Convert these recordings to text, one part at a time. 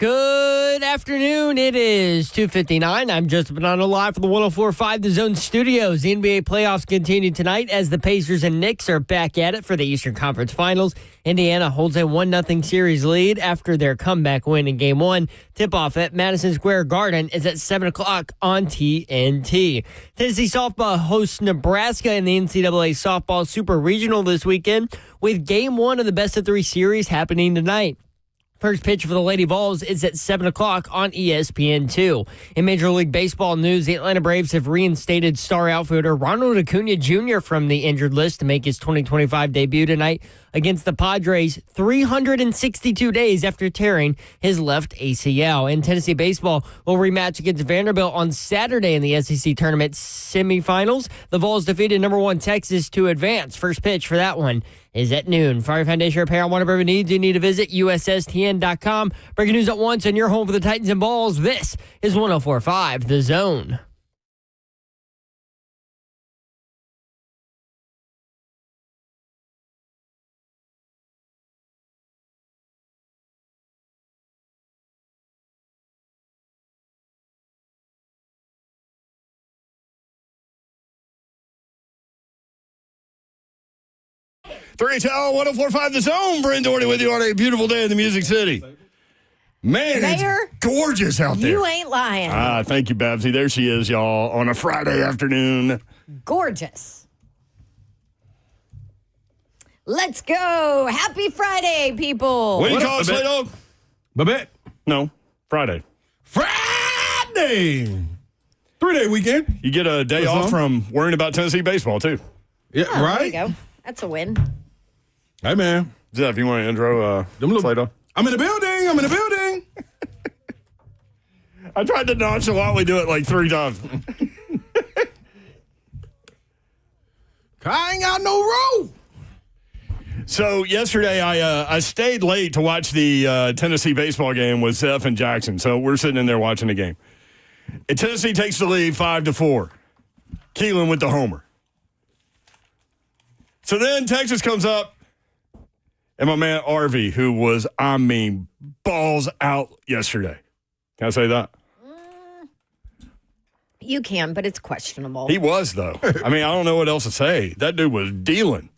Good afternoon. It is 2:59. I'm Joseph Bonanno live from the 104.5 The Zone Studios. The NBA playoffs continue tonight as the Pacers and Knicks are back at it for the Eastern Conference Finals. Indiana holds a 1-0 series lead after their comeback win in Game 1. Tip-off at Madison Square Garden is at 7 o'clock on TNT. Tennessee softball hosts Nebraska in the NCAA Softball Super Regional this weekend, with Game 1 of the best-of-3 series happening tonight. First pitch for the Lady Vols is at 7 o'clock on ESPN2. In Major League Baseball news, the Atlanta Braves have reinstated star outfielder Ronald Acuna Jr. from the injured list to make his 2025 debut tonight against the Padres 362 days after tearing his left ACL. And Tennessee baseball will rematch against Vanderbilt on Saturday in the SEC tournament semifinals. The Vols defeated number 1 Texas to advance. First pitch for that one is at noon. Fire Foundation Repair on whatever needs you need to visit USSTN.com. Breaking news at once on your home for the Titans and Balls. This is 104.5 The Zone. Three to 104.5 The Zone. Brent Doherty with you on a beautiful day in the Music City. Man, Mayor, it's gorgeous out there. You ain't lying. Thank you, Babsy. There she is, y'all, on a Friday afternoon. Gorgeous. Let's go. Happy Friday, people. What do you call it, Slay Dog? Babette. No, Friday. Friday. 3-day weekend. You get a day off from worrying about Tennessee baseball, too. Yeah, Oh, right? There you go. That's a win. Hey, man. Zeph, you want to intro Slay Dog? I'm in the building. I tried to nonchalantly do it like 3 times. I ain't got no road. So yesterday I stayed late to watch the Tennessee baseball game with Zeph and Jackson. So we're sitting in there watching the game. And Tennessee takes the lead 5-4. Keelan with the homer. So then Texas comes up, and my man RV, who was, balls out yesterday. Can I say that? You can, but it's questionable. He was, though. I don't know what else to say. That dude was dealing.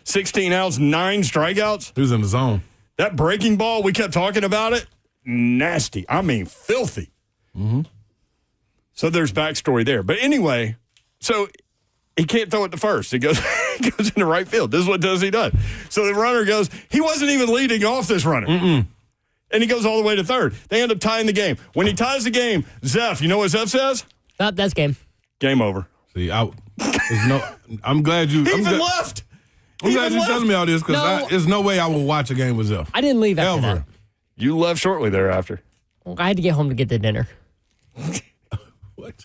16 outs, 9 strikeouts. He was in the zone. That breaking ball, we kept talking about it. Nasty. Filthy. Mm-hmm. So there's backstory there. But anyway, so he can't throw it to first. It goes into right field. This is what Tennessee does. So the runner goes, he wasn't even leading off this runner. Mm-mm. And he goes all the way to third. They end up tying the game. When he ties the game, Zeph, you know what Zeph says? That's game. Game over. See, I'm glad you. He I'm even left. I'm glad you're telling me all this because there's no way I will watch a game with Zeph. I didn't leave after Ever. that. You left shortly thereafter. I had to get home to get the dinner. What?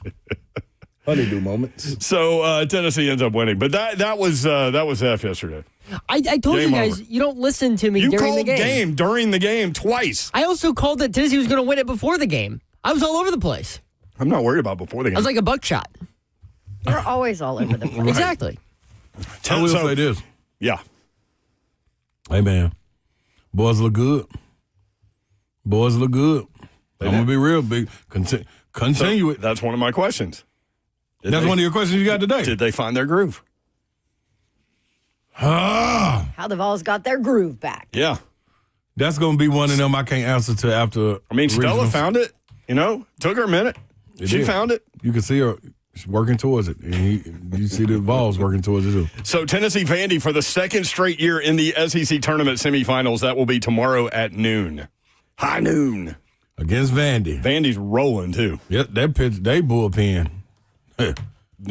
Honeydew moments. So Tennessee ends up winning. But that was Zeph yesterday. I told Game you guys, over. you don't listen to me You during the called game. during the game twice. I also called that Tennessee was going to win it before the game. I was all over the place. I'm not worried about before the game. I was like a buckshot. You're always all over the place. Exactly. I will say this. Yeah. Hey, man. Boys look good. I'm going to be real big. Continue it. That's one of my questions. That's one of your questions you got today. Did they find their groove? How the Vols got their groove back. Yeah. That's going to be one of them I can't answer to after. Stella found it. Took her a minute. She found it. You can see her working towards it. And you see the Vols working towards it, too. So Tennessee Vandy for the second straight year in the SEC tournament semifinals. That will be tomorrow at noon. High noon. Against Vandy. Vandy's rolling, too. Yep, that pitch, they bullpen. Do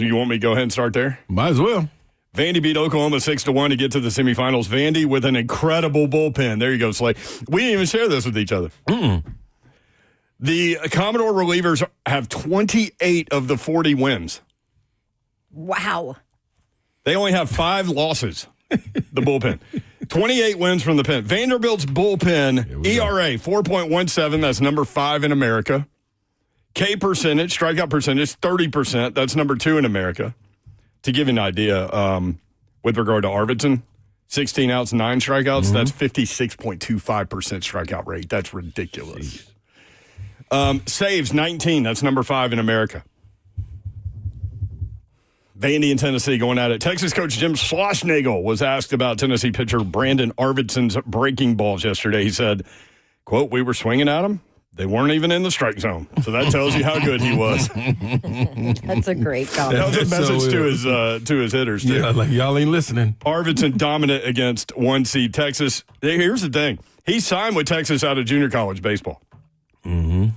you want me to go ahead and start there? Might as well. Vandy beat Oklahoma 6-1 to get to the semifinals. Vandy with an incredible bullpen. There you go, Slay. We didn't even share this with each other. Mm-mm. The Commodore relievers have 28 of the 40 wins. Wow. They only have 5 losses, the bullpen. 28 wins from the pen. Vanderbilt's bullpen, ERA, 4.17. That's number 5 in America. K percentage, strikeout percentage, 30%. That's number 2 in America. To give you an idea, with regard to Arvidsson, 16 outs, 9 strikeouts, that's 56.25% strikeout rate. That's ridiculous. Saves 19. That's number 5 in America. Vandy and Tennessee going at it. Texas coach Jim Schlossnagle was asked about Tennessee pitcher Brandon Arvidsson's breaking balls yesterday. He said, quote, "We were swinging at them. They weren't even in the strike zone." So that tells you how good he was. That's a great comment. That was a message to his hitters, too. Yeah, like y'all ain't listening. Arvidsson dominant against 1 seed Texas. Here's the thing. He signed with Texas out of junior college baseball. Mm-hmm.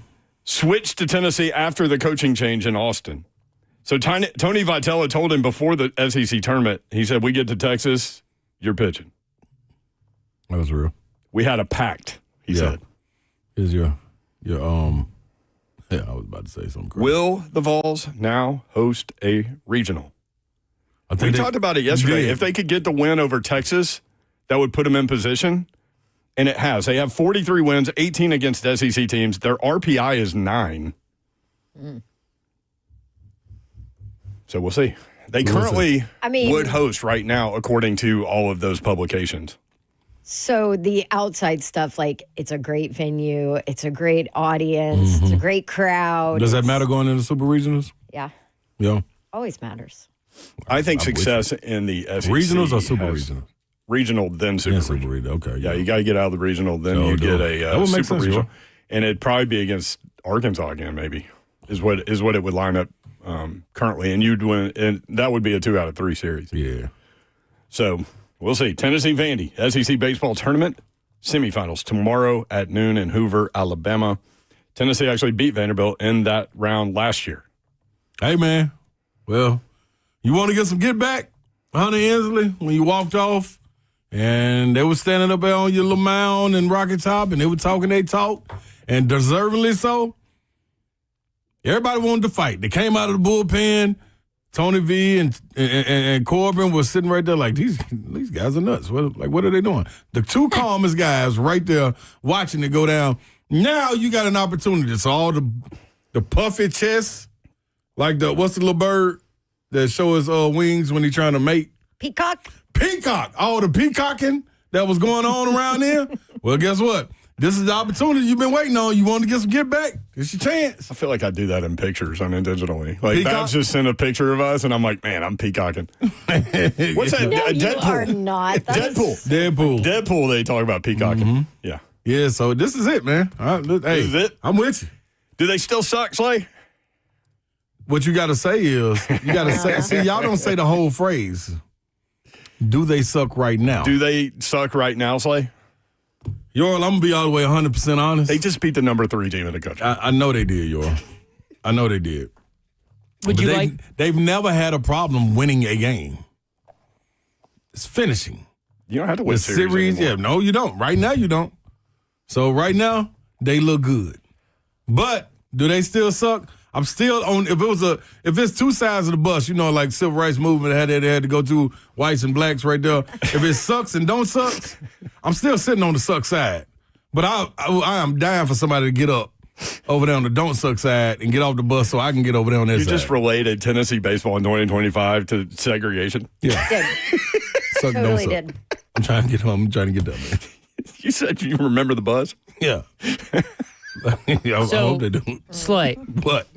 Switched to Tennessee after the coaching change in Austin. So Tony Vitello told him before the SEC tournament, he said, "We get to Texas, you're pitching." That was real. We had a pact, he said. Here's your I was about to say something crazy. Will the Vols now host a regional? I think We talked about it yesterday. did. If they could get the win over Texas, that would put them in position. And it has. They have 43 wins, 18 against SEC teams. Their RPI is 9. So we'll see. They currently would host right now, according to all of those publications. So the outside stuff, like it's a great venue, it's a great audience, it's a great crowd. Does that matter going into Super Regionals? Yeah, Yeah. always matters. I think success in the SEC. Regionals or Super has- Regionals? Regional, then Super Yeah, Regional. Super Regional. Okay. Yeah, you got to get out of the regional, then So you get that a would make Super sense, Regional. Joe. And it'd probably be against Arkansas again, maybe, is what it would line up currently. And you'd win, and that would be a 2 out of 3 series. Yeah. So we'll see. Tennessee Vandy, SEC baseball tournament, semifinals tomorrow at noon in Hoover, Alabama. Tennessee actually beat Vanderbilt in that round last year. Hey, man. Well, you want to get some get back? Hunter Inslee, when you walked off and they were standing up there on your little mound and Rocky Top and they were talking their talk, and deservedly so. Everybody wanted to fight. They came out of the bullpen. Tony V and Corbin was sitting right there like, these guys are nuts. What are they doing? The two calmest guys right there watching it go down. Now you got an opportunity. So all the puffy chest, like what's the little bird that show his wings when he's trying to mate? Peacock? Peacock. All the peacocking that was going on around there. Well, guess what? This is the opportunity you've been waiting on. You want to get some get back? It's your chance. I feel like I do that in pictures unintentionally. Like, Peacock? Babs just sent a picture of us, and I'm like, man, I'm peacocking. What's that? No, you Deadpool. are not. Deadpool, they talk about peacocking. Yeah. Yeah, so this is it, man. Hey, This is it? I'm with you. Do they still suck, Slay? What you got to say is, you got to say, see, y'all don't say the whole phrase. Do they suck right now? Do they suck right now, Slay? Yorl, I'm going to be all the way 100% honest. They just beat the number 3 team in the country. I know they did, Yorl. I know they did. Would But you like? They've never had a problem winning a game. It's finishing. You don't have to win The series yeah, anymore. no, you don't. Right now, you don't. So right now, they look good. But do they still suck? I'm still on. If it's two sides of the bus, you know, like civil rights movement they had to go to whites and blacks right there. If it sucks and don't suck, I'm still sitting on the suck side. But I am dying for somebody to get up over there on the don't suck side and get off the bus so I can get over there on that You side. just related Tennessee baseball in 2025 to segregation. Yeah. Did. Suck, don't Totally suck. did. I'm trying to get home. I'm trying to get that, man. You said you remember the buzz? Yeah. Yeah, I So- hope they do. Slay. But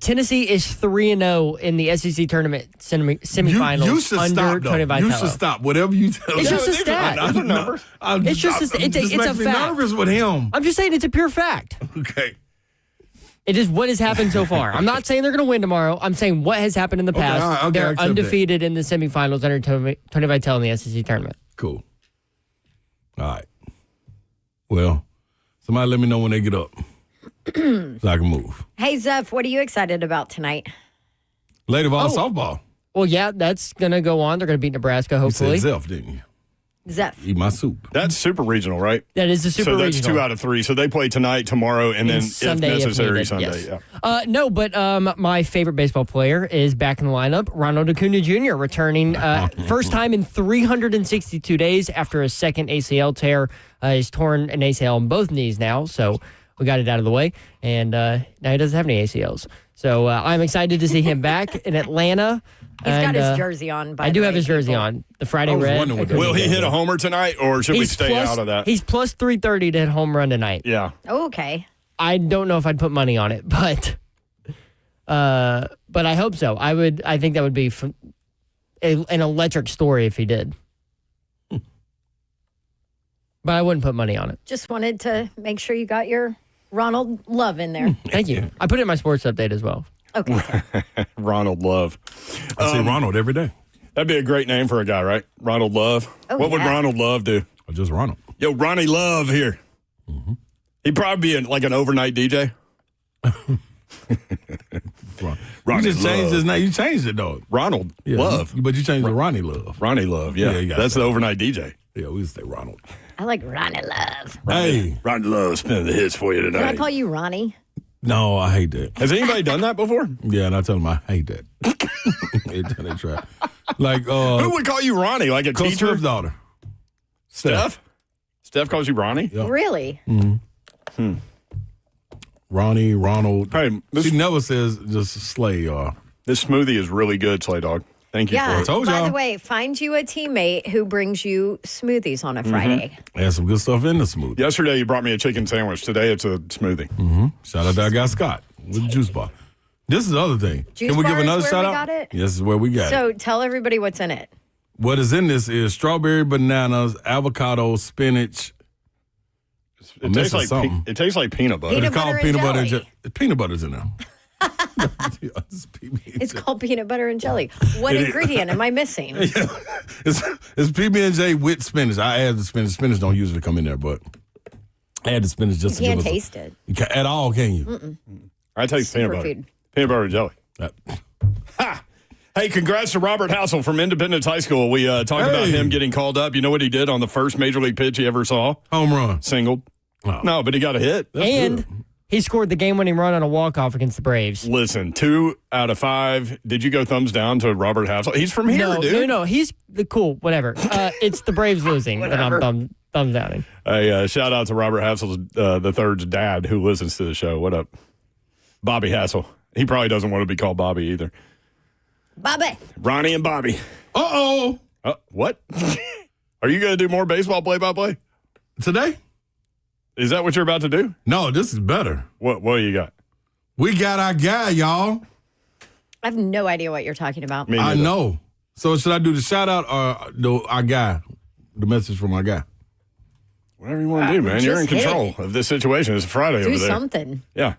Tennessee is 3-0 in the SEC tournament semifinals you should under stop, though. Tony Vitello. You should stop. Whatever you tell It's me. just a stat. These are numbers. It's just a- it's a makes me fact. nervous with him. I'm just saying it's a pure fact. Okay. It is what has happened so far. I'm not saying they're going to win tomorrow. I'm saying what has happened in the past. all right, okay, I They're accept undefeated in the semifinals under Tony Vitello in the SEC tournament. Cool. All right. Well, somebody let me know when they get up so I can move. Hey, Zeph, what are you excited about tonight? Lady Vol Oh. softball. Well, yeah, that's going to go on. They're going to beat Nebraska, You hopefully. said Zelf, didn't you? Zeph. Eat my soup. That's super regional, right? That is the super So that's regional. 2 out of 3. So they play tonight, tomorrow, and then Sunday, if necessary, needed, Sunday. yes. Yeah. No, but my favorite baseball player is back in the lineup. Ronald Acuna Jr. returning first time in 362 days after a second ACL tear. He's torn an ACL on both knees now, so we got it out of the way. And now he doesn't have any ACLs. So I'm excited to see him back in Atlanta. He's got his And, jersey on, by I the do way, have his jersey people. on, the Friday I was red. wondering what that Will he Yeah. hit a homer tonight, or should we He's stay plus- out of that? He's plus 330 to hit home run tonight. Yeah. Oh, okay. I don't know if I'd put money on it, but I hope so. I think that would be an electric story if he did. But I wouldn't put money on it. Just wanted to make sure you got your Ronald Love in there. Thank you. I put it in my sports update as well. Okay. Ronald Love. I say Ronald every day. That'd be a great name for a guy, right? Ronald Love. Oh, what would yeah. Ronald Love do? Or just Ronald. Yo, Ronnie Love here. He'd probably be like an overnight DJ. You Ronnie just changed Love. his name. You changed it, though. Ronald Yeah, Love. But you changed it to Ronnie Love. Ronnie Love, yeah. Yeah, you got That's that. the overnight DJ. Yeah, we used to say Ronald. I like Ronnie Love. Hey. Ronnie Love spinning the hits for you Can I tonight. call you Ronnie? No, I hate that. Has anybody done that before? Yeah, and I tell them I hate that. they try. Like, Who would call you Ronnie? Like a Coach teacher? Swift's daughter. Steph? Steph calls you Ronnie? Yeah. Really? Ronnie, Ronald. Hey, this, She never says just Slay or. this smoothie is really good, Slay Dog. Thank you Yeah. for it. Told By y'all. the way, find you a teammate who brings you smoothies on a Friday. There's some good stuff in the smoothie. Yesterday, you brought me a chicken sandwich. Today, it's a smoothie. Shout out to that guy Scott with the juice bar. This is the other thing. Juice Can we give bar is another where shout we out? got it? Yes, this is where we got it. So tell everybody what's in it. What is in this is strawberry, bananas, avocado, spinach. I'm It tastes missing like something. it tastes like peanut butter. Peanut It's called butter and peanut butter and jelly. peanut butter's in there. It's PB&J. It's called peanut butter and jelly. What ingredient am I missing? It's PB&J with spinach. I add the spinach. Spinach don't usually come in there, but I add the spinach just You to can't give us taste it. You can, at all, can you? I taste peanut butter. Superfood. Peanut butter and jelly. Uh, Ha! Hey, congrats to Robert Hassel from Independence High School. We talked about him getting called up. You know what he did on the first major league pitch he ever saw? Home run. Singled. Oh. No, but he got a hit. That's And good. he scored the game-winning run on a walk-off against the Braves. Listen, 2 out of 5. Did you go thumbs down to Robert Hassel? He's from here, dude. No. He's cool. Whatever. It's the Braves losing that I'm thumbs downing. Hey, shout out to Robert Hassel's the third's dad who listens to the show. What up? Bobby Hassel. He probably doesn't want to be called Bobby either. Bobby. Ronnie and Bobby. Uh-oh. What? Are you going to do more baseball play-by-play? Today? Is that what you're about to do? No, this is better. What do you got? We got our guy, y'all. I have no idea what you're talking about. Me I neither. know. So should I do the shout out or our guy? The message from our guy. Whatever you want to do, man. You're in just hit control of this situation. It's Friday Do over there. something. Yeah.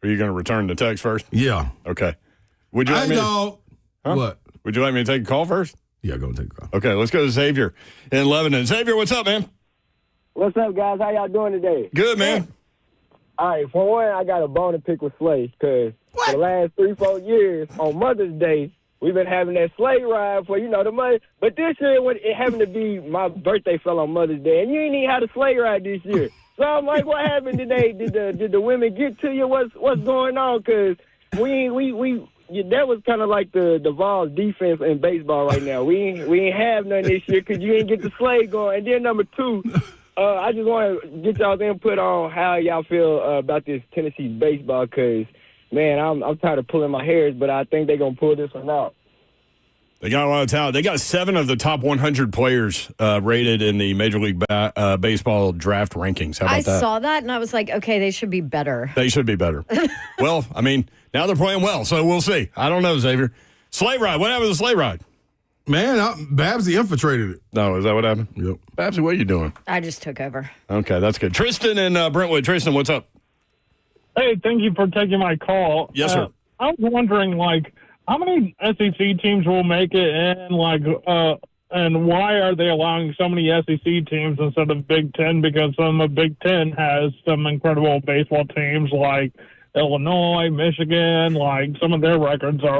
Are you going to return the text first? Yeah. Okay. Would you like Hey, me? dog. What? Would you like me to take a call first? Yeah, go take a call. Okay, let's go to Xavier in Lebanon. Xavier, what's up, man? What's up, guys? How y'all doing today? Good, man. All right, for one, I got a bone to pick with Slay because for the last 3-4 years on Mother's Day, we've been having that sleigh ride for, the money. But this year, it happened to be my birthday fell on Mother's Day, and you ain't even had a sleigh ride this year. So I'm like, what happened today? Did the women get to you? What's going on? Because that was kind of like the Vols defense in baseball right now. We ain't have none this year because you ain't get the sleigh going. And then number 2, I just want to get y'all's input on how y'all feel about this Tennessee baseball because, man, I'm tired of pulling my hairs, but I think they're going to pull this one out. They got a lot of talent. They got 7 of the top 100 players rated in the Major League Baseball draft rankings. How about I that? saw that and I was like, okay, they should be better. They should be better. Well, I mean, now they're playing well, so we'll see. I don't know, Xavier. Sleigh ride. What happened to the sleigh ride? Man, Babsy infiltrated it. No, is that what happened? Yep. Babsy, what are you doing? I just took over. Okay, that's good. Tristan and Brentwood. Tristan, what's up? Hey, thank you for taking my call. Yes, sir. I was wondering, how many SEC teams will make it, and and why are they allowing so many SEC teams instead of Big Ten? Because some of Big Ten has some incredible baseball teams like Illinois, Michigan. Some of their records are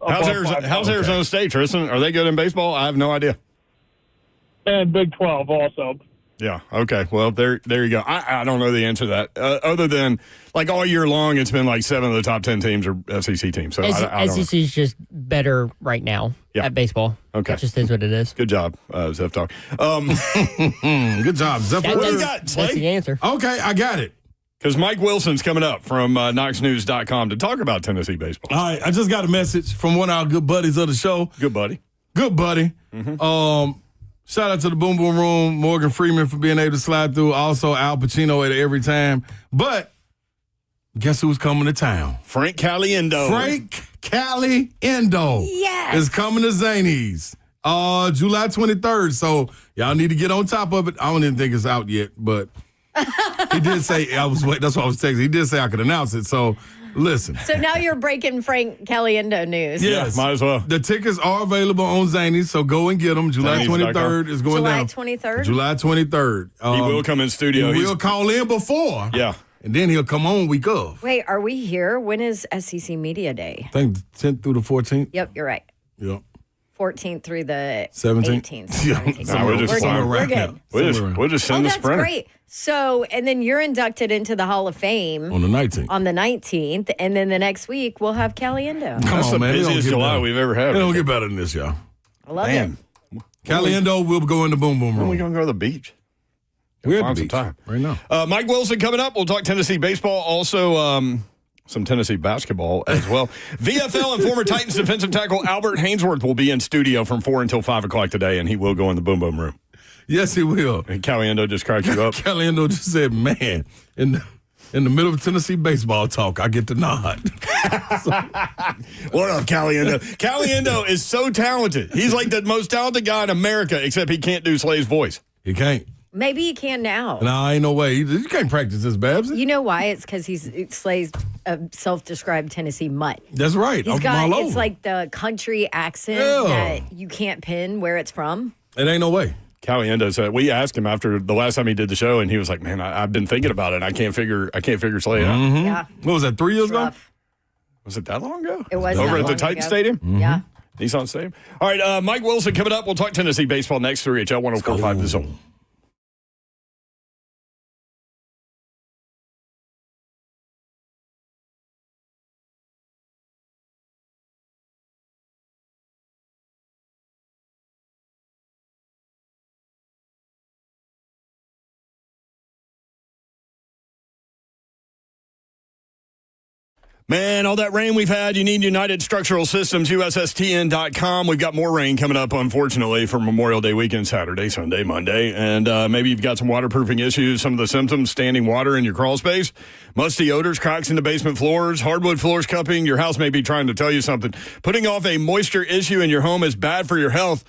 How's Arizona State, Tristan? Are they good in baseball? I have no idea. And Big 12 also. Yeah. Okay. Well, there you go. I don't know the answer to that. Other than all year long, it's been 7 of the top 10 teams are SEC teams. So I don't know. SEC is just better right now at baseball. Okay. It just is what it is. Good job, Zeph Talk. Good job, Zephyr. What do you That's- got, That's Slay? the answer. Okay, I got it. Because Mike Wilson's coming up from KnoxNews.com to talk about Tennessee baseball. All right, I just got a message from one of our good buddies of the show. Good buddy. Good buddy. Shout out to the Boom Boom Room, Morgan Freeman for being able to slide through. Also, Al Pacino at every time. But guess who's coming to town? Frank Caliendo. Frank Caliendo is coming to Zanies July 23rd. So y'all need to get on top of it. I don't even think it's out yet, but he did say that's what I was texting. He did say I could announce it. So listen. So now you're breaking Frank Caliendo news. Yes, might as well. The tickets are available on Zanies, so go and get them. July 23rd is going down. July 23rd? July 23rd. He will come in studio. He'll call in before. Yeah. And then he'll come on week of. Wait, are we here? When is SEC Media Day? I think the 10th through the 14th. Yep, you're right. Yep. 14th through the 17th. 18th. Yeah. 17th. Nah, we're just flying. We're good. We'll just send the that's sprinter. great. So, and then you're inducted into the Hall of Fame On the 19th. on the 19th, and then the next week we'll have Caliendo. Come That's on, the man. It don't busiest get July better. we've ever had. It don't get better than this, y'all. I love Man, it. Caliendo will go in the Boom Boom when are we Room. going to go to the beach? We're at Find the some beach time. right now. Mike Wilson coming up. We'll talk Tennessee baseball. Also, some Tennessee basketball as well. VFL and former Titans defensive tackle Albert Haynesworth will be in studio from 4 until 5 o'clock today, and he will go in the Boom Boom Room. Yes, he will. And Caliendo just cracked you up. Caliendo just said, man, in the middle of Tennessee baseball talk, I get the nod. What up, Caliendo? Caliendo is so talented. He's like the most talented guy in America, except he can't do Slay's voice. He can't. Maybe you can now. No, ain't no way. You can't practice this, Babs. You know why? It's because Slay's a self-described Tennessee mutt. That's right. He's I'm got, all over. it's like the country accent Yeah. that you can't pin where it's from. It ain't no way. Caliendo said we asked him after the last time he did the show, and he was like, "Man, I've been thinking about it. I can't figure Slay out." Yeah. What was that, 3 years It's ago? rough. Was it that long ago? It was over that at the long Titan ago. Stadium. Yeah. Nissan Stadium. All right, Mike Wilson coming up. We'll talk Tennessee baseball next. 3HL 104.5 The Zone. Man, all that rain we've had, you need United Structural Systems, USSTN.com. We've got more rain coming up, unfortunately, for Memorial Day weekend, Saturday, Sunday, Monday. And maybe you've got some waterproofing issues, some of the symptoms, standing water in your crawl space, musty odors, cracks in the basement floors, hardwood floors cupping. Your house may be trying to tell you something. Putting off a moisture issue in your home is bad for your health.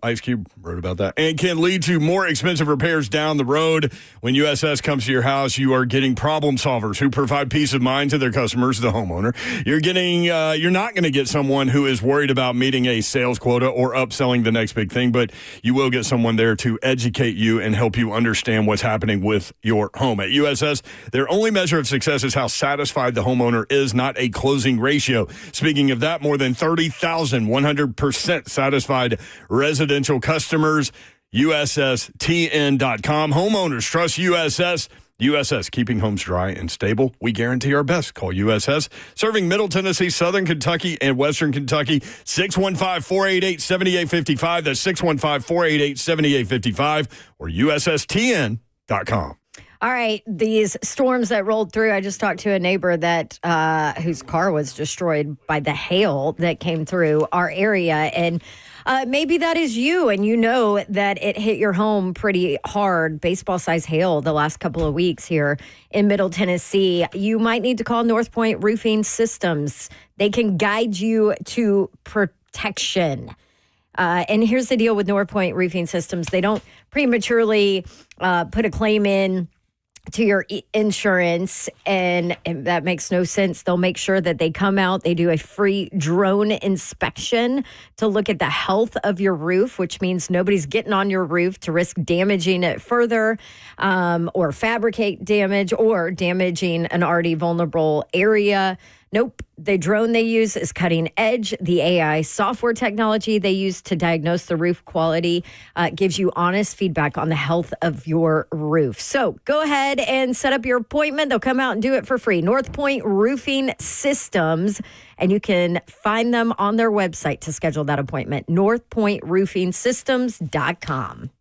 Ice Cube wrote about that, and can lead to more expensive repairs down the road. When USS comes to your house, you are getting problem solvers who provide peace of mind to their customers, the homeowner. You're not going to get someone who is worried about meeting a sales quota or upselling the next big thing, but you will get someone there to educate you and help you understand what's happening with your home. At USS, their only measure of success is how satisfied the homeowner is, not a closing ratio. Speaking of that, more than 30,000 100% satisfied residential customers, USSTN.com. Homeowners trust USS. USS, keeping homes dry and stable. We guarantee our best. Call USS. Serving Middle Tennessee, Southern Kentucky, and Western Kentucky. 615-488-7855. That's 615-488-7855 or USSTN.com. All right, these storms that rolled through. I just talked to a neighbor that whose car was destroyed by the hail that came through our area, and maybe that is you, and you know that it hit your home pretty hard, baseball-sized hail the last couple of weeks here in Middle Tennessee. You might need to call North Point Roofing Systems. They can guide you to protection. And here's the deal with North Point Roofing Systems. They don't prematurely put a claim in to your insurance, and that makes no sense. They'll make sure that they come out. They do a free drone inspection to look at the health of your roof, which means nobody's getting on your roof to risk damaging it further, or fabricate damage or damaging an already vulnerable area. Nope. The drone they use is cutting edge. The AI software technology they use to diagnose the roof quality gives you honest feedback on the health of your roof. So go ahead and set up your appointment. They'll come out and do it for free. North Point Roofing Systems. And you can find them on their website to schedule that appointment. NorthPointRoofingSystems.com.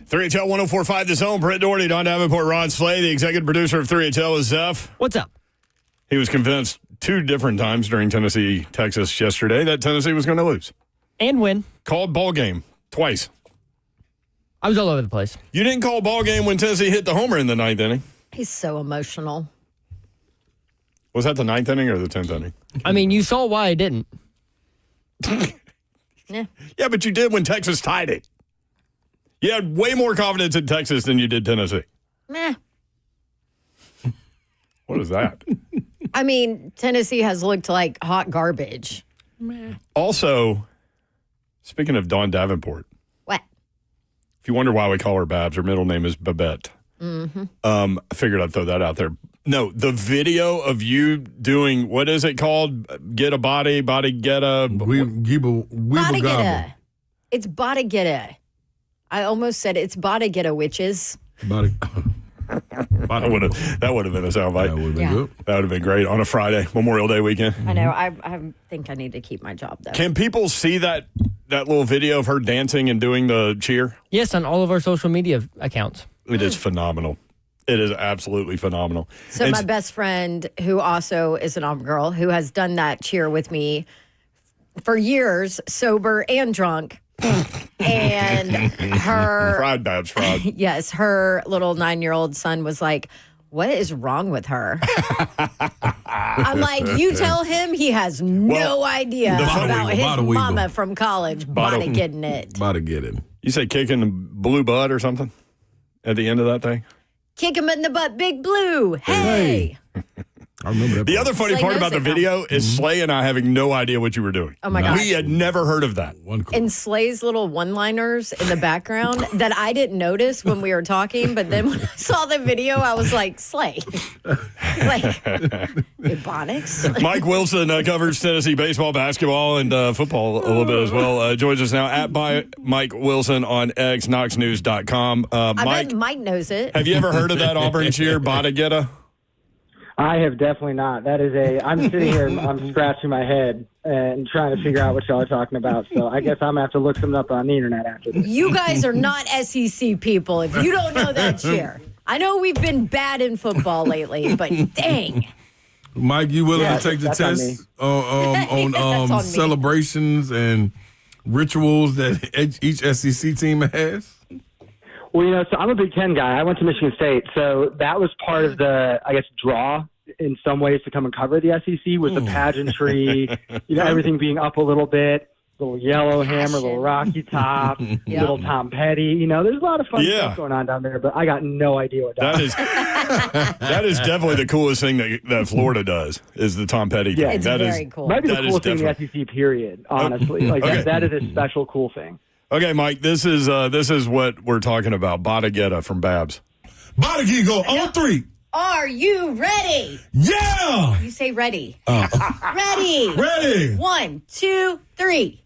3HL 104.5 The Zone. Brett Doherty, Don Davenport, Ron Slay. The executive producer of 3HL is Zeph. What's up? He was convinced 2 different times during Tennessee, Texas yesterday that Tennessee was going to lose. And win. Called ball game twice. I was all over the place. You didn't call ball game when Tennessee hit the homer in the 9th inning. He's so emotional. Was that the 9th inning or the 10th inning? I mean, you saw why I didn't. Yeah. Yeah, but you did when Texas tied it. You had way more confidence in Texas than you did Tennessee. Meh. What is that? I mean, Tennessee has looked like hot garbage. Also, speaking of Dawn Davenport, What? if you wonder why we call her Babs, her middle name is Babette. Mm-hmm. I figured I'd throw that out there. No, the video of you doing, what is it called? Get a body get a... Bada get a. It's bada get a. I almost said it's bada get a witches. Body. That would have been a soundbite. That would have been Yeah. good. That would have been great on a Friday, Memorial Day weekend. I know. I think I need to keep my job, though. Can people see that little video of her dancing and doing the cheer? Yes, on all of our social media accounts. It is phenomenal. It is absolutely phenomenal. So And my best friend, who also is an Auburn girl, who has done that cheer with me for years, sober and drunk. And her, Fried Babs Fried. yes, her little 9-year-old son was like, what is wrong with her? I'm like, you tell him he has no idea about his Bada weegle. mama from college body getting it. About to get it. You say kicking the blue butt or something at the end of that thing? Kick him in the butt, Big Blue. Hey. I remember that. The part. other funny Slay part knows about the it now. video is Slay and I having no idea what you were doing. Oh, my gosh. We had never heard of that. One cool. And Slay's little one-liners in the background that I didn't notice when we were talking, but then when I saw the video, I was like, Slay. Like, Ebonics. Mike Wilson covers Tennessee baseball, basketball, and football a little bit as well. Joins us now at by Mike Wilson on X, knoxnews.com. I Mike, bet Mike knows it. have you ever heard of that Auburn cheer, Bada Getta? I have definitely not. That is I'm sitting here, I'm scratching my head and trying to figure out what y'all are talking about. So I guess I'm going to have to look something up on the internet after this. You guys are not SEC people if you don't know that cheer. I know we've been bad in football lately, but dang. Mike, you willing Yeah, to take the that's on me. test on That's on me. celebrations and rituals that each SEC team has? Well, so I'm a Big Ten guy. I went to Michigan State. So that was part of the, I guess, draw in some ways to come and cover the SEC with the pageantry, everything being up a little bit. Little yellow hammer, little Rocky Top, little Tom Petty. There's a lot of fun stuff going on down there, but I got no idea what that is. That is definitely the coolest thing that Florida does is the Tom Petty thing. It's That very is, cool. Might be the That is coolest thing in the definitely- SEC, period, honestly. Okay. That is a special, cool thing. Okay, Mike, this is what we're talking about. Bada Getta from Babs. Body key go on 3. Are you ready? Yeah! You say ready. Ready. Ready! 1, 2, 3.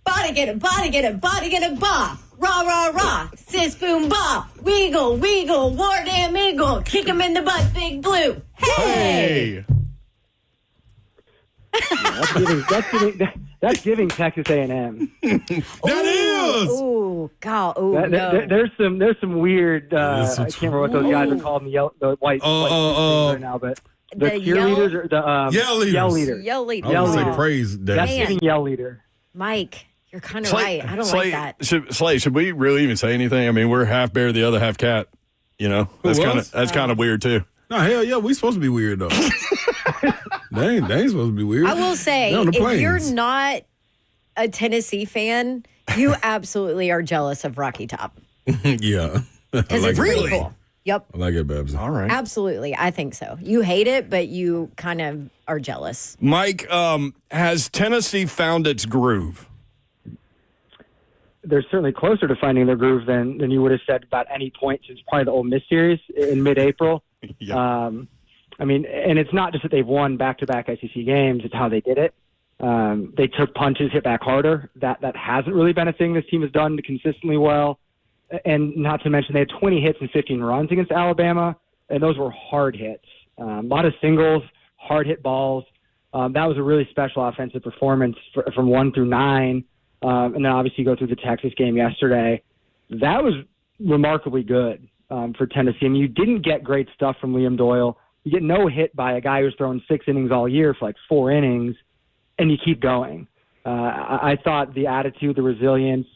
Body get it, body get it, body get it, ba. Rah, rah, rah. Sis, boom, ba. Wiggle, wiggle, war damn eagle. Kick him in the butt, Big Blue. Hey! That's giving Texas A&M. That is! Ooh, God. Ooh, no. There's some weird. There's some I can't remember what those guys are called. The white right now, but the cheerleaders or the Yell leaders. yell leader. Yell leader. I would say Oh. praise that. That's Man. giving yell leader. Mike, you're kind of right. I don't like that. Should we really even say anything? I mean, we're half bear, the other half cat. That's was? kind of weird too. No, hell yeah, we supposed to be weird, though. they ain't supposed to be weird. I will say, They're on the if you're plains. not a Tennessee fan, you absolutely are jealous of Rocky Top. Yeah. I Because like it's it. pretty cool. Yep. I like it, Babs. All right. Absolutely. I think so. You hate it, but you kind of are jealous. Mike, has Tennessee found its groove? They're certainly closer to finding their groove than you would have said about any point since probably the Ole Miss series in mid-April. Yeah. I mean, and it's not just that they've won back-to-back SEC games; it's how they did it. They took punches, hit back harder. That hasn't really been a thing this team has done consistently well. And not to mention, they had 20 hits and 15 runs against Alabama, and those were hard hits. A lot of singles, hard hit balls. That was a really special offensive performance from 1 through 9. And then obviously go through the Texas game yesterday. That was remarkably good for Tennessee. I mean, you didn't get great stuff from Liam Doyle. You get no hit by a guy who's thrown 6 innings all year for like 4 innings, and you keep going. I thought the attitude, the resilience,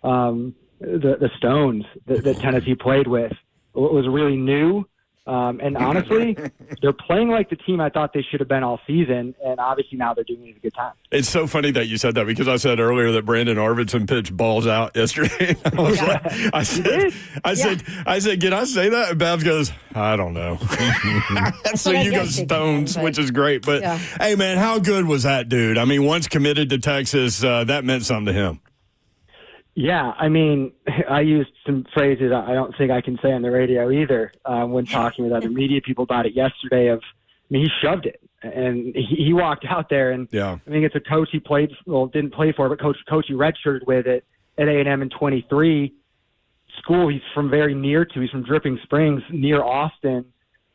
the stones that Tennessee played with was really new. And honestly, they're playing like the team I thought they should have been all season, and obviously now they're doing it at a good time. It's so funny that you said that because I said earlier that Brandon Arvidsson pitched balls out yesterday. I said, can I say that? And Babs goes, I don't know. So you go Stones, which is great. But, hey, man, how good was that dude? I mean, once committed to Texas, that meant something to him. Yeah, I mean, I used some phrases I don't think I can say on the radio either when talking with other media people about it yesterday. He shoved it, and he walked out there, and I think it's a coach he didn't play for, but coach he redshirted with it at A&M in 23. School he's from very near to. He's from Dripping Springs, near Austin,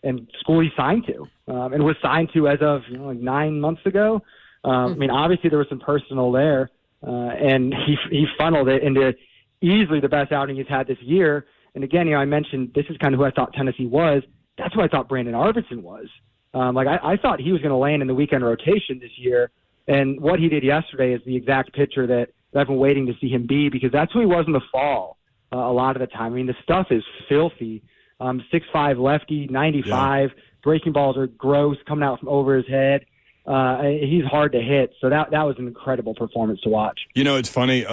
and school he signed to, and was signed to as of like 9 months ago. I mean, obviously there was some personal there. And he funneled it into easily the best outing he's had this year. And again, I mentioned this is kind of who I thought Tennessee was. That's who I thought Brandon Arvidsson was. I thought he was going to land in the weekend rotation this year. And what he did yesterday is the exact pitcher that I've been waiting to see him be, because that's who he was in the fall a lot of the time. I mean, the stuff is filthy. 6'5", lefty, 95. Breaking balls are gross, coming out from over his head. He's hard to hit, so that was an incredible performance to watch. You know, it's funny.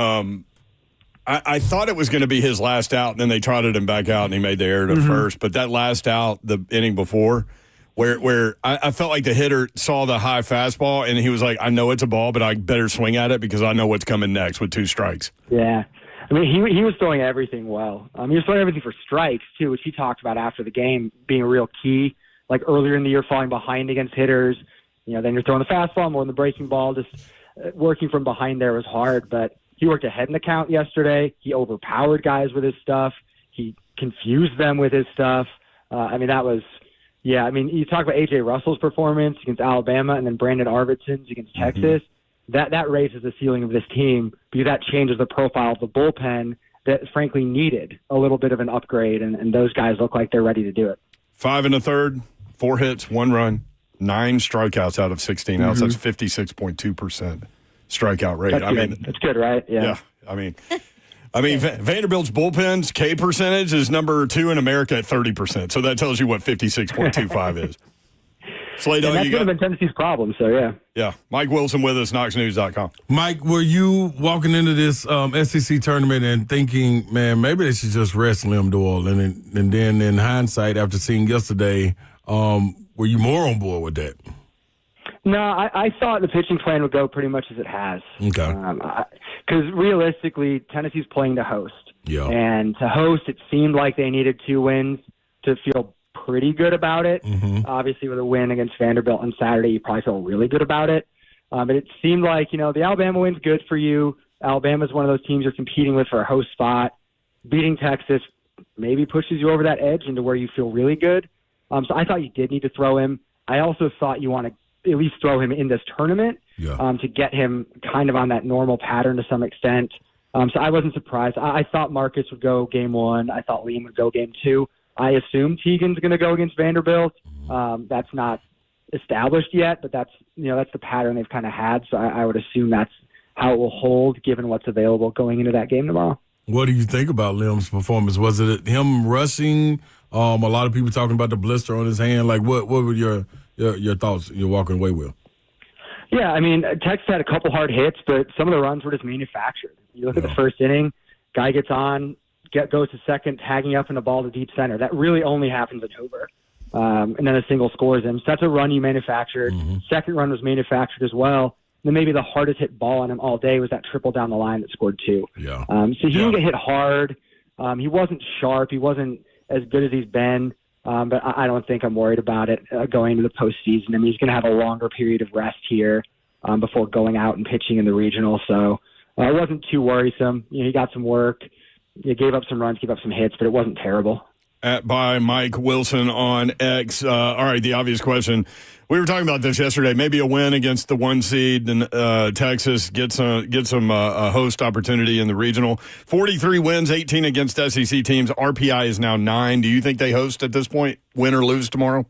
I thought it was going to be his last out, and then they trotted him back out, and he made the error to first. But that last out, the inning before, where I felt like the hitter saw the high fastball, and he was like, I know it's a ball, but I better swing at it because I know what's coming next with 2 strikes. Yeah. I mean, he was throwing everything well. He was throwing everything for strikes, too, which he talked about after the game being a real key. Like earlier in the year, falling behind against hitters. Then you're throwing the fastball more than the breaking ball. Just working from behind there was hard, but he worked ahead in the count yesterday. He overpowered guys with his stuff. He confused them with his stuff. That was, you talk about A.J. Russell's performance against Alabama and then Brandon Arvidsson's against Texas. That raises the ceiling of this team because that changes the profile of the bullpen that, frankly, needed a little bit of an upgrade, and those guys look like they're ready to do it. 5 1/3, 4 hits, 1 run. 9 strikeouts out of 16 outs. That's 56.2% strikeout rate. That's good, right? Yeah. Vanderbilt's bullpen's K percentage is number 2 in America at 30%. So that tells you what 56.25 is. Slade, that's going to be Tennessee's problem. So yeah. Mike Wilson with us, KnoxNews.com. Mike, were you walking into this SEC tournament and thinking, man, maybe they should just rest Liam Doyle, and then in hindsight, after seeing yesterday, were you more on board with that? No, I thought the pitching plan would go pretty much as it has. Okay. Because realistically, Tennessee's playing to host. Yeah. And to host, it seemed like they needed 2 wins to feel pretty good about it. Obviously, with a win against Vanderbilt on Saturday, you probably feel really good about it. But it seemed like, the Alabama win's good for you. Alabama's one of those teams you're competing with for a host spot. Beating Texas maybe pushes you over that edge into where you feel really good. So I thought you did need to throw him. I also thought you want to at least throw him in this tournament to get him kind of on that normal pattern to some extent. So I wasn't surprised. I thought Marcus would go game 1. I thought Liam would go game 2. I assume Teagan's going to go against Vanderbilt. That's not established yet, but that's the pattern they've kind of had. So I would assume that's how it will hold given what's available going into that game tomorrow. What do you think about Liam's performance? Was it him rushing? A lot of people talking about the blister on his hand. Like, what were your thoughts you're walking away with? Yeah, Texas had a couple hard hits, but some of the runs were just manufactured. You look at the first inning, guy gets on, goes to second, tagging up in a ball to deep center. That really only happens at Hoover. And then a single scores him. So that's a run you manufactured. Second run was manufactured as well. And then maybe the hardest hit ball on him all day was that triple down the line that scored 2. Yeah. So he didn't get hit hard. He wasn't sharp. He wasn't as good as he's been. But I don't think I'm worried about it going into the postseason. He's going to have a longer period of rest here before going out and pitching in the regional. So it wasn't too worrisome. He got some work. He gave up some runs, gave up some hits, but it wasn't terrible. by Mike Wilson on X. All right, the obvious question. We were talking about this yesterday. Maybe a win against the 1 seed in Texas gets some host opportunity in the regional. 43 wins, 18 against SEC teams. RPI is now 9. Do you think they host at this point, win or lose tomorrow?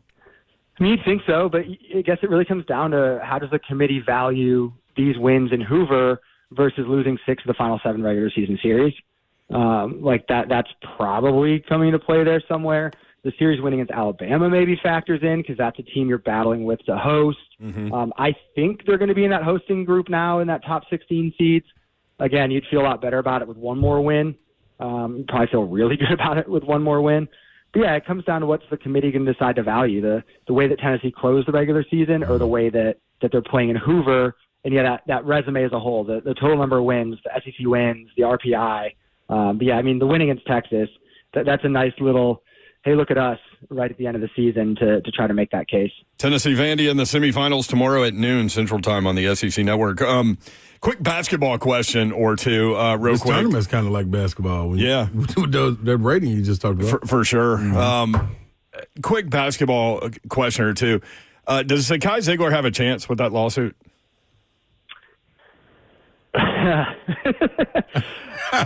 I mean, you'd think so, but I guess it really comes down to how does the committee value these wins in Hoover versus losing 6 of the final 7 regular season series. That's probably coming into play there somewhere. The series winning against Alabama maybe factors in because that's a team you're battling with to host. Mm-hmm. I think they're going to be in that hosting group now in that top 16 seeds. Again, you'd feel a lot better about it with one more win. You'd probably feel really good about it with one more win. But yeah, it comes down to what's the committee going to decide to value, the way that Tennessee closed the regular season or the way that they're playing in Hoover. And yeah, that resume as a whole, the total number of wins, the SEC wins, the RPI. But yeah, I mean, the win against Texas, that's a nice little, hey, look at us right at the end of the season to try to make that case. Tennessee Vandy in the semifinals tomorrow at noon Central Time on the SEC Network. Quick basketball question or two, real this quick. tournament's kind of like basketball. Yeah. That rating you just talked about. For sure. Mm-hmm. Quick basketball question or two. Does Zakai Ziegler have a chance with that lawsuit?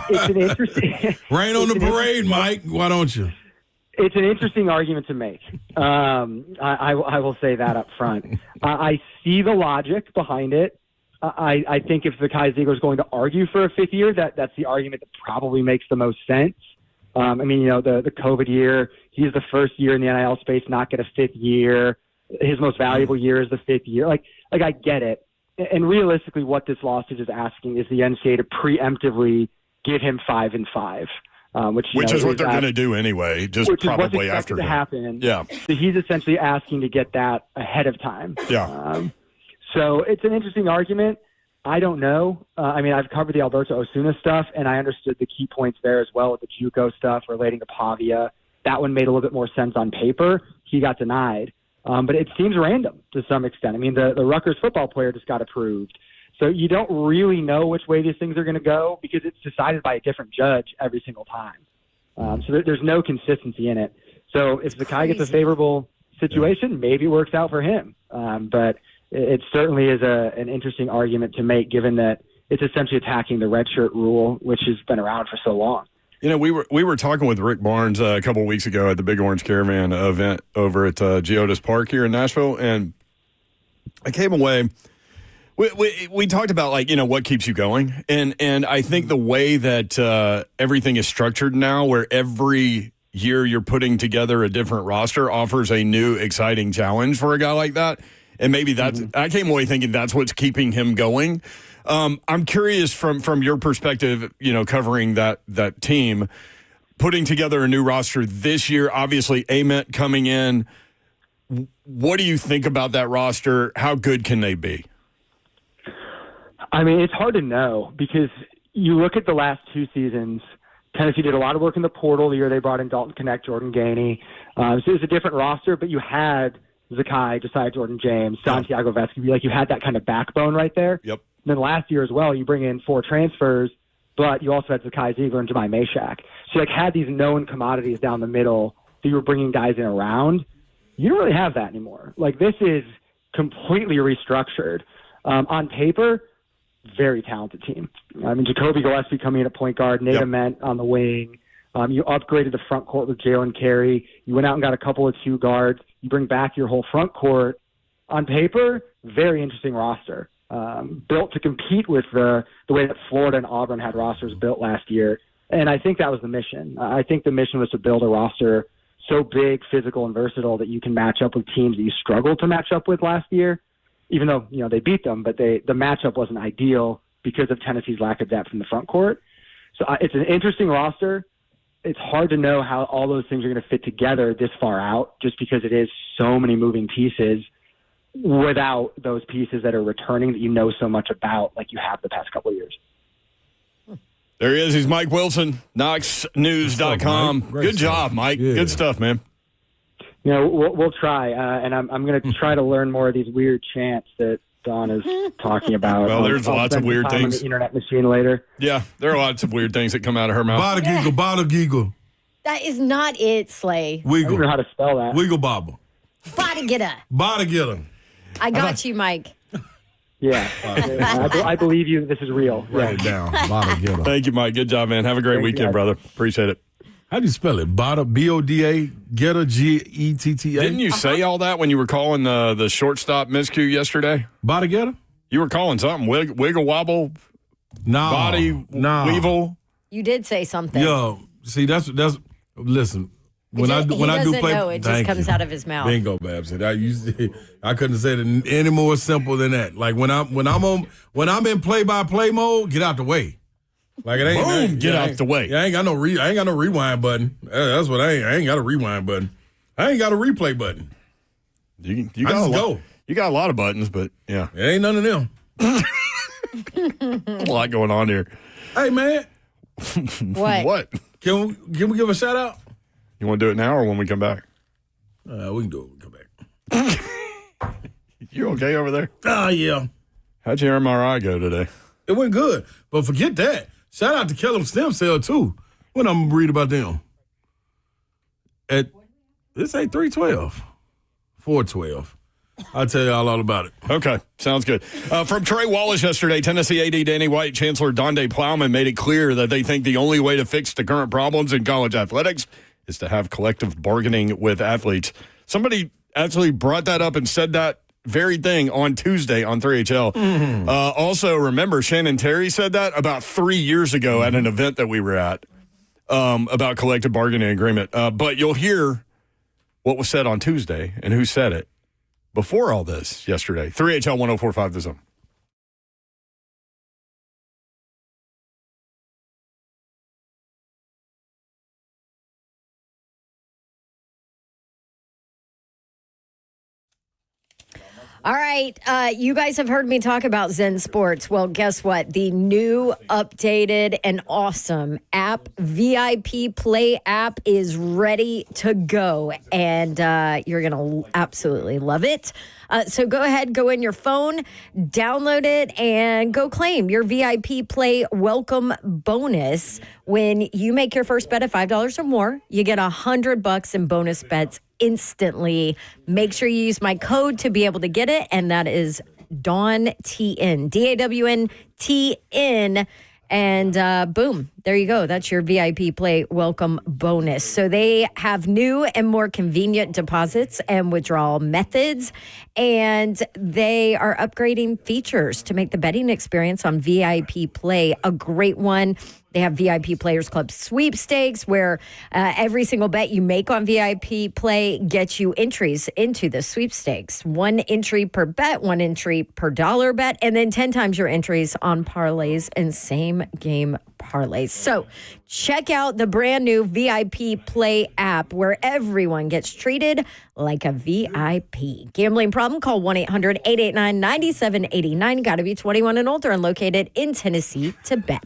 It's an interesting Rain on the parade, Mike. Why don't you? It's an interesting argument to make. I will say that up front. I see the logic behind it. I think if Zakai Ziegler is going to argue for a 5th year, that's the argument that probably makes the most sense. I mean, the COVID year, he's the first year in the NIL space not get a 5th year. His most valuable year is the 5th year. Like I get it. And realistically, what this lawsuit is asking is the NCAA to preemptively give him 5 and 5, which is what they're going to do anyway. Just probably after to happen. Yeah. So he's essentially asking to get that ahead of time. Yeah. So it's an interesting argument. I don't know. I mean, I've covered the Alberto Osuna stuff, and I understood the key points there as well with the JUCO stuff relating to Pavia. That one made a little bit more sense on paper. He got denied. But it seems random to some extent. I mean, the Rutgers football player just got approved. So you don't really know which way these things are going to go because it's decided by a different judge every single time. So there's no consistency in it. So if Zakai gets a favorable situation, maybe it works out for him. But it certainly is an interesting argument to make given that it's essentially attacking the redshirt rule, which has been around for so long. You know, we were talking with Rick Barnes a couple of weeks ago at the Big Orange Caravan event over at Geodis Park here in Nashville, and I came away. We talked about, like, you know, what keeps you going, and I think the way that everything is structured now, where every year you're putting together a different roster, offers a new exciting challenge for a guy like that, and maybe that's. I came away thinking that's what's keeping him going. I'm curious from your perspective, you know, covering that team, putting together a new roster this year, obviously Ament coming in. What do you think about that roster? How good can they be? I mean, it's hard to know because you look at the last 2 seasons, Tennessee did a lot of work in the portal the year they brought in Dalton Connect, Jordan Gainey. So it was a different roster, but you had Zakai, Josiah Jordan-James, Santiago Vescovi. Like, you had that kind of backbone right there. Yep. Then last year as well, you bring in 4 transfers, but you also had Zakai Ziegler and Jemai Mashak. So you had these known commodities down the middle that you were bringing guys in around. You don't really have that anymore. Like, this is completely restructured. On paper, very talented team. I mean, Jacoby Gillespie coming in at point guard, Nate Ament on the wing. You upgraded the front court with Jalen Carey. You went out and got a couple of 2 guards. You bring back your whole front court. On paper, very interesting roster. Built to compete with the way that Florida and Auburn had rosters built last year. And I think that was the mission. I think the mission was to build a roster so big, physical, and versatile that you can match up with teams that you struggled to match up with last year, even though, you know, they beat them, but the matchup wasn't ideal because of Tennessee's lack of depth in the front court. So it's an interesting roster. It's hard to know how all those things are going to fit together this far out just because it is so many moving pieces without those pieces that are returning that you know so much about like you have the past couple of years. There he is. He's Mike Wilson, KnoxNews.com. Good job, Mike. Yeah. Good stuff, man. You know, we'll try, and I'm going to try to learn more of these weird chants that Don is talking about. Well, there's lots of weird things. On the internet machine later. Yeah, there are lots of weird things that come out of her mouth. Bada giggle, bada giggle. That is not it, Slay. I don't know how to spell that. Wiggle bobble. Body getter. Body getter. I got you, Mike. Yeah. I believe you. This is real. Write it down. Body getter. Thank you, Mike. Good job, man. Have a great weekend, brother. Appreciate it. How do you spell it? Boda, B-O-D-A, getter, G-E-T-T-A? Didn't you say all that when you were calling the shortstop miscue yesterday? Body getter? You were calling something. Wiggle wobble, No. body weevil. You did say something. Yo, see, that's listen. When I do doesn't play, know, it just thank comes you. out of his mouth. Bingo, Babs. I couldn't have said it any more simple than that. Like when I'm in play-by-play mode, get out the way. Like it ain't. Boom, get out the way. I ain't got no rewind button. That's what I ain't got a rewind button. I ain't got a replay button. You I got just a lot, go. You got a lot of buttons, but yeah, It ain't none of them. a lot going on here. Hey man, What? What? can we give a shout out? You want to do it now or when we come back? We can do it when we come back. You okay over there? Oh yeah. How'd your MRI go today? It went good. But forget that. Shout out to Kellum Stem Cell, too. When I'm going to read about them. This ain't 312. 412. I'll tell y'all all about it. Okay, sounds good. From Trey Wallace yesterday, Tennessee AD Danny White, Chancellor Donde Plowman made it clear that they think the only way to fix the current problems in college athletics is to have collective bargaining with athletes. Somebody actually brought that up and said that very thing on Tuesday on 3HL. Also, remember, Shannon Terry said that about 3 years ago at an event that we were at about collective bargaining agreement. But you'll hear what was said on Tuesday and who said it before all this yesterday. 3HL 104.5 The Zone. All right. You guys have heard me talk about Zen Sports. Well, guess what? The new, updated, and awesome app, VIP Play app, is ready to go. And you're going to absolutely love it. So go ahead, go in your phone, download it, and go claim your VIP Play welcome bonus. When you make your first bet of $5 or more, you get $100 in bonus bets instantly. Make sure you use my code to be able to get it, and that is DAWNTN, DAWNTN. And boom, there you go. That's your VIP Play welcome bonus. So they have new and more convenient deposits and withdrawal methods, and they are upgrading features to make the betting experience on VIP Play a great one. They have VIP Players Club sweepstakes where every single bet you make on VIP Play gets you entries into the sweepstakes. 1 entry per bet, 1 entry per dollar bet, and then 10 times your entries on parlays and same game parlays. So check out the brand new VIP Play app where everyone gets treated like a VIP. Gambling problem? Call 1-800-889-9789. Got to be 21 and older and located in Tennessee to bet.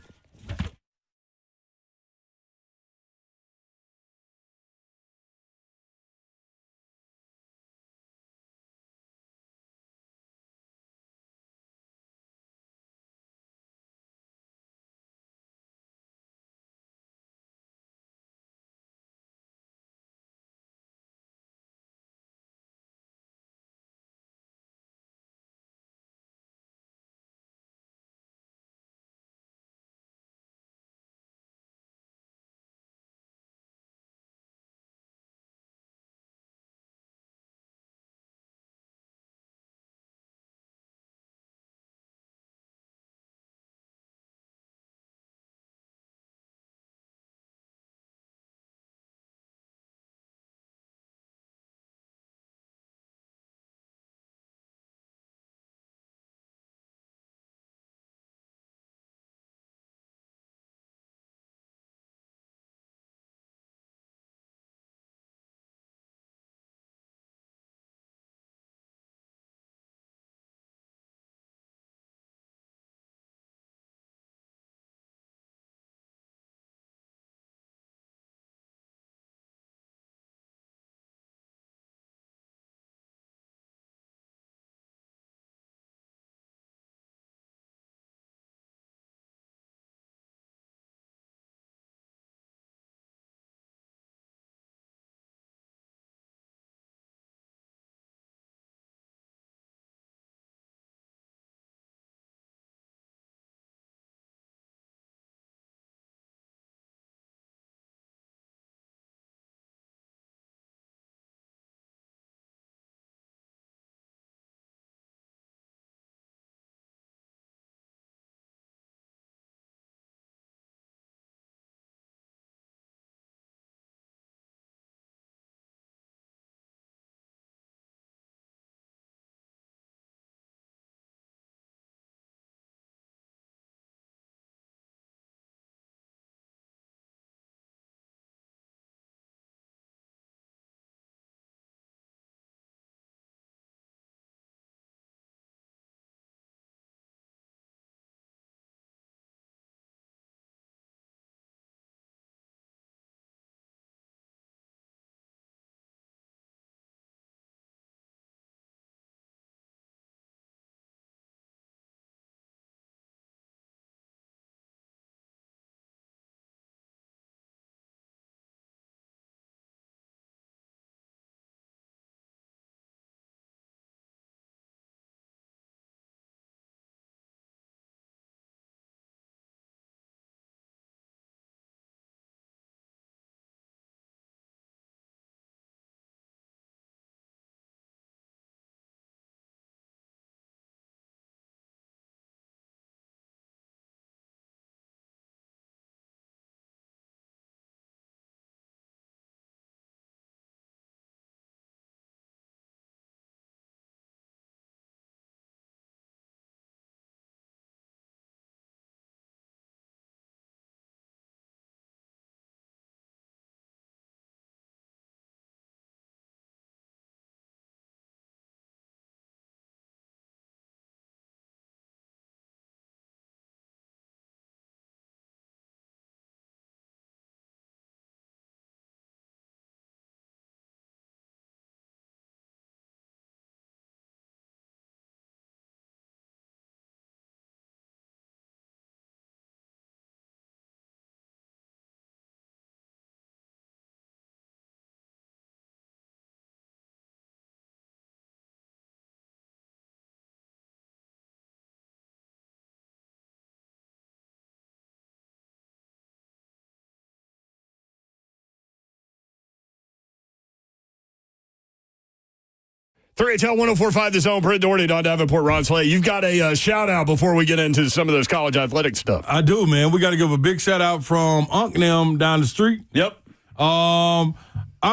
3HL 104.5 The Zone, Britt Doherty, Don Davenport, Ron Slay. You've got a shout-out before we get into some of those college athletic stuff. I do, man. We got to give a big shout-out from Unc and them down the street. Yep. Our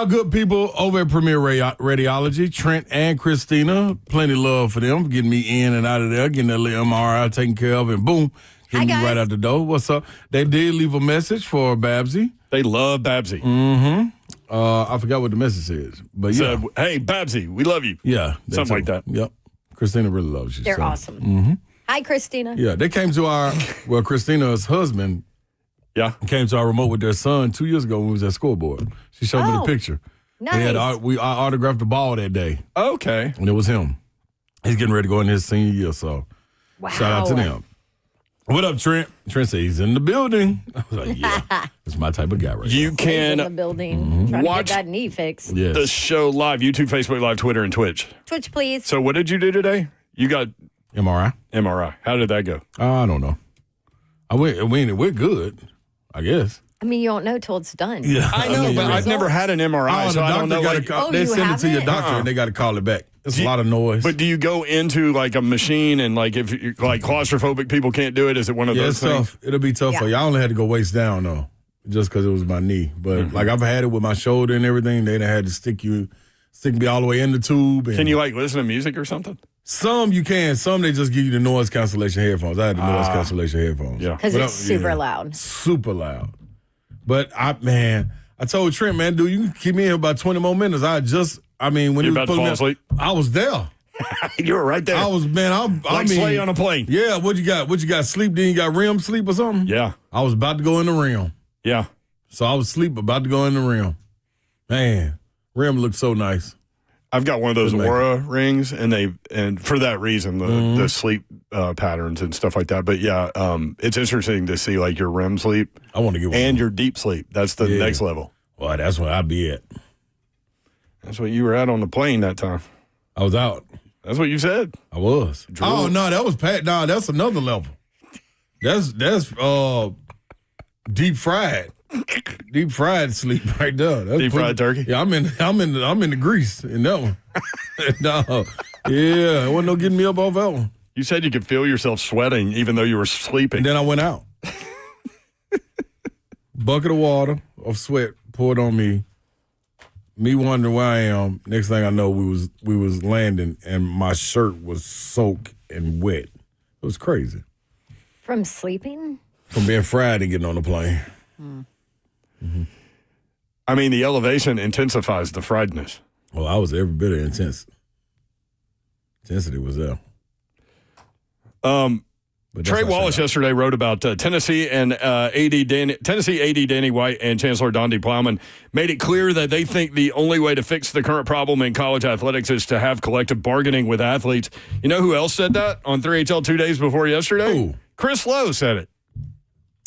good people over at Premier Radiology, Trent and Christina, plenty of love for them, getting me in and out of there, getting that little MRI taken care of, and boom, getting me right out the door. What's up? They did leave a message for Babsy. They love Babsy. Mm-hmm. I forgot what the message is, but yeah. So, hey, Babsy, we love you. Yeah. Something like that. Yep. Christina really loves you. They're so. awesome. Mm-hmm. Hi, Christina. Yeah, they came to Christina's husband came to our remote with their son 2 years ago when we was at scoreboard. She showed me the picture. Nice. I autographed the ball that day. Okay. And it was him. He's getting ready to go in his senior year, so shout out to them. What up, Trent? Trent said he's in the building. I was like, yeah, it's my type of guy right You now. can in the building. Trying watch to get that knee fixed. Yes. the show live, YouTube, Facebook Live, Twitter, and Twitch. Twitch, please. So what did you do today? You got MRI? MRI. How did that go? I don't know. We're good, I guess. I mean, you don't know till it's done. Yeah, I know, but I've never had an MRI, so I don't know. They you send it to your haven't? doctor, and they got to call it back. It's a lot of noise. But do you go into like a machine and like if you like claustrophobic people can't do it? Is it one of those it's things? tough. It'll be tough for you. I only had to go waist down though, just because it was my knee. But like I've had it with my shoulder and everything. They had to stick me all the way in the tube. And Can you like listen to music or something? Some you can. Some they just give you the noise cancellation headphones. I had the noise cancellation headphones. Yeah. Because it's super loud. Super loud. But I told Trent, man, dude, you can keep me in here about 20 more minutes. When You're he was about to pulling fall me asleep? I was there. You were right there. I was, man, like Slay on a plane. Yeah, what you got? What you got? Sleep, then you got REM sleep or something? Yeah. I was about to go in the REM. Yeah. So I was asleep, about to go in the REM. Man, REM looked so nice. I've got one of those Aura rings, and for that reason, the sleep patterns and stuff like that. But yeah, it's interesting to see like your REM sleep. I want to get one. And your deep sleep. That's the next level. Well, that's where I'd be at. That's what you were at on the plane that time. I was out. That's what you said. I was. Drew. Oh no, that was Pat. No, that's another level. That's deep fried. Deep fried sleep right there. That's deep fried turkey. Yeah, I'm in the grease in that one. No, yeah, it wasn't no getting me up off that one. You said you could feel yourself sweating even though you were sleeping. And then I went out. Bucket of water of sweat poured on me. Me wondering where I am. Next thing I know, we was landing and my shirt was soaked and wet. It was crazy. From sleeping? From being fried and getting on the plane. Mm-hmm. I mean, the elevation intensifies the friedness. Well, I was every bit of intense. Intensity was there. Trey Wallace yesterday wrote about Tennessee and Tennessee AD Danny White and Chancellor Donde Plowman made it clear that they think the only way to fix the current problem in college athletics is to have collective bargaining with athletes. You know who else said that on 3HL 2 days before yesterday? Who? Chris Lowe said it.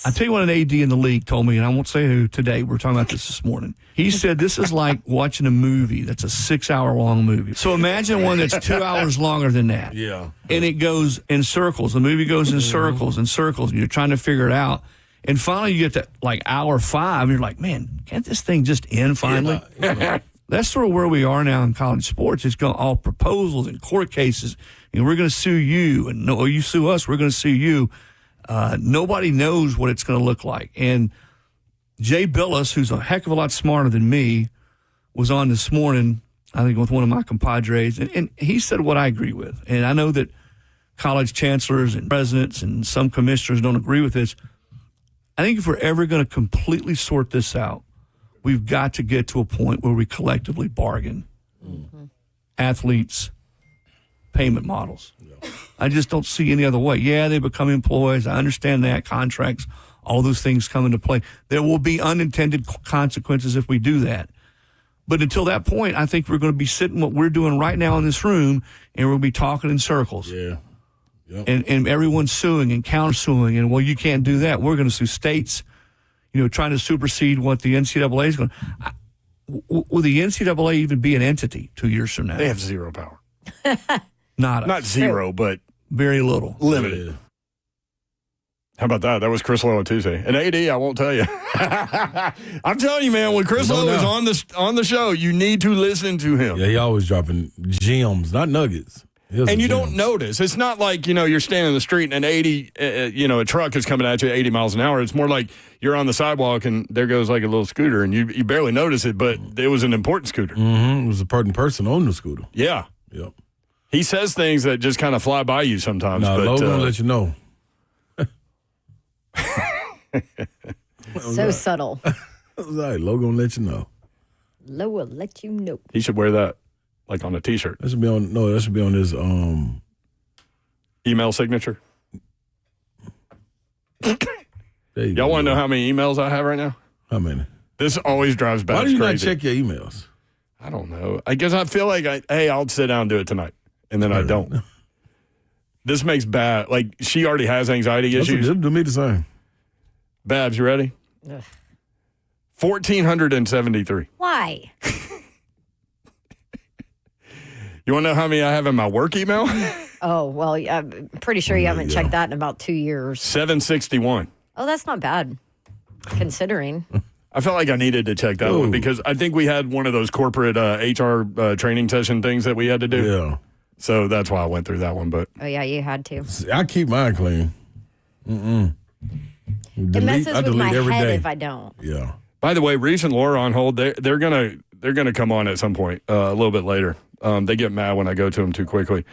I tell you what an AD in the league told me, and I won't say who today. We're talking about this morning. He said this is like watching a movie that's a 6-hour-long movie. So imagine one that's 2 hours longer than that. Yeah. And it goes in circles. The movie goes in circles and circles, and you're trying to figure it out. And finally you get to like hour 5, and you're like, man, can't this thing just end finally? Yeah. That's sort of where we are now in college sports. It's going all proposals and court cases. And we're going to sue you, and no, you sue us, we're going to sue you. Nobody knows what it's going to look like. And Jay Billis, who's a heck of a lot smarter than me, was on this morning, I think, with one of my compadres, and he said what I agree with. And I know that college chancellors and presidents and some commissioners don't agree with this. I think if we're ever going to completely sort this out, we've got to get to a point where we collectively bargain. Mm-hmm. Athletes, payment models. I just don't see any other way. Yeah, they become employees. I understand that. Contracts, all those things come into play. There will be unintended consequences if we do that. But until that point, I think we're going to be sitting what we're doing right now in this room, and we'll be talking in circles. Yeah. Yep. And everyone's suing and countersuing, and, well, you can't do that. We're going to sue states, trying to supersede what the NCAA is going to. Will the NCAA even be an entity 2 years from now? They have zero power. Not zero, but very little. Limited. How about that? That was Chris Lowe on Tuesday. And AD, I won't tell you. I'm telling you, man, when Chris Lowe is on the show, you need to listen to him. Yeah, he always dropping gems, not nuggets. And you don't notice. It's not like, you're standing in the street and a truck is coming at you at 80 miles an hour. It's more like you're on the sidewalk and there goes like a little scooter and you barely notice it, but it was an important scooter. Mm-hmm. It was a important person on the scooter. Yeah. Yep. He says things that just kind of fly by you sometimes. No, Logan will let you know. So subtle. I was like, Logan will let you know. Low will let you know. He should wear that like on a T-shirt. That should be on his email signature. Y'all want to know how many emails I have right now? How many? This always drives Babs crazy. Why do you not check your emails? I don't know. I guess I feel like, I'll sit down and do it tonight. And then I don't. This makes Babs, like, she already has anxiety issues. Do me the same. Babs, you ready? Ugh. 1,473. Why? You want to know how many I have in my work email? Oh, well, I'm pretty sure you haven't checked that in about 2 years. 761. Oh, that's not bad, considering. I felt like I needed to check that one because I think we had one of those corporate HR training session things that we had to do. Yeah. So that's why I went through that one. But Oh, yeah, you had to. I keep mine clean. It messes with my head if I don't. Yeah. by the way, Reese and Laura on hold. They're gonna come on at some point a little bit later. They get mad when I go to them too quickly.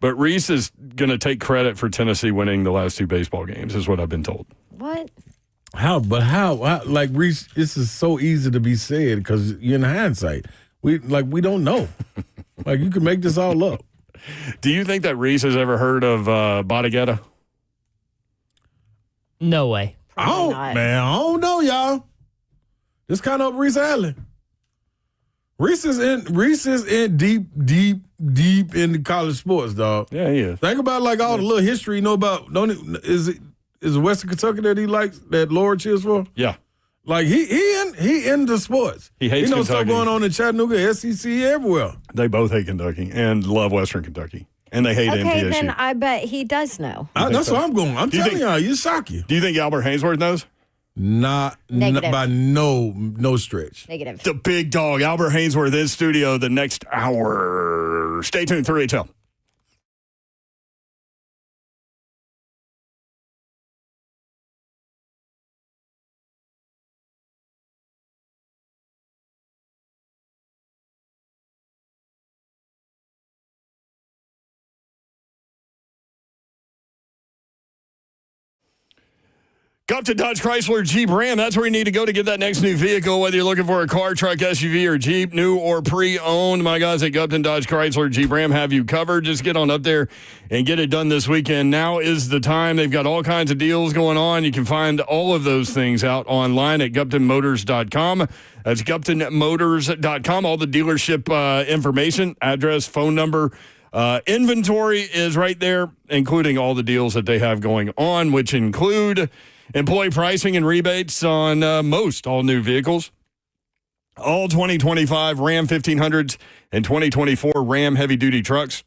But Reese is going to take credit for Tennessee winning the last two baseball games, is what I've been told. What? How? Like, Reese, this is so easy to be said because in hindsight, we don't know. Like, you can make this all up. Do you think that Reese has ever heard of Bodegetta? No way. I don't know, y'all. Just kind of up Reese Alley. Reese is in deep into college sports, dog. Yeah, he is. Think about like all the little history you know about. Is it Western Kentucky that he likes, that Laura cheers for? Yeah. Like he into sports. He hates Kentucky. Stuff going on in Chattanooga, SEC, everywhere. They both hate Kentucky and love Western Kentucky. And they hate MTSU. Okay, then I bet he does know. That's where I'm going. I'm telling y'all, you shock you. Do you think Albert Haynesworth knows? Not by no stretch. Negative. The big dog, Albert Haynesworth, in studio the next hour. Stay tuned, 3HL. Gupta Dodge Chrysler Jeep Ram. That's where you need to go to get that next new vehicle, whether you're looking for a car, truck, SUV, or Jeep, new or pre-owned. My guys at Gupta Dodge Chrysler Jeep Ram have you covered. Just get on up there and get it done this weekend. Now is the time. They've got all kinds of deals going on. You can find all of those things out online at GuptonMotors.com. That's GuptonMotors.com. All the dealership information, address, phone number, inventory is right there, including all the deals that they have going on, which include employee pricing and rebates on most all-new vehicles. All 2025 Ram 1500s and 2024 Ram heavy-duty trucks.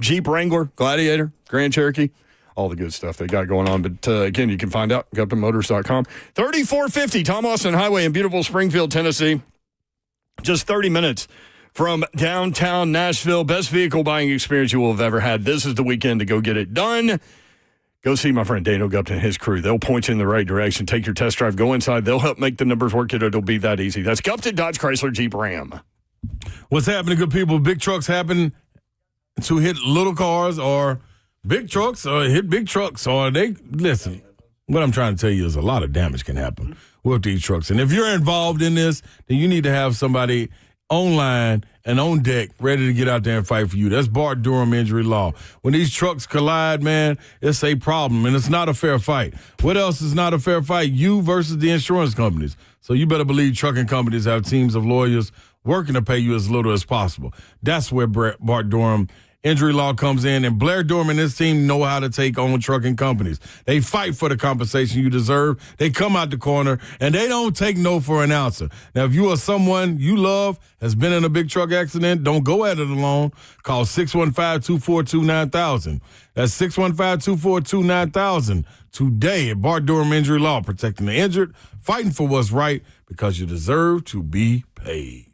Jeep Wrangler, Gladiator, Grand Cherokee, all the good stuff they got going on. But, again, you can find out at GuptonMotors.com. 3450 Tom Austin Highway in beautiful Springfield, Tennessee. Just 30 minutes from downtown Nashville. Best vehicle buying experience you will have ever had. This is the weekend to go get it done. Go see my friend Daniel Gupton and his crew. They'll point you in the right direction. Take your test drive. Go inside. They'll help make the numbers work. It'll be that easy. That's Gupton Dodge Chrysler Jeep Ram. What's happening, good people? Big trucks happen to hit little cars, or big trucks or hit big trucks. Or listen, what I'm trying to tell you is a lot of damage can happen with these trucks. And if you're involved in this, then you need to have somebody online and on deck, ready to get out there and fight for you. That's Bart Durham Injury Law. When these trucks collide, man, it's a problem, and it's not a fair fight. What else is not a fair fight? You versus the insurance companies. So you better believe trucking companies have teams of lawyers working to pay you as little as possible. That's where Bart Durham Injury Law comes in, and Blair Dorman and his team know how to take on trucking companies. They fight for the compensation you deserve. They come out the corner, and they don't take no for an answer. Now, if you are someone you love, has been in a big truck accident, don't go at it alone. Call 615-242-9000. That's 615-242-9000 today at Bart Durham Injury Law, protecting the injured, fighting for what's right, because you deserve to be paid.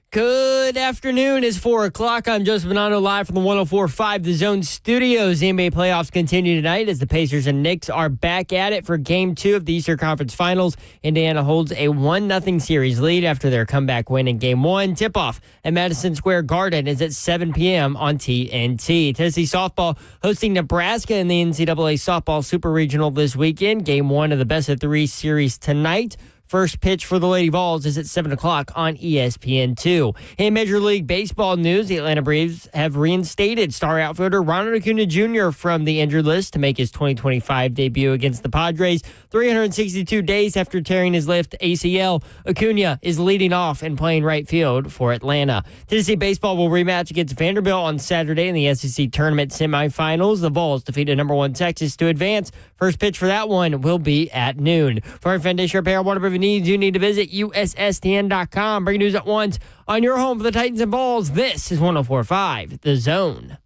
Good afternoon. It's 4 o'clock. I'm Joseph Bonanno live from the 104.5 The Zone Studios. The NBA playoffs continue tonight as the Pacers and Knicks are back at it for Game 2 of the Eastern Conference Finals. Indiana holds a 1-0 series lead after their comeback win in Game 1. Tip-off at Madison Square Garden is at 7 p.m. on TNT. Tennessee softball hosting Nebraska in the NCAA Softball Super Regional this weekend. Game 1 of the best-of-3 series tonight. First pitch for the Lady Vols is at 7 o'clock on ESPN2. In Major League Baseball news, the Atlanta Braves have reinstated star outfielder Ronald Acuna Jr. from the injured list to make his 2025 debut against the Padres. 362 days after tearing his left ACL, Acuna is leading off and playing right field for Atlanta. Tennessee baseball will rematch against Vanderbilt on Saturday in the SEC tournament semifinals. The Vols defeated number 1 Texas to advance. First pitch for that one will be at noon. For our foundation repair, whatever you need, you need to visit USSTN.com. Breaking news at once on your home for the Titans and Vols. This is 104.5 The Zone.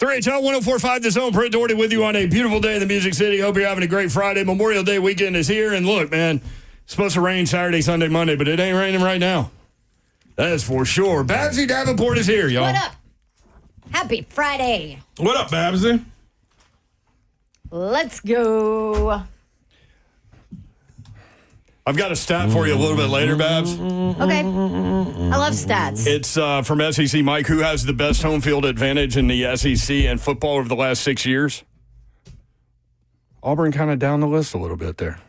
Channel 104.5 The Zone. Brent Doherty with you on a beautiful day in the Music City. Hope you're having a great Friday. Memorial Day weekend is here. And look, man, it's supposed to rain Saturday, Sunday, Monday, but it ain't raining right now. That is for sure. Babsy Davenport is here, y'all. What up? Happy Friday. What up, Babsy? Let's go. I've got a stat for you a little bit later, Babs. Okay. I love stats. It's from SEC Mike. Who has the best home field advantage in the SEC and football over the last 6 years? Auburn kind of down the list a little bit there.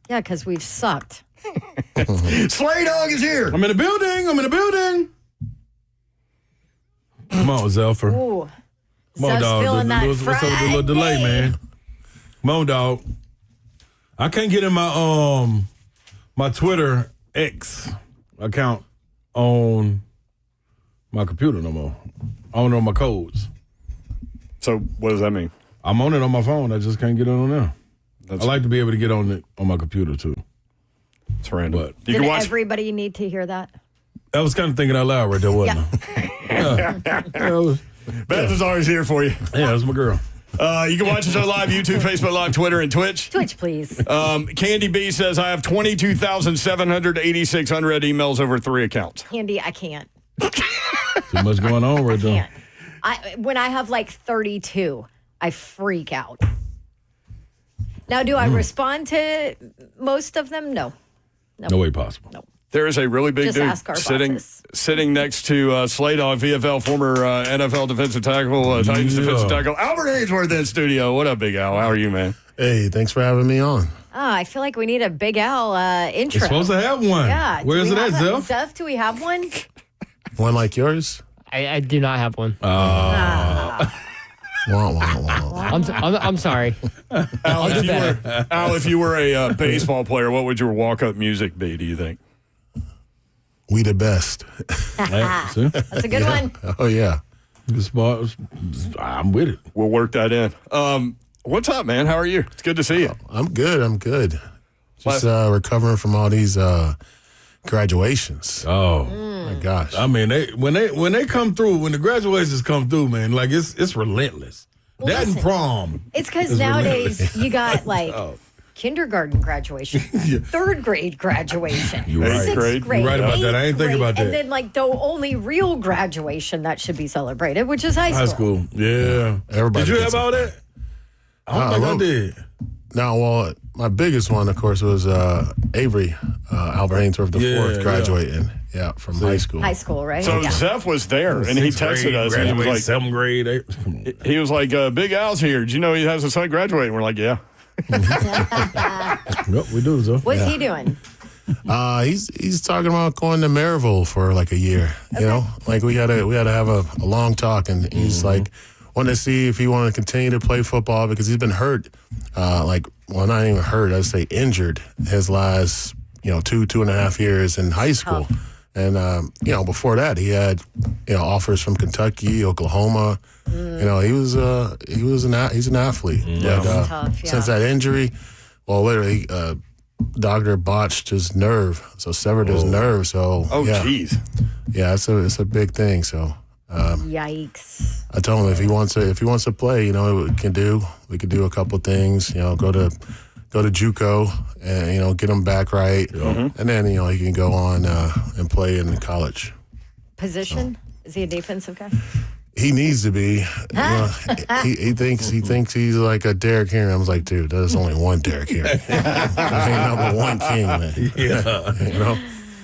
Yeah, because we've sucked. Slay Dog is here. I'm in the building. Come on, Zelfer. Ooh. Come on, dog. Feeling that What's up with the little delay, man? Come on, dog. I can't get in my my Twitter X account on my computer no more. I don't know my codes. So what does that mean? I'm on it on my phone. I just can't get it on there. I like to be able to get on it on my computer too. It's random. But Did everybody need to hear that? I was kind of thinking out loud right there, wasn't I? Beth is always here for you. Yeah, that's my girl. You can watch us on live, YouTube, Facebook Live, Twitter, and Twitch. Twitch, please. Candy B says, I have 22,786 unread emails over 3 accounts. Candy, I can't. Too much going on right there. When I have like 32, I freak out. Now, do I respond to most of them? No. No way possible. No. There is a really big Just dude ask our sitting next to Slay Dog, VFL, former NFL defensive tackle, Titans defensive tackle, Albert Haynesworth in studio. What up, Big Al? How are you, man? Hey, thanks for having me on. I feel like we need a Big Al intro. You're supposed to have one. Yeah. Where is it at, Zeph? Zeph, do we have one? One like yours? I do not have one. Wah, wah, wah. I'm sorry. Al, if you were a baseball player, what would your walk-up music be, do you think? We the best. That's a good one. Oh, yeah. I'm with it. We'll work that in. What's up, man? How are you? It's good to see you. I'm good. Just recovering from all these graduations. Oh my gosh. I mean, when they come through, when the graduations come through, man, like it's relentless. Well, that and listen, prom. It's because nowadays you got like kindergarten graduation, 3rd grade graduation, You're right. 6th grade. You're right about that. I ain't thinking about that. And then like the only real graduation that should be celebrated, which is high school. High school. Yeah. Everybody Did you gets have all that? I don't think I did. No, well, my biggest one, of course, was Avery, Albert Haynesworth the fourth, graduating. Yeah, from high school. High school, right? So Zeph was there, and he texted us. And he was like, 7th grade. 8th. he was like, Big Al's here. Did you know he has a son graduating? We're like, yeah. Yep, we do, so. What's he doing? He's talking about going to Maryville for like a year. You know, like we had to have a long talk, and he's like wanted to see if he wanted to continue to play football because he's been hurt. Not even hurt. I'd say injured his last 2.5 years in high school. And before that, he had offers from Kentucky, Oklahoma. He's an athlete. Yeah. But, Tough, yeah. since that injury, literally, doctor botched his nerve, so severed his nerve. So jeez. Yeah, it's a big thing. So Yikes! I told him if he wants to play, we can do a couple things. Go to JUCO and get him back right, and then he can go on and play in college. Position? Is he a defensive guy? He needs to be. He thinks he's like a Derrick Henry. I was like, dude, there's only one Derrick Henry. Ain't number one king, man. Yeah.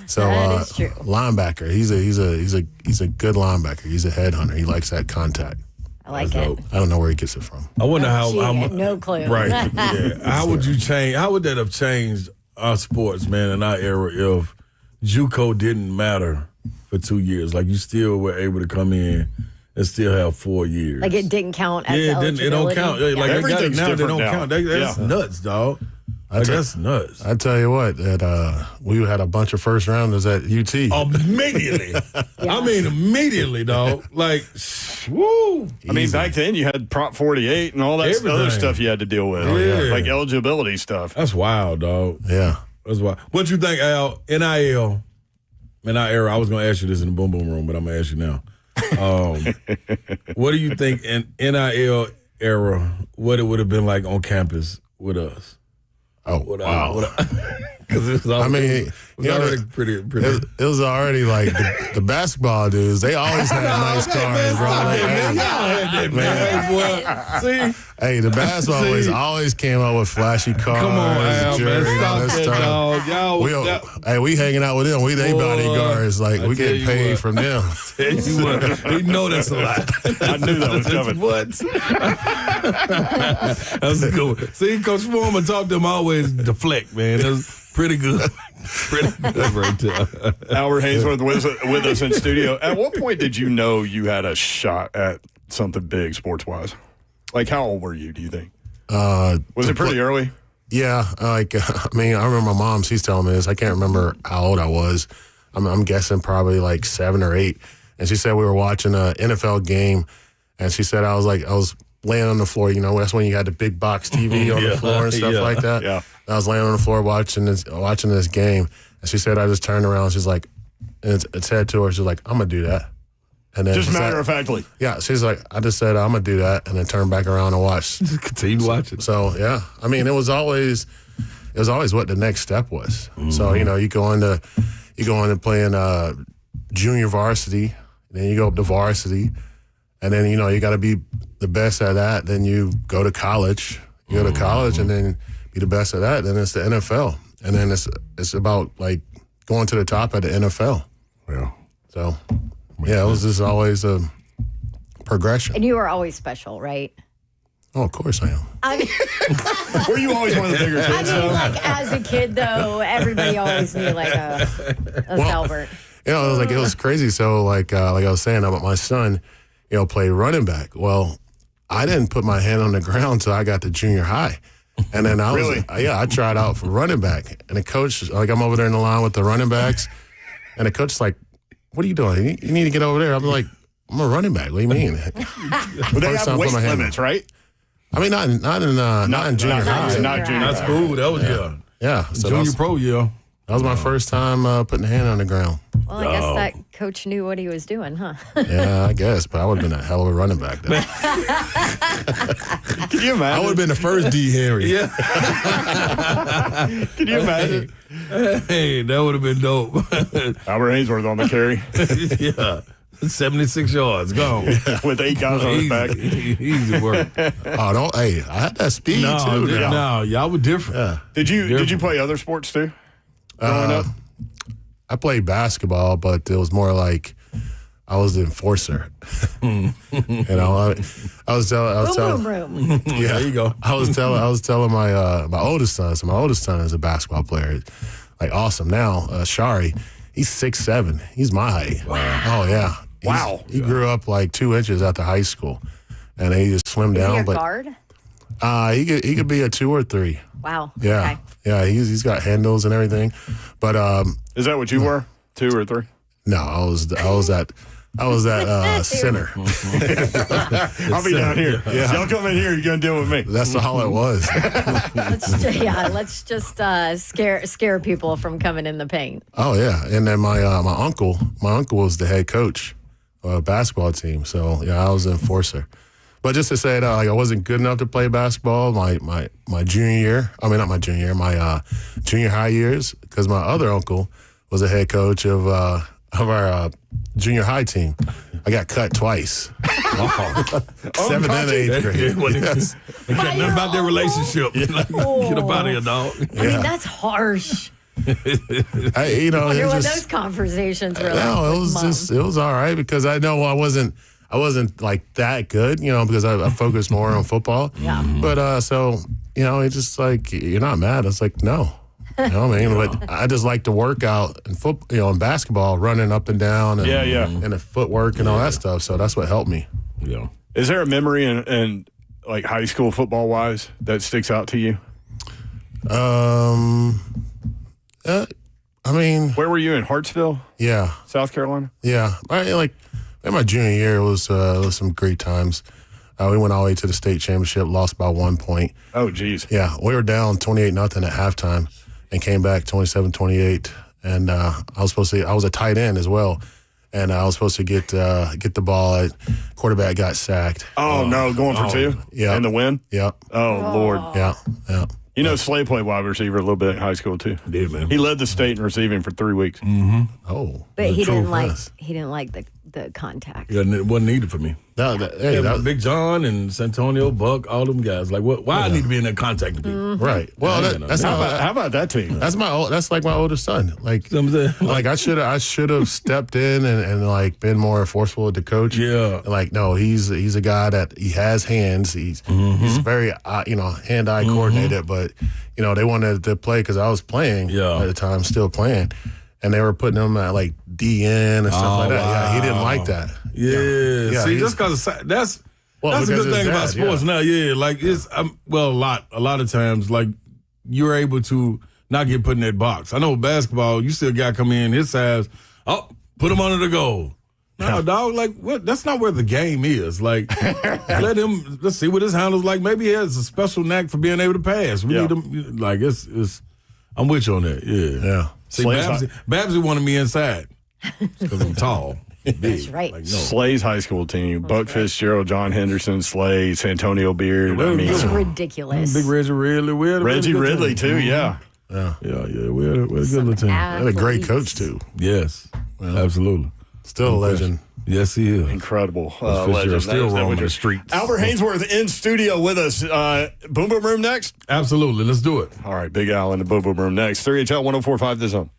So That is true. linebacker. He's a good linebacker. He's a headhunter. He likes that contact. I like it. I don't know where he gets it from. I wonder how No clue. Right. Yeah. How would you change? How would that have changed our sports, man, in our era if JUCO didn't matter for 2 years? Like you still were able to come in and still have 4 years. Like it didn't count as Yeah, it don't count. Like I got it Everything's now. They different don't now. count. That's nuts, dog. That's nuts. I tell you what, that we had a bunch of first rounders at UT. Immediately. I mean, immediately, dog. Like, woo. I mean, back then you had Prop 48 and all that other Everything. stuff you had to deal with. Yeah. Like eligibility stuff. That's wild, dog. Yeah. That's wild. What you think, Al? NIL, in our era, I was going to ask you this in the Boom Boom Room, but I'm going to ask you now. What do you think in NIL era, what it would have been like on campus with us? Oh, wow. Because it was already, pretty. It was already like the basketball dudes. They always had nice cars, bro. Like, See? hey, the basketball boys always came out with flashy cars. Come on, Al, jewelry, man. all Stop that that, stuff. dog. Hey, we hanging out with them. We they bodyguards. Like, I we tell get you paid what. from them. Tell you what, we know that's a lie. I knew that was coming. What? That's a good one. See, Coach Foreman talked to him always deflect, man. That was pretty good. Pretty good right there. Albert Haynesworth with us in studio. At what point did you know you had a shot at something big sports-wise? Like, how old were you, do you think? Was it pretty early? Yeah, I mean, I remember my mom. She's telling me this. I can't remember how old I was. I'm guessing probably like 7 or 8. And she said we were watching an NFL game, and she said I was laying on the floor. You know, that's when you had the big box TV on the floor and stuff like that. Yeah. I was laying on the floor watching this game, and she said I just turned around. She's like, and it said to her, she's like, I'm gonna do that. And then Just she said- matter of factly. Yeah, she's like, I just said I'm gonna do that, and then turned back around and watched. Just continue watching. So yeah, I mean, it was always what the next step was. So you know, you go into playing junior varsity, then you go up to varsity, and then you know you got to be the best at that. Then you go to college. You go to college, and then be the best at that. Then it's the NFL, and then it's about like going to the top at the NFL. Yeah. So yeah, it was just always a progression. And you were always special, right? Oh, of course I am. I mean, Were you always one of the bigger kids, though? like as a kid, though, everybody always knew like a Albert. You know, it was crazy. So like I was saying, my son, you know, played running back. Well, I didn't put my hand on the ground until I got to junior high. And then I tried out for running back. And the coach, like I'm over there in the line with the running backs. And the coach's like, what are you doing? You need to get over there. I'm like, I'm a running back. What do you mean? Well, they have weight limits, right? I mean, not in junior high. Not junior That's high. cool. That was good. Yeah. So Junior pro, yeah. that was my first time putting a hand on the ground. Well, I guess that coach knew what he was doing, huh? Yeah, I guess. But I would have been a hell of a running back then. Can you I imagine? would have been the first D. Henry. Yeah. Can you imagine? Hey, that would have been dope. Albert Haynesworth on the carry Yeah. 76 yards, gone. with 8 guys on his back. Easy work. Oh, don't. Hey, I had that speed too. No, y'all were different. Yeah. Did you play other sports too? Growing up? I played basketball, but it was more like I was the enforcer. You know, I was telling. Room. Yeah, There you go. I was telling my oldest son. So my oldest son is a basketball player, like awesome. Now, Shari, he's 6'7". He's my height. Wow. Oh yeah. Wow. He grew up like 2 inches after high school, and he just slimmed Is down. he a but guard? he could be a 2 or 3. Wow. Yeah. Okay. Yeah. He's got handles and everything, but Is that what you were? 2 or 3? no, I was that center. I'll be down here. Y'all come in here, you're going to deal with me. That's all it was. Let's just scare people from coming in the paint. Oh yeah, and then my uncle was the head coach of a basketball team. So yeah, I was an enforcer. But just to say that, like I wasn't good enough to play basketball my junior year. I mean, not my junior year, my junior high years, because my other uncle was a head coach of junior high team. I got cut twice. 7th and 8th grade. Yes. They care nothing about their relationship. Get up out of here, dog. I mean, that's harsh. I wonder what those conversations were like. No, it was all right because I know I wasn't like that good, because I focused more on football. Yeah. But so, it's just like, you're not mad. It's like, no. You know what I mean? But I just like to work out in football, in basketball, running up and down and, and the footwork and all that stuff. So that's what helped me. Yeah. Is there a memory in like high school football wise that sticks out to you? I mean, where were you in Hartsville? Yeah, South Carolina. Yeah, in my junior year, it was some great times. We went all the way to the state championship, lost by 1 point. Oh, geez. Yeah, we were down 28-0 at halftime, and came back 27-28. And I was a tight end as well, and I was supposed to get the ball. Quarterback got sacked. Oh no, going for two. Yeah, and the win. Yeah. Oh Lord. Yeah. Slay played wide receiver a little bit in high school too. Did, man. He led the state in receiving for 3 weeks. Mm-hmm. Oh, but he didn't like the contact. Yeah, it wasn't needed for me. Big John and Santonio, Buck, all them guys. Like, why I need to be in that contact with people? Right. Well, how about that team? That's like my older son. Like I should have stepped in and like been more forceful with the coach. Yeah. Like, no, he's a guy that he has hands. He's very hand-eye coordinated. But they wanted to play because I was playing at the time, still playing, and they were putting him at like DN and stuff like that. Wow. Yeah, he didn't like that. Yeah. See, just because that's a good thing about sports now. Yeah, like it's a lot of times like you're able to not get put in that box. I know basketball, you see a guy come in his size, put him under the goal. No, dog, like what? That's not where the game is. Like, let's see what his handle's like. Maybe he has a special knack for being able to pass. We need him. Like it's. I'm with you on that. Yeah. See, Babsy wanted me inside because I'm tall. Big. That's right. Like, no. Slay's high school team: Buck Fitzgerald, John Henderson, Slay, Santonio Beard. It's ridiculous. Big Reggie Ridley. Reggie Ridley too. Yeah. We had a good little team. And a great coach too. Yes, absolutely. Still a legend. Yes, he is. Incredible legend. Still roaming the streets. Albert Haynesworth in studio with us. Boom Boom Room next? Absolutely. Let's do it. All right, Big Al in the Boom Boom Room next. 3HL 104.5 The Zone.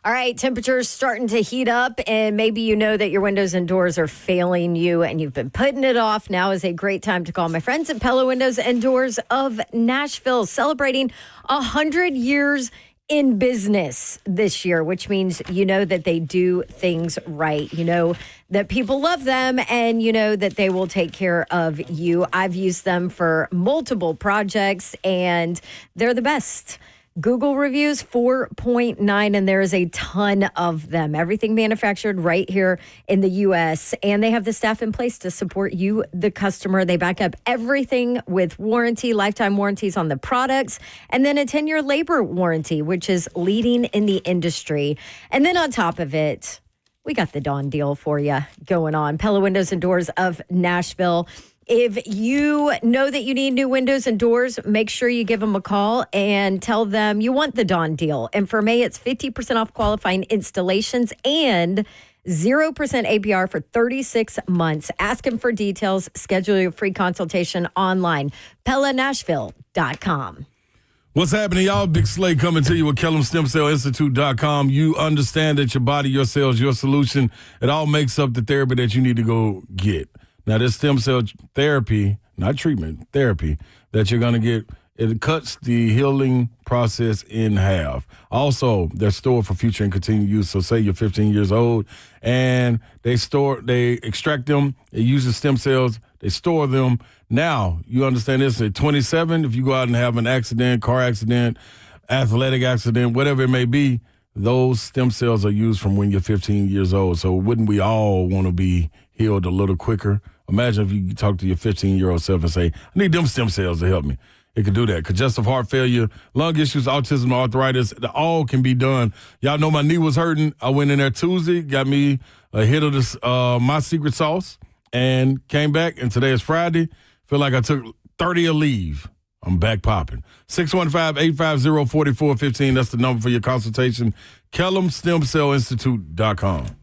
All right, temperatures starting to heat up, and maybe you know that your windows and doors are failing you and you've been putting it off. Now is a great time to call my friends at Pella Windows and Doors of Nashville, celebrating 100 years in business this year, which means you know that they do things right. You know that people love them, and you know that they will take care of you. I've used them for multiple projects, and they're the best. Google reviews 4.9, and there is a ton of them. Everything manufactured right here in the U.S., and they have the staff in place to support you, the customer. They back up everything with warranty, lifetime warranties on the products, and then a 10-year labor warranty, which is leading in the industry. And then on top of it, we got the Dawn deal for you going on. Pella Windows and Doors of Nashville. If you know that you need new windows and doors, make sure you give them a call and tell them you want the Dawn deal. And for May, it's 50% off qualifying installations and 0% APR for 36 months. Ask them for details. Schedule your free consultation online. PellaNashville.com. What's happening, y'all? Big Slay coming to you with KellumStemCellInstitute.com. You understand that your body, your cells, your solution, it all makes up the therapy that you need to go get. Now, this stem cell therapy, not treatment, therapy, that you're going to get, it cuts the healing process in half. Also, they're stored for future and continued use. So say you're 15 years old and they extract them, they use the stem cells, they store them. Now, you understand this, at 27, if you go out and have an accident, car accident, athletic accident, whatever it may be, those stem cells are used from when you're 15 years old. So wouldn't we all want to be healed a little quicker? Imagine if you talk to your 15-year-old self and say, I need them stem cells to help me. it could do that. Congestive heart failure, lung issues, autism, arthritis, all can be done. Y'all know my knee was hurting. I went in there Tuesday, got me a hit of this, my secret sauce, and came back, and today is Friday. Feel like I took 30 of leave. I'm back popping. 615-850-4415. That's the number for your consultation. KellumStemCellInstitute.com.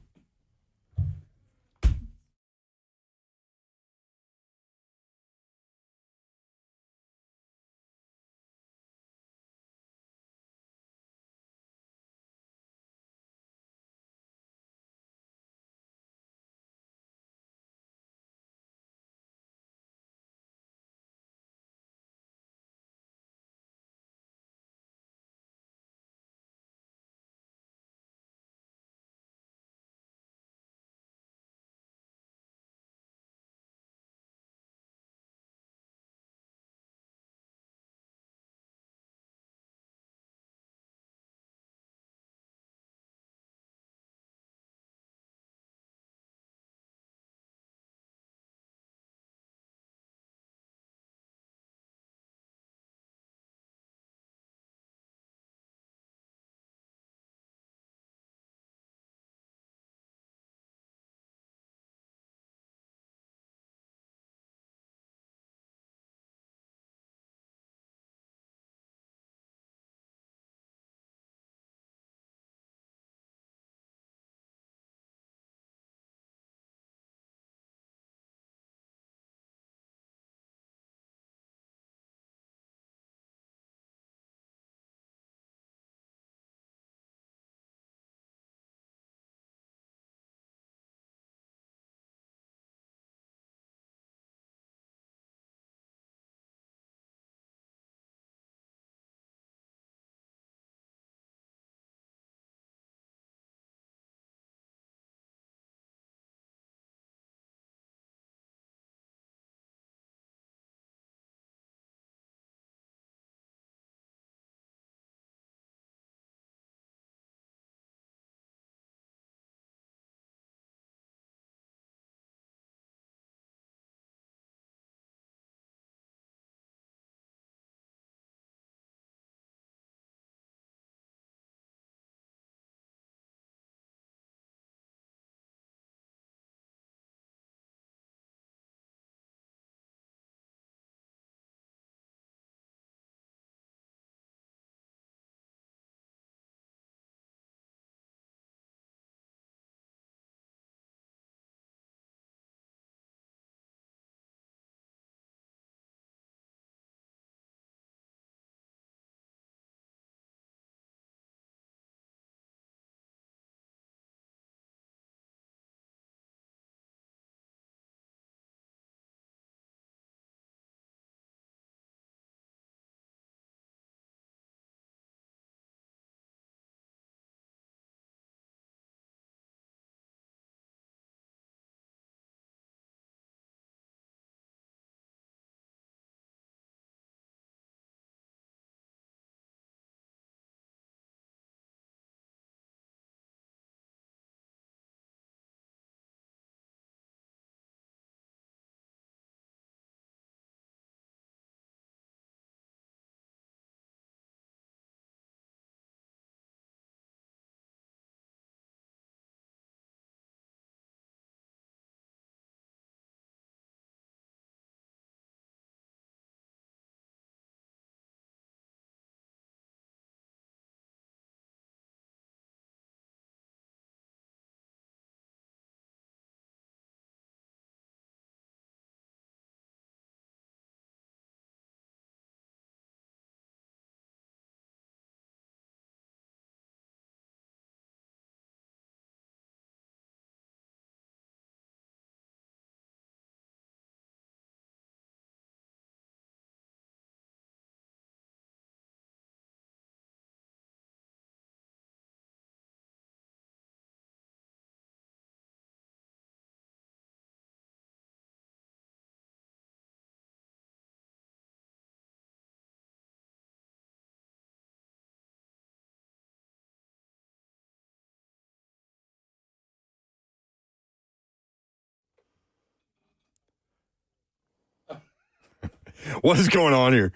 What is going on here?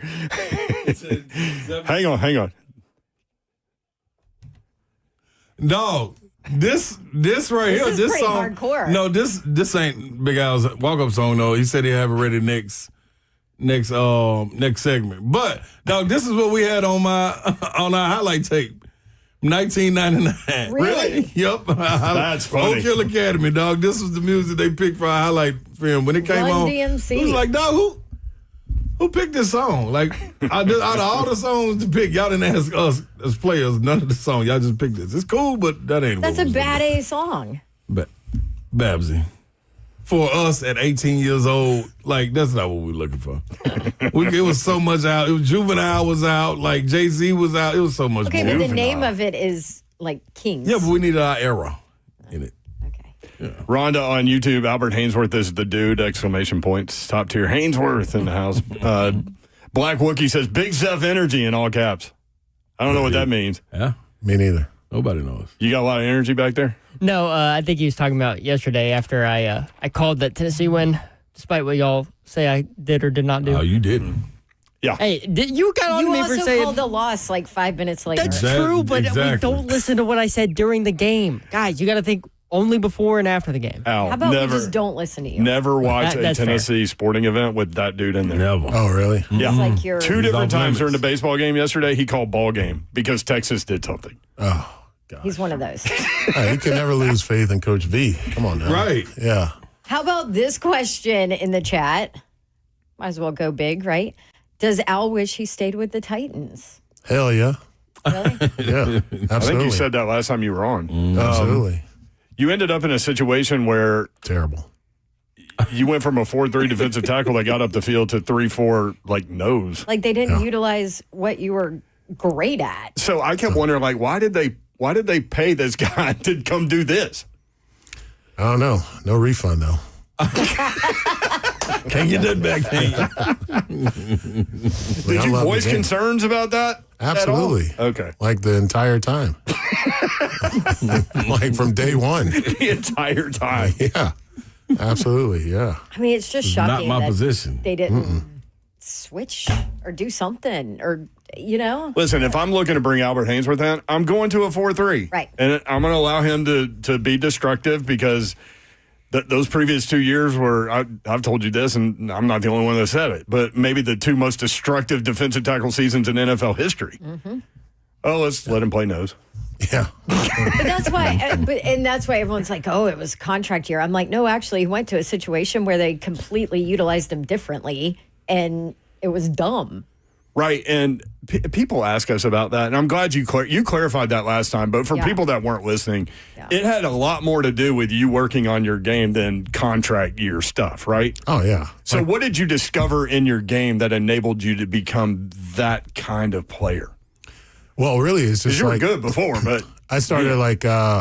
Hang on. Dog, this right here, is this pretty song. hardcore. No, this ain't Big Al's walk-up song though. He said he'd have it ready next segment. But dog, this is what we had on our highlight tape. 1999. Really? Yep. That's funny. Oak Hill Academy, dog. This was the music they picked for our highlight film. When it came Run on, DMC. it was like, dog, who picked this song? Like, out of all the songs to pick, y'all didn't ask us as players none of the songs. Y'all just picked this. It's cool, but that ain't That's what a was bad A song. Babsy. For us at 18 years old, like, that's not what we're looking for. It was so much out. It was Juvenile was out. Like, Jay-Z was out. It was so much Okay, more. but the name of it is like Kings. Yeah, but we needed our era in it. Okay. Rhonda on YouTube, Albert Haynesworth is the dude, exclamation points. Top tier Haynesworth in the house. Black Wookie says, Big Zeph energy in all caps. I don't know what that means. Yeah? Me neither. Nobody knows. You got a lot of energy back there? No, I think he was talking about yesterday after I called that Tennessee win, despite what y'all say I did or did not do. Oh, you didn't. Yeah. Hey, you got on You me for also saying called the loss like 5 minutes later. that's true, but we Exactly. don't listen to what I said during the game. Guys, you got to think only before and after the game. Al, How about never, we just don't listen to you? never watch That's a fair. Tennessee sporting event with that dude in there. Never. Oh, really? Yeah. It's like you're Two different off times during the limits. baseball game yesterday, he called ball game because Texas did something. Oh, God. he's one of those. Hey, you can never lose faith in Coach V. Come on now. Right. Yeah. How about this question in the chat? Might as well go big, right? Does Al wish he stayed with the Titans? Hell yeah. Really? Yeah. Absolutely. I think you said that last time you were on. Absolutely. You ended up in a situation where Terrible. you went from a 4-3 defensive tackle that got up the field to 3-4 like nose. Like they didn't utilize what you were great at. So I kept wondering, like, why did they pay this guy to come do this? I don't know. No refund, though. Can't get that back, can you? Did I you love the voice game. concerns about that? at all? Absolutely. Okay. Like the entire time. Like from day one. The entire time. Yeah. Absolutely. Yeah. I mean, it's just Not shocking my that position. they didn't switch or do something or, you know? Listen, if I'm looking to bring Albert Haynesworth in, I'm going to a 4-3. Right. And I'm going to allow him to be destructive because those previous 2 years were, I've told you this, and I'm not the only one that said it, but maybe the two most destructive defensive tackle seasons in NFL history. Mm-hmm. Oh, let's let him play nose. Yeah. But that's why, and that's why everyone's like, "Oh, it was contract year." I'm like, no, actually, he went to a situation where they completely utilized him differently, and it was dumb. Right, and people ask us about that, and I'm glad you clarified that last time. But for people that weren't listening, it had a lot more to do with you working on your game than contract year stuff, right? Oh, yeah. So what did you discover in your game that enabled you to become that kind of player? Well, really, it's just You were like good before, but I started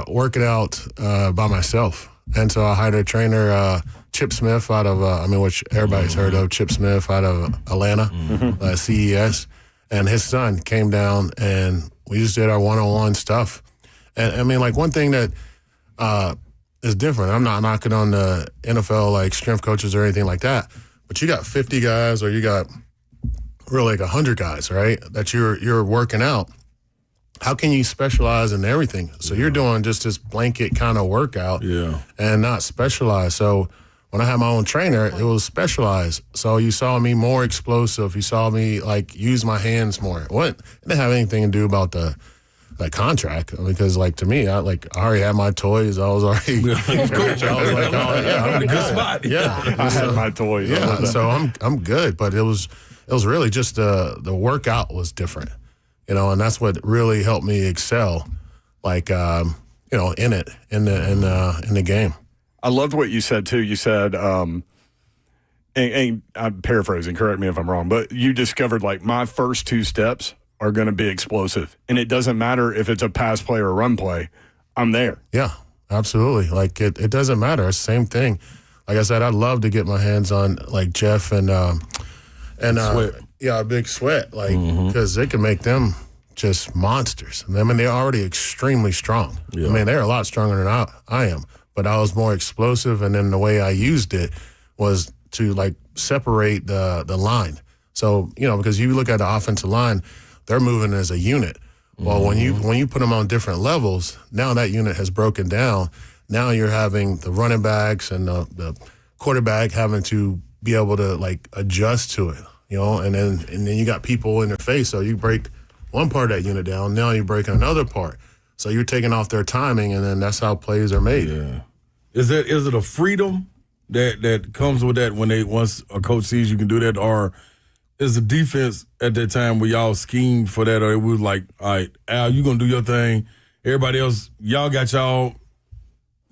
working out by myself, and so I hired a trainer, Chip Smith, out of which everybody's heard of, Chip Smith out of Atlanta, CES, and his son came down, and we just did our one-on-one stuff. And I mean, like one thing that is different. I'm not knocking on the NFL like strength coaches or anything like that, but you got 50 guys, or you got really like 100 guys, right? That you're working out. How can you specialize in everything? So you're doing just this blanket kind of workout and not specialize. So when I had my own trainer, it was specialized. So you saw me more explosive. You saw me like use my hands more. It didn't have anything to do about the contract, because like to me, I already had my toys. I was already coach. I was like, oh yeah, I'm in a good spot. Yeah, I had my toys. Yeah, so I'm good. But it was really just the workout was different. And that's what really helped me excel, in the game. I loved what you said too. You said, and I'm paraphrasing, correct me if I'm wrong, but you discovered like my first two steps are going to be explosive, and it doesn't matter if it's a pass play or a run play. I'm there. Yeah, absolutely. Like it doesn't matter. It's the same thing. Like I said, I'd love to get my hands on like Jeff and Sweat. Big Sweat, because they can make them just monsters. I mean, they're already extremely strong. Yeah. I mean, they're a lot stronger than I am, but I was more explosive, and then the way I used it was to like separate the line. So, because you look at the offensive line, they're moving as a unit. Well, when you put them on different levels, now that unit has broken down. Now you're having the running backs and the quarterback having to be able to like adjust to it, and then you got people in their face. So you break one part of that unit down. Now you're breaking another part. So you're taking off their timing, and then that's how plays are made. Yeah. Is it a freedom that comes with that once a coach sees you can do that, or is the defense at that time where y'all schemed for that, or it was like, all right, Al, you gonna do your thing, everybody else, y'all got y'all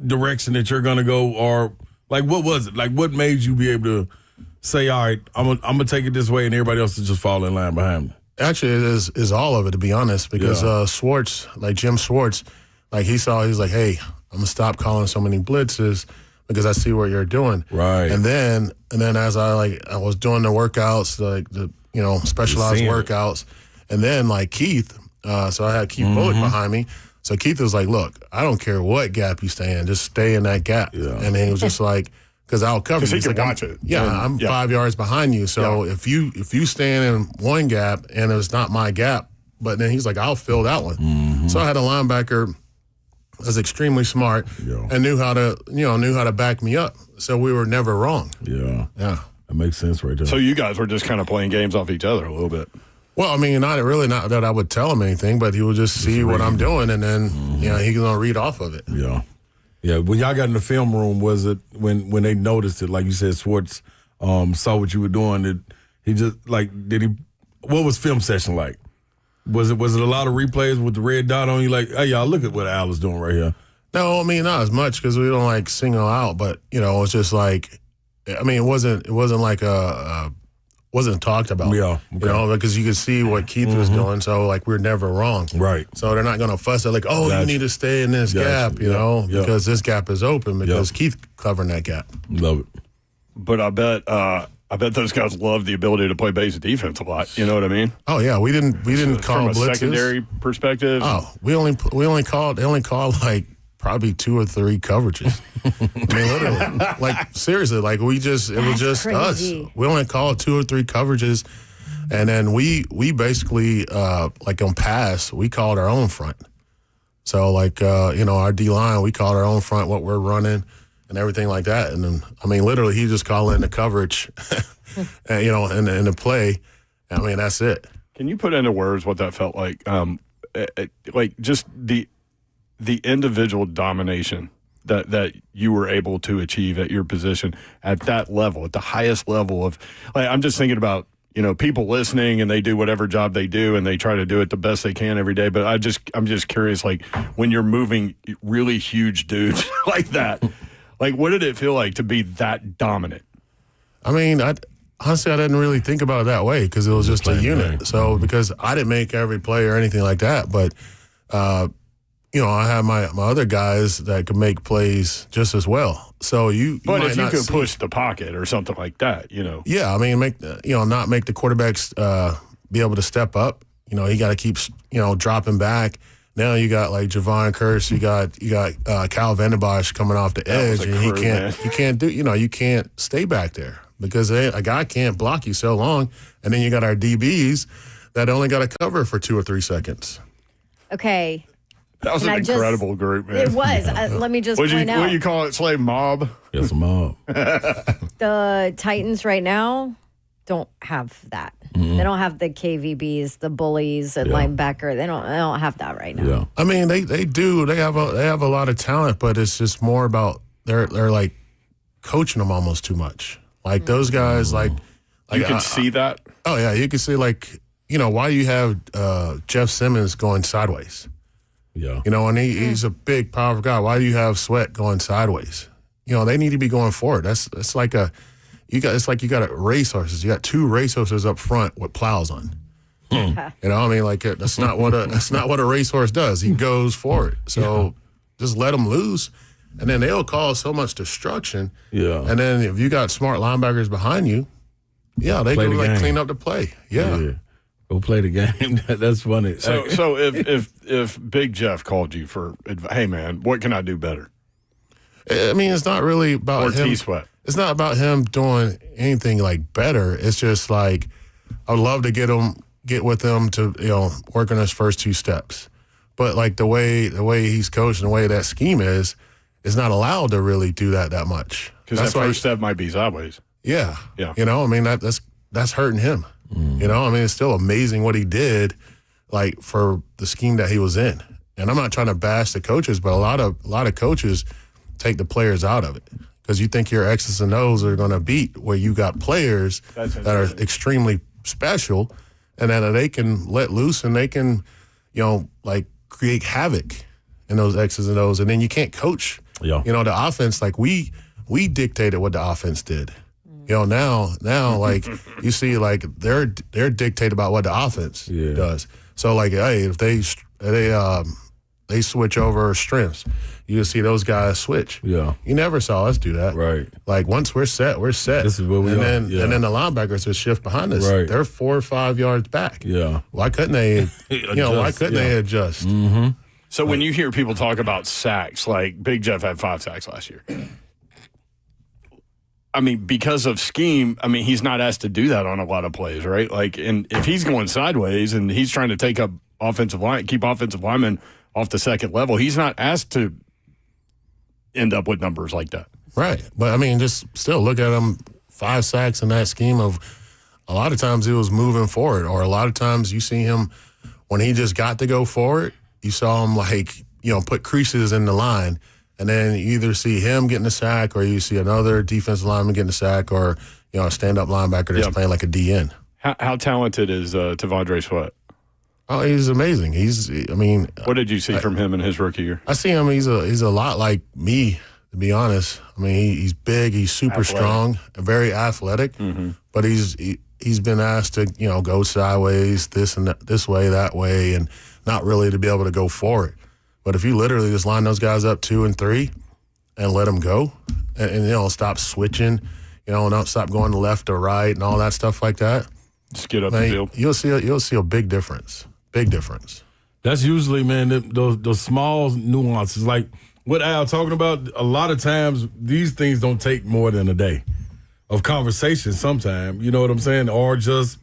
direction that you're gonna go, or like what was it? Like what made you be able to say, all right, I'm gonna take it this way, and everybody else will just fall in line behind me? Actually, it is all of it, to be honest, because Schwartz, like Jim Schwartz, like he was like, hey, I'm gonna stop calling so many blitzes because I see what you're doing. Right. And then as I was doing the workouts, like the specialized workouts, and then like Keith, so I had Keith Bullock behind me. So Keith was like, look, I don't care what gap you stay in, just stay in that gap. Yeah. And then he was just like, because I'll cover you. Because he can watch it. Yeah, I'm 5 yards behind you. So if you stand in one gap and it's not my gap, but then he's like, I'll fill that one. So I had a linebacker was extremely smart and knew how to back me up. So we were never wrong. Yeah. Yeah. That makes sense right there. So you guys were just kind of playing games off each other a little bit. Well, I mean, not that I would tell him anything, but he would just see what I'm doing, and then he's gonna read off of it. Yeah, yeah. When y'all got in the film room, was it when they noticed it? Like you said, Schwartz saw what you were doing. Did he just what was film session like? Was it a lot of replays with the red dot on you? Like, hey, y'all, look at what Al is doing right here. No, I mean not as much because we don't like single out, but it's just like, I mean, it wasn't like wasn't talked about. Yeah, okay. Because you could see what Keith was doing, so like we're never wrong. Right. So they're not gonna fuss it like, you need to stay in this gap, because this gap is open because Keith covering that gap. Love it. But I bet those guys love the ability to play base defense a lot. You know what I mean? Oh yeah, we didn't call from a blitzes. Secondary perspective. Oh, they only called like probably 2 or 3 coverages. I mean, literally, like seriously, like it was just crazy. us. We only called 2 or 3 coverages, and then we basically like on pass, we called our own front. So like our D line, we called our own front, what we're running, and everything like that. And then I mean, literally, he just called in the coverage, and and the play. I mean, that's it. Can you put into words what that felt like? Like just the individual domination that you were able to achieve at your position at that level, at the highest level of, like, I'm just thinking about, people listening and they do whatever job they do and they try to do it the best they can every day. But I'm just curious, like when you're moving really huge dudes like that, like what did it feel like to be that dominant? I mean, honestly, I didn't really think about it that way because it was just a unit. So because I didn't make every play or anything like that, but I have my other guys that could make plays just as well. So But if you could push the pocket or something like that, Yeah, I mean, not make the quarterbacks be able to step up. You got to keep dropping back. Now you got like Javon Curse, you got Kyle Vandenbosch coming off the edge, and you can't stay back there because a guy can't block you so long. And then you got our DBs that only got to cover for 2 or 3 seconds. Okay. That was an incredible group, man. It was. Let me just point out. What do you call it, slave mob? Yes, a mob. The Titans right now don't have that. They don't have the KVBs, the bullies, and linebacker. They don't have that right now. Yeah. I mean, they do. They have a lot of talent, but it's just more about they're like coaching them almost too much. Like those guys, like you can see that. Oh yeah, you can see like why do you have Jeff Simmons going sideways? Yeah. And he's a big, powerful guy. Why do you have Sweat going sideways? They need to be going forward. It's like you got racehorses. You got 2 racehorses up front with plows on. I mean, like that's not what a racehorse does. He goes forward. So just let them loose, and then they'll cause so much destruction. Yeah. And then if you got smart linebackers behind you, they can like clean up the play. Yeah. Go play the game. That's funny. So if Big Jeff called you for, hey man, what can I do better? I mean, it's not really about or him. T-Sweat. It's not about him doing anything like better. It's just like I would love to get with him to work on his first 2 steps. But like the way he's coached and the way that scheme is not allowed to really do that much. Because that first step might be sideways. Yeah. Yeah. I mean that's hurting him. I mean it's still amazing what he did, like for the scheme that he was in. And I'm not trying to bash the coaches, but a lot of coaches take the players out of it because you think your X's and O's are going to beat where you got players that are extremely special and that they can let loose and they can, like create havoc in those X's and O's. And then you can't coach, the offense. Like we dictated what the offense did. Now like you see like they're dictated about what the offense does. So like, hey, if they switch over strengths, you see those guys switch. Yeah, you never saw us do that. Right. Like once we're set. This is where we are. And then the linebackers just shift behind us. Right. They're 4 or 5 yards back. Yeah. Why couldn't they? Why couldn't they adjust? Mm-hmm. So when you hear people talk about sacks, like Big Jeff had 5 sacks last year. I mean, because of scheme, I mean, he's not asked to do that on a lot of plays, right? Like, and if he's going sideways and he's trying to keep offensive linemen off the second level, he's not asked to end up with numbers like that. Right. But, I mean, just still look at him, 5 sacks in that scheme of a lot of times he was moving forward, or a lot of times you see him when he just got to go forward, you saw him, like, put creases in the line. And then you either see him getting a sack or you see another defensive lineman getting a sack or, a stand-up linebacker that's playing like a DN. How talented is T'Vondre Sweat? Oh, he's amazing. What did you see from him in his rookie year? I see him. He's a lot like me, to be honest. I mean, he's big. He's super strong, very athletic. Mm-hmm. But he's been asked to, go sideways, this way, that way, and not really to be able to go forward. But if you literally just line those guys up 2 and 3 and let them go and stop switching, and don't stop going to left or right and all that stuff like that. Just get up the field. You'll see a big difference. Big difference. That's usually, man, those small nuances. Like what Al talking about, a lot of times these things don't take more than a day of conversation sometimes. You know what I'm saying? Or just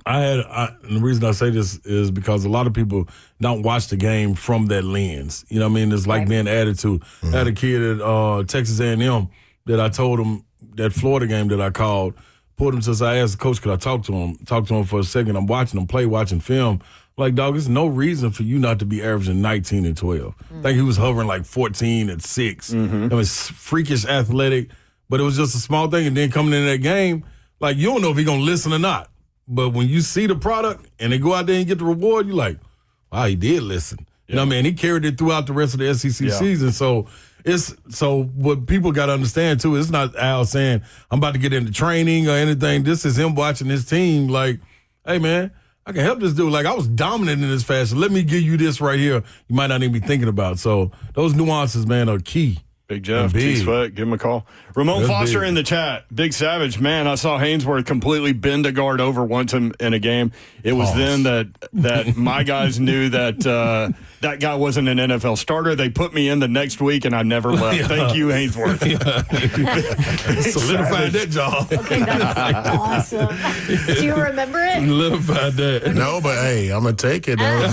and the reason I say this is because a lot of people don't watch the game from that lens. You know what I mean? It's like being added to. Mm-hmm. I had a kid at Texas A&M that I told him that Florida game that I called, pulled him since I asked the coach, could I talk to him for a second. I'm watching him play, watching film. Like, dog, there's no reason for you not to be averaging 19 and 12. Mm-hmm. I think he was hovering like 14 and 6. Mm-hmm. It was freakish athletic, but it was just a small thing. And then coming into that game, like, you don't know if he's going to listen or not. But when you see the product and they go out there and get the reward, you're like, wow, he did listen. You know what I mean? He carried it throughout the rest of the SEC season. So what people got to understand, too, it's not Al saying, I'm about to get into training or anything. This is him watching his team like, hey, man, I can help this dude. Like, I was dominant in this fashion. Let me give you this right here you might not even be thinking about. So those nuances, man, are key. Big Jeff, T-Sweat, give him a call. Ramon Foster in the chat. Big Savage, man, I saw Haynesworth completely bend a guard over once in a game. It was then that my guys knew that that guy wasn't an NFL starter. They put me in the next week, and I never left. Thank you, Haynesworth. Solidified that job. Okay, that's awesome. Do you remember it? Solidified that. No, but, hey, I'm going to take it, though.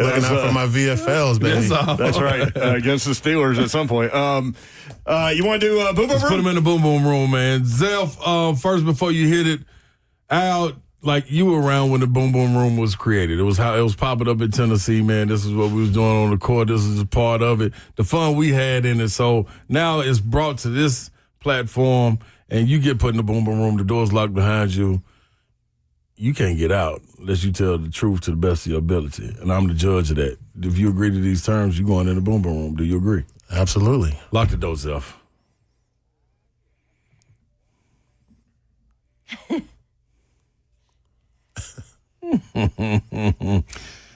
Looking out for my VFLs, baby. That's right. Against the Steelers at some point. You want to do Boom Boom Room? Put him in the Boom Boom Room, man. Zelf, first before you hit it, Al, like you were around when the Boom Boom Room was created. It was how it was popping up in Tennessee, man. This is what we was doing on the court. This is a part of it. The fun we had in it. So now it's brought to this platform, and you get put in the Boom Boom Room. The door's locked behind you. You can't get out unless you tell the truth to the best of your ability. And I'm the judge of that. If you agree to these terms, you're going in the Boom Boom Room. Do you agree? Absolutely. Lock the door, Zelf.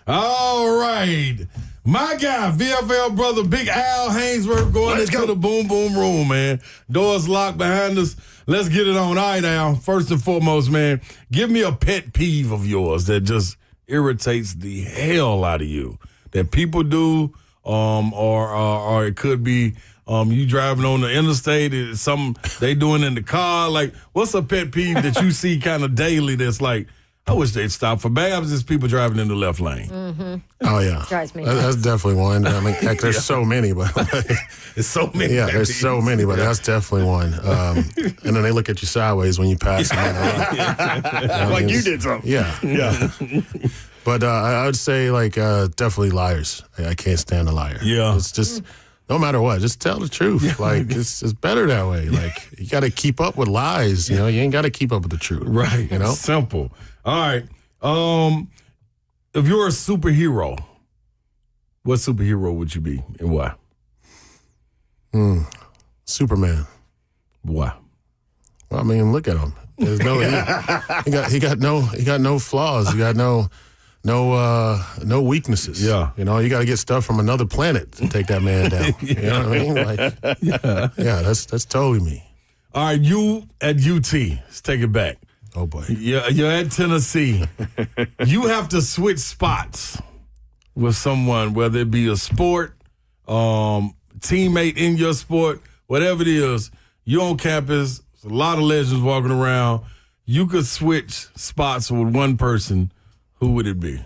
All right. My guy, VFL brother, Big Al Haynesworth going into the Boom Boom Room, man. Doors locked behind us. Let's get it on. All right, Al, first and foremost, man, give me a pet peeve of yours that just irritates the hell out of you, that people do or it could be you driving on the interstate. It's something they doing in the car. Like, what's a pet peeve that you see kind of daily that's like, I wish they'd stop? For Babs, it's people driving in the left lane. Mm-hmm. Oh, yeah. Drives me That's definitely one. I mean, heck, there's so many, but It's so many. yeah, there's so many, but that's definitely one. And then they look at you sideways when you pass them. Like you did something. Yeah. Yeah. But I would say, like, definitely liars. I can't stand a liar. Yeah. It's just, no matter what, just tell the truth. Like, it's better that way. Like, you got to keep up with lies. You know, you ain't got to keep up with the truth. Right. You know? Simple. All right. If you're a superhero, what superhero would you be and why? Superman. Why? Well, I mean, look at him. There's no, he got no flaws. He got no weaknesses. Yeah. You know, you got to get stuff from another planet to take that man down. You know what I mean? Like, yeah, that's totally me. All right, you at UT. Let's take it back. Oh boy. You're at Tennessee. You have to switch spots with someone, whether it be a sport, teammate in your sport, whatever it is. You're on campus. There's a lot of legends walking around. You could switch spots with one person. Who would it be?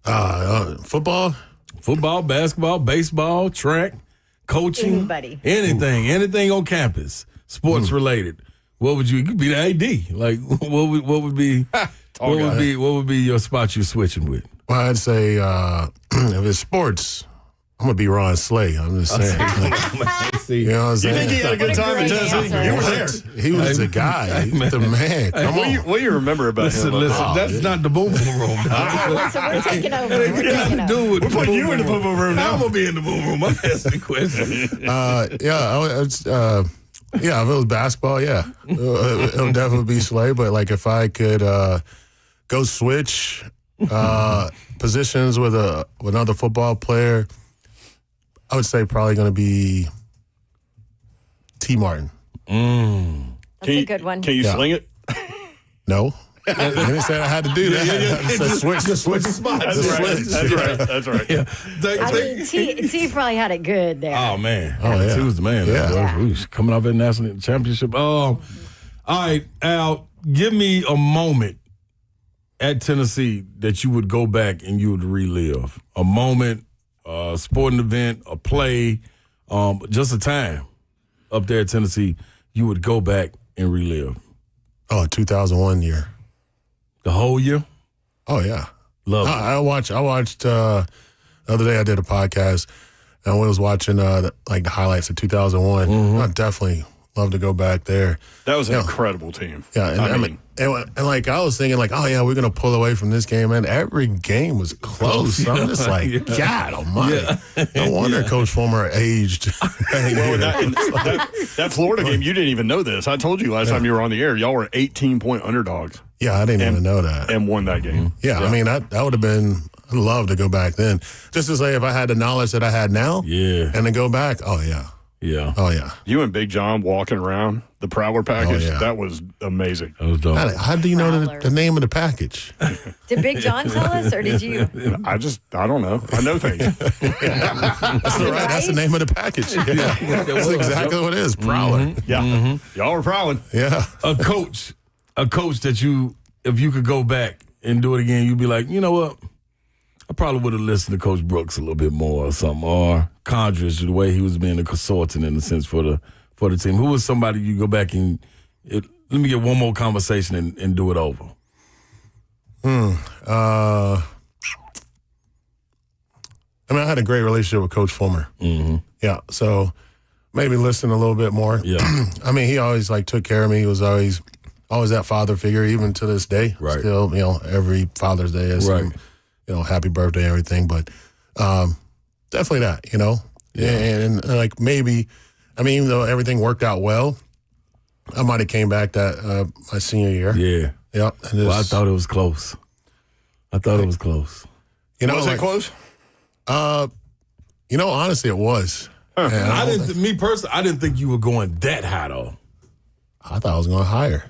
Football? Football, basketball, baseball, track, coaching. Anybody. Anything on campus, sports related. What would you could be the AD. Like what would be your spot you're switching with? Well, I'd say if it's sports, I'm gonna be Ron Slay. I'm just saying. You know what I'm saying? You think he had a good time in Tennessee? You were there. He was the guy. He was the man. Come on. What do you remember about him? Listen, that's not the boom boom room. So we're taking over. We're putting you in the boom boom room now. I'm gonna be in the boom room. I'm asking the question. Yeah, if it was basketball, yeah, it'll definitely be Slay. But like, if I could go switch positions with another football player, I would say probably going to be T. Martin. That's a good one. Can you sling it? No. I didn't say I had to do that. I said switch spots. That's right. Yeah. I mean, T probably had it good there. Oh man. Oh, yeah. He was the man. Yeah. We was coming off at national championship. All right, Al, give me a moment at Tennessee that you would go back and you would relive. A moment, a sporting event, a play, just a time up there at Tennessee you would go back and relive. Oh, 2001 year. The whole year? Oh yeah. Love it. I watched the other day I did a podcast and I was watching the highlights of 2001. I definitely love to go back there. That was an incredible team. Yeah, and I was thinking oh yeah, we're gonna pull away from this game, and every game was close. I'm just like, God Almighty. No wonder Coach Fulmer aged. Well, that Florida game, you didn't even know this. I told you last time you were on the air, y'all were 18-point underdogs. Yeah, I didn't even know that. And won that game. Yeah, I mean, that would have been, I'd love to go back then. Just to say, if I had the knowledge that I had now, and then go back, oh yeah. Yeah. Oh yeah. You and Big John walking around the Prowler package, Oh, yeah. that was amazing. That was dope. How do you know the name of the package? Did Big John tell us, or did you? I don't know. I know things. That's right. That's the name of the package. Yeah. That's exactly what it is. Prowler. Yeah. Y'all were prowling. Yeah. A coach that you, if you could go back and do it again, you'd be like, you know what? I probably would have listened to Coach Brooks a little bit more or something, or Condridge, the way he was being a consultant in a sense for the team. Who was somebody you go back and let me get one more conversation and do it over? I mean, I had a great relationship with Coach Fulmer. Mm-hmm. Yeah, so maybe listen a little bit more. Yeah. I mean, he always took care of me. He was always that father figure, even to this day. Right. Still, every Father's Day is right. Happy birthday and everything. But definitely that, Yeah. And maybe, I mean, even though everything worked out well, I might have came back that my senior year. Yeah. Yeah. Well, I thought it was close. Was it close? Honestly, it was. I didn't think you were going that high though. I thought I was going higher.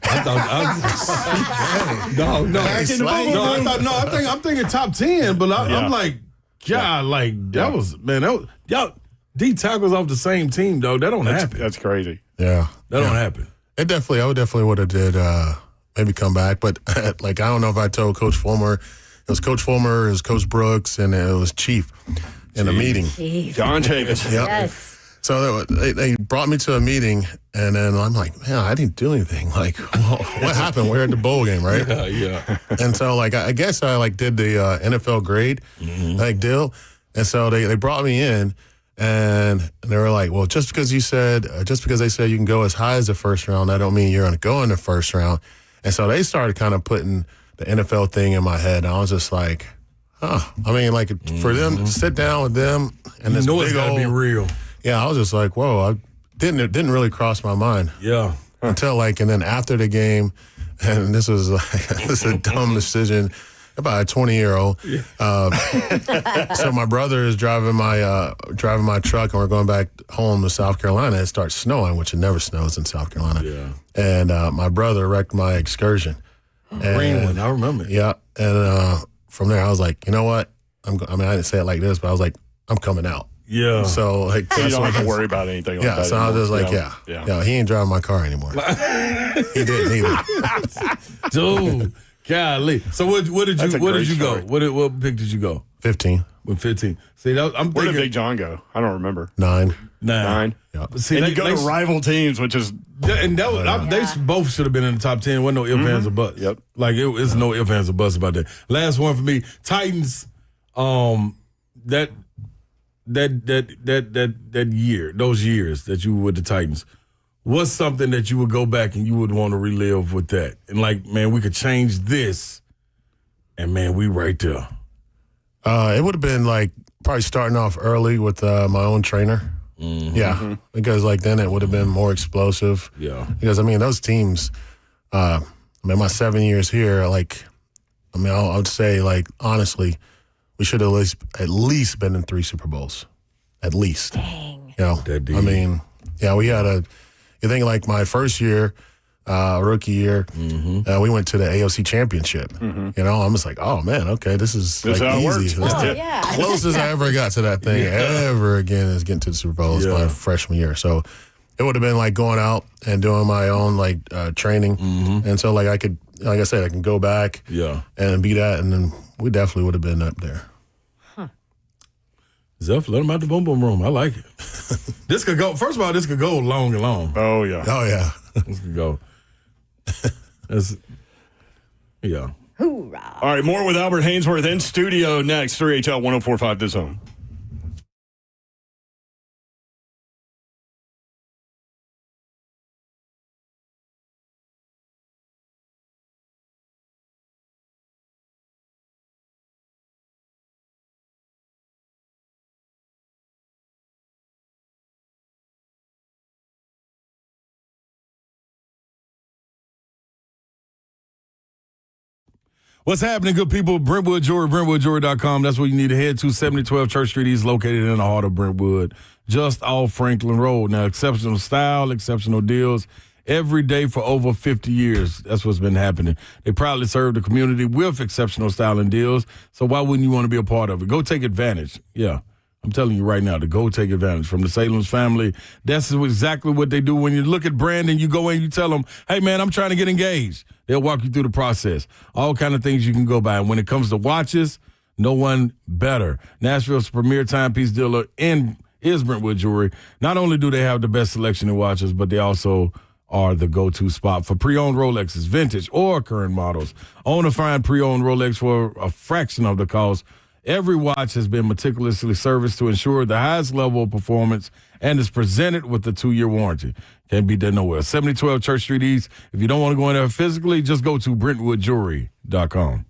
I'm thinking top 10, but I'm like, God, like that was y'all D tackles off the same team, though. That don't happen. That's crazy. Yeah. That don't happen. I would definitely would have did maybe come back, but like I don't know if I told Coach Fulmer. It was Coach Fulmer, it was Coach Brooks, and it was Chief in a meeting. John Chavis. Yep. Yes. So they brought me to a meeting, and then I'm like, man, I didn't do anything. Like, what happened? We're at the bowl game, right? Yeah. And so, like, I guess I like did the NFL grade, like deal. And so they brought me in, and they were like, well, just because they said you can go as high as the first round, that don't mean you're going to go in the first round. And so they started kind of putting the NFL thing in my head. And I was just like, huh. I mean, like, for them to sit down with them and this it's big got to be real. Yeah, I was just like, whoa, it didn't really cross my mind. Yeah. Until like, and then after the game, and this was like, this is a dumb decision about a 20-year-old. So my brother is driving my truck, and we're going back home to South Carolina. It starts snowing, which it never snows in South Carolina. Yeah. And my brother wrecked my excursion. Green one, I remember. Yeah, and from there I was like, you know what? I didn't say it like this, but I was like, I'm coming out. Yeah. So like, So you don't have to worry about anything like that. Yeah, so I was just like, yeah, he ain't driving my car anymore. He didn't either. Dude, golly. So what did you go? What pick did you go? 15. With 15. See, I'm thinking. Where did Big John go? I don't remember. 9. 9. Yeah. See, and you go to rival teams, which is they both should have been in the top 10. Wasn't no ifs, ands, or buts. Yep. Like it's no ifs, ands, or buts about that. Last one for me, Titans. That year, those years that you were with the Titans, what's something that you would go back and you would want to relive with that? And like, man, we could change this, and man, we right there. It would have been like probably starting off early with my own trainer. Yeah, because like then it would have been more explosive. Yeah, because I mean those teams. My 7 years here, like, I would say like honestly, we should have at least been in 3 Super Bowls, at least. Dang. You know, we had you think like my first year, rookie year, we went to the AFC Championship. You know, I'm just like, oh man, okay, this is like how it easy. works. Yeah. Closest I ever got to that thing ever again is getting to the Super Bowl. It's my freshman year. So it would have been like going out and doing my own like training. And so like I could, like I said, I can go back and be that, and then we definitely would have been up there. Zeph, let him out the boom boom room. I like it. This could go. First of all, this could go long and long. Oh yeah. This could go. Yeah. Hoorah. All right, more with Albert Haynesworth in studio next. 3HL 104.5 The Zone. What's happening, good people? Brentwood Jewelry, BrentwoodJewelry.com. That's where you need to head to. 7012 Church Street East, located in the heart of Brentwood, just off Franklin Road. Now, exceptional style, exceptional deals every day for over 50 years. That's what's been happening. They proudly serve the community with exceptional style and deals, so why wouldn't you want to be a part of it? Go take advantage. Yeah. I'm telling you right now to go take advantage from the Salem's family. That's exactly what they do. When you look at Brandon, you go in, you tell them, hey, man, I'm trying to get engaged. They'll walk you through the process. All kind of things you can go by. And when it comes to watches, no one better. Nashville's premier timepiece dealer is Brentwood Jewelry. Not only do they have the best selection of watches, but they also are the go-to spot for pre-owned Rolexes, vintage or current models. Own a fine pre-owned Rolex for a fraction of the cost. Every watch has been meticulously serviced to ensure the highest level of performance and is presented with a 2-year warranty. Can't beat that nowhere. 7012 Church Street East. If you don't want to go in there physically, just go to BrentwoodJewelry.com.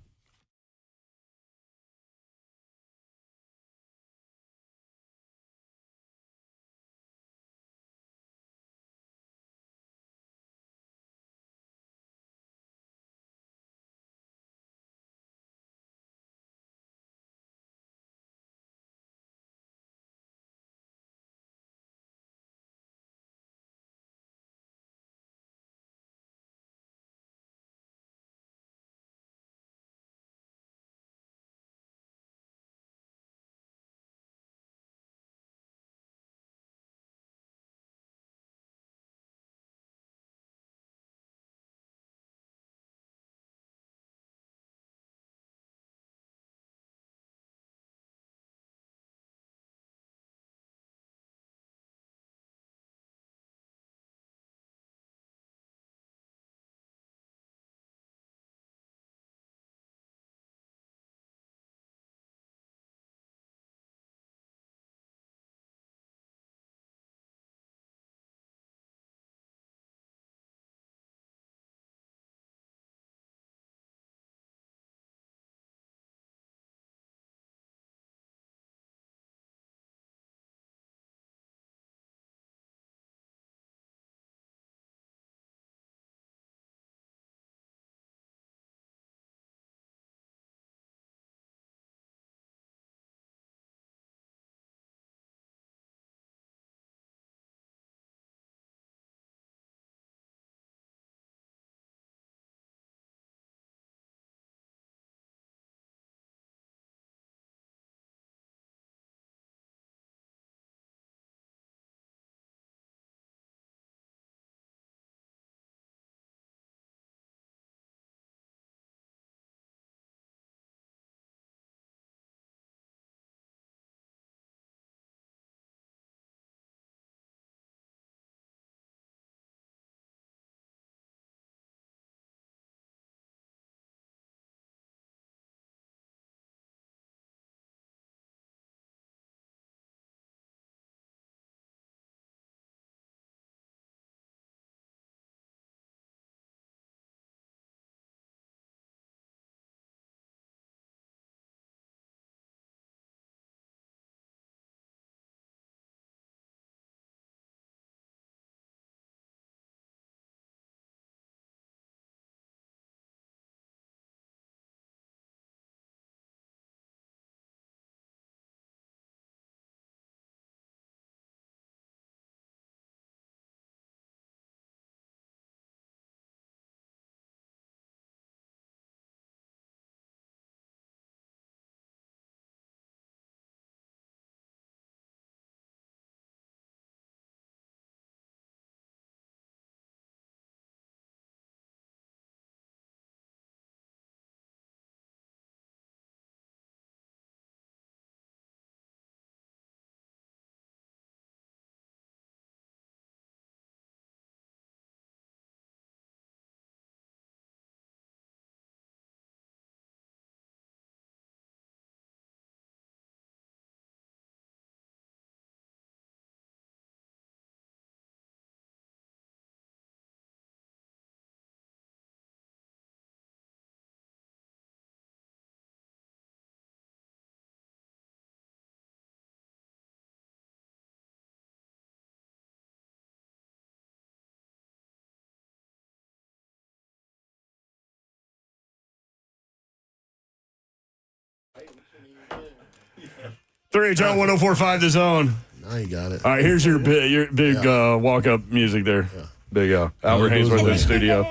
3HL 104.5 The Zone. Now you got it. All right, here's your big walk-up music there. Yeah. Big Albert Haynesworth in the studio.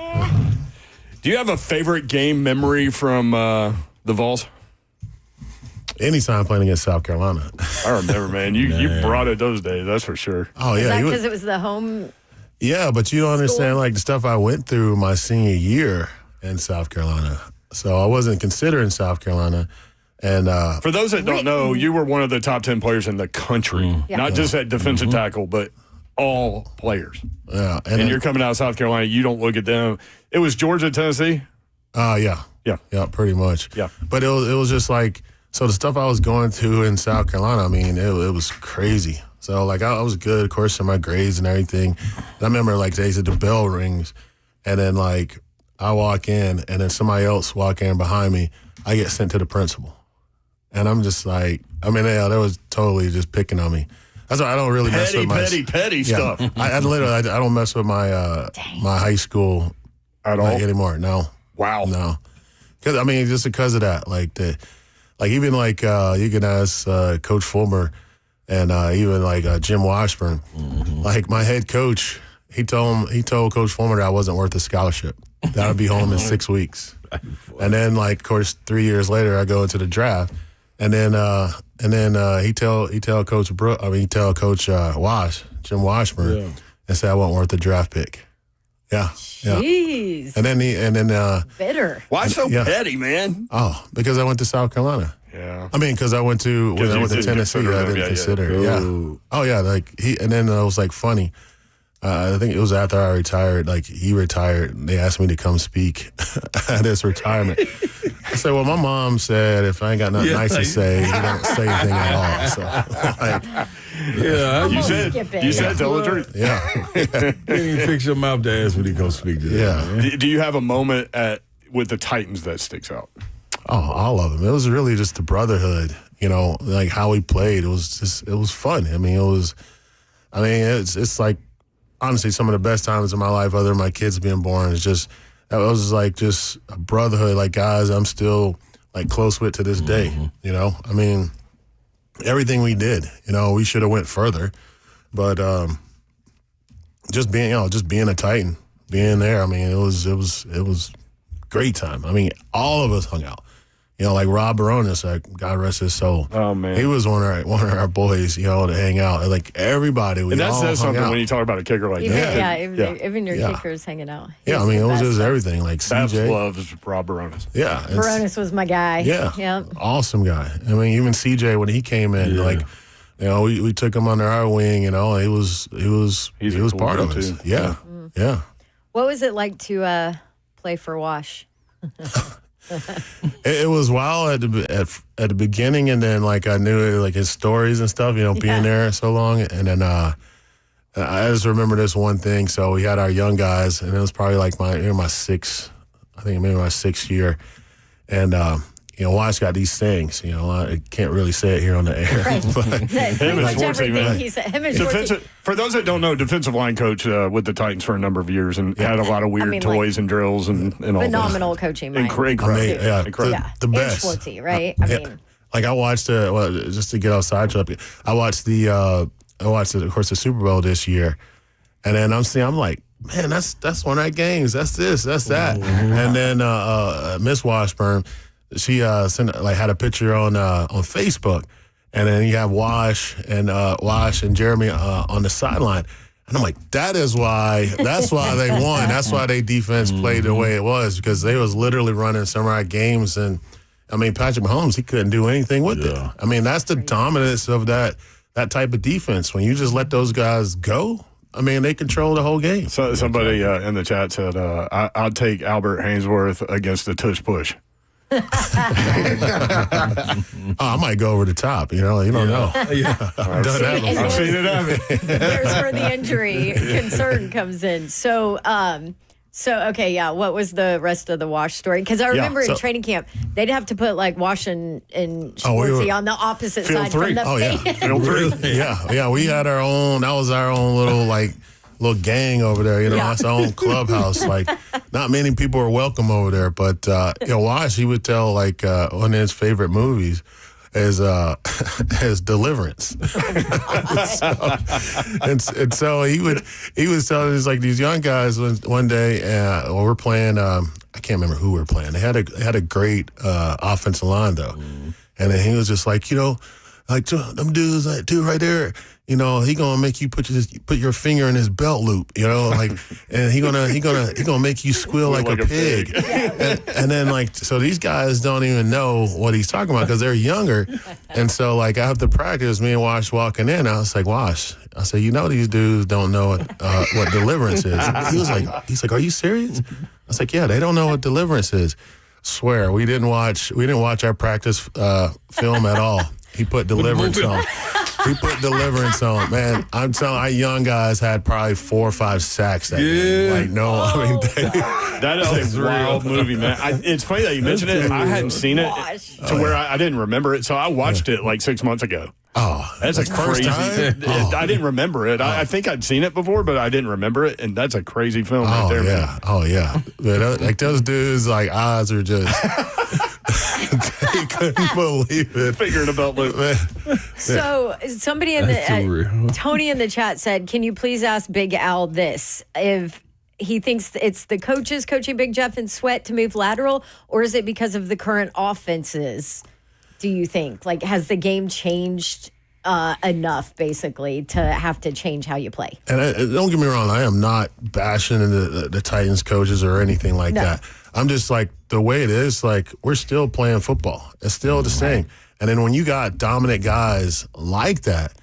Do you have a favorite game memory from the Vols? Anytime playing against South Carolina. I remember, man. You brought it those days, that's for sure. Oh, yeah. Is that because it was the home? Yeah, but you don't understand, like, the stuff I went through my senior year in South Carolina. So I wasn't considering South Carolina. And for those that don't know, you were one of the top 10 players in the country. Not just at defensive tackle, but all players. Yeah. And you're coming out of South Carolina, you don't look at them. It was Georgia, Tennessee? Yeah. Yeah, pretty much. Yeah. But it was just like, so the stuff I was going through in South Carolina, I mean, it was crazy. So, like, I was good, of course, in my grades and everything. And I remember, like, they said the bell rings, and then, like, I walk in, and then somebody else walk in behind me. I get sent to the principal. And I'm just like, I mean, they was totally just picking on me. That's why I don't really mess with my... Petty stuff. I literally, I don't mess with my my high school at all anymore. No. Wow. No. Because, I mean, just because of that, even you can ask Coach Fulmer and even like Jim Washburn, like my head coach, he told Coach Fulmer that I wasn't worth a scholarship. That I'd be home in 6 weeks. And then, like, of course, 3 years later, I go into the draft, and then he tell Coach Wash, Jim Washburn, and say I wasn't worth the draft pick. Yeah. Jeez. And then bitter. Why so petty, man? Oh, because I went to South Carolina. Yeah. I mean, because I went to Tennessee, I didn't consider. Yeah. Oh yeah, and then it was like funny. I think it was after I retired. Like, he retired, and they asked me to come speak at his retirement. I said, well, my mom said if I ain't got nothing nice to say, you don't say anything at all. So, you said tell the truth. Yeah. You didn't fix your mouth to ask when he goes speak to them. Yeah. Do you have a moment with the Titans that sticks out? Oh, all of them. It was really just the brotherhood, like how we played. It was fun. I mean, it's like, honestly, some of the best times in my life, other than my kids being born, it was like just a brotherhood, like guys I'm still like close with to this day. I mean, everything we did, we should have went further, but just being a Titan, being there. I mean, it was great time. I mean, all of us hung out. Like Rob Baronis, God rest his soul. Oh man, he was one of our boys. To hang out. Like everybody, and that says something when you talk about a kicker like that. Even your kickers hanging out. Yeah, I mean, it was just everything. Like CJ loves Rob Baronis. Yeah, Baronis was my guy. Yeah, awesome guy. I mean, even CJ when he came in, we took him under our wing. He was part of it. Yeah, yeah. What was it like to play for Wash? It was wild at the beginning, and then like I knew like his stories and stuff, being there so long, and then I just remember this one thing. So we had our young guys, and it was probably like my sixth year, and Wash got these things. I can't really say it here on the air. Right. But him and Schwartzy, man. He said, him and Schwartzy. For those that don't know, defensive line coach with the Titans for a number of years and had a lot of weird toys and drills and all. Phenomenal coaching mind. Incredible. The best. And Schwartzy, right? Like I watched just to get outside, I watched of course the Super Bowl this year, and then I'm like, man, that's one of our games. That's this, that's that, and then Miss Washburn. She had a picture on Facebook, and then you have Wash and Jeremy on the sideline, and I'm like, that's why they won. That's why their defense played the way it was, because they was literally running some of our games, and I mean Patrick Mahomes, he couldn't do anything with it. I mean, that's the dominance of that type of defense. When you just let those guys go, I mean, they control the whole game. So somebody in the chat said, "I'd take Albert Haynesworth against the tush push." I might go over the top. You don't know. Yeah, I've seen it happen. There's where the injury concern comes in. So, what was the rest of the Wash story? Because I remember in training camp, they'd have to put like Wash and Schwartzy on the opposite side from the field. Field 3. Yeah. We had our own. That was our own little gang over there. That's our own clubhouse. Like, not many people are welcome over there. But Wash, he would tell like one of his favorite movies as deliverance. So he was telling us like these young guys one day when we're playing. I can't remember who we were playing. They had a great offensive line though, and then he was just like, like them dudes, like dude right there. He gonna make you put your finger in his belt loop, like, and he gonna make you squeal like a pig. And then like, so these guys don't even know what he's talking about because they're younger. And so like after practice, me and Wash walking in, I was like, Wash, I said, these dudes don't know what deliverance is. He's like, are you serious? I was like, yeah, they don't know what deliverance is. Swear, we didn't watch our practice film at all. He put deliverance on. He put deliverance on. Man, I'm telling you, our young guys had probably 4 or 5 sacks that game. Like, no, I mean, that is a wild movie, man. It's funny that you mentioned it. I hadn't seen it to where I didn't remember it, so I watched it like 6 months ago. Oh, that's a crazy. I didn't remember it. I think I'd seen it before, but I didn't remember it, and that's a crazy film right there, man. Oh yeah, like those dudes, like eyes are just. They couldn't believe it. Figuring about Luke. So somebody in the Tony in the chat said, "Can you please ask Big Al this? If he thinks it's the coaches coaching Big Jeff and Sweat to move lateral, or is it because of the current offenses? Do you think has the game changed enough basically to have to change how you play?" And don't get me wrong, I am not bashing the Titans coaches or anything like that. I'm just like, the way it is, like, we're still playing football. It's still the same. And then when you got dominant guys like that,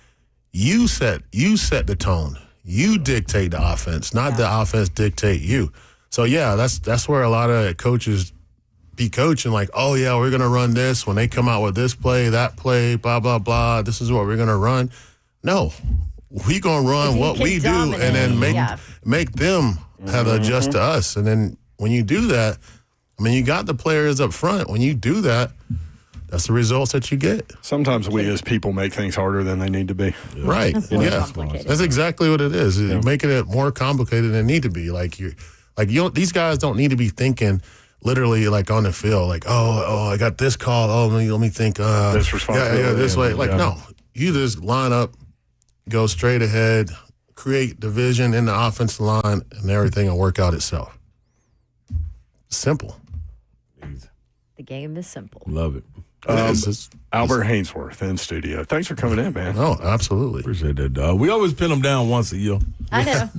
you set the tone. You dictate the offense, not the offense dictate you. So yeah, that's where a lot of coaches be coaching, like, oh yeah, we're gonna run this when they come out with this play, that play, blah blah blah. This is what we're gonna run. No, we gonna run what we do, and then make them have to adjust to us. And then when you do that, I mean, you got the players up front. When you do that, that's the results that you get. Sometimes we as people make things harder than they need to be. Yeah. Right. That's exactly what it is. Yeah. Making it more complicated than it need to be. These guys don't need to be thinking literally like on the field, like, oh, I got this call. Oh, let me think. This responsibility. This way. No, you just line up, go straight ahead, create division in the offensive line, and everything will work out itself. Simple. The game is simple. Love it. Albert Haynesworth in studio. Thanks for coming in, man. Oh, absolutely. Appreciate that, dog. We always pin them down once a year. I know.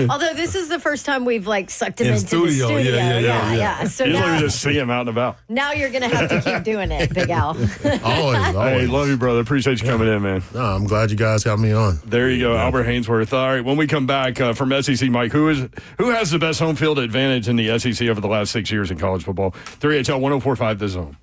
Although this is the first time we've sucked him into the studio. Yeah. So usually we just see him out and about. Now you're going to have to keep doing it, Big Al. Always. Hey, love you, brother. Appreciate you coming in, man. No, I'm glad you guys got me on. There you go, Albert Haynesworth. All right, when we come back from SEC, Mike, who has the best home field advantage in the SEC over the last 6 years in college football? 3HL 104.5 The Zone.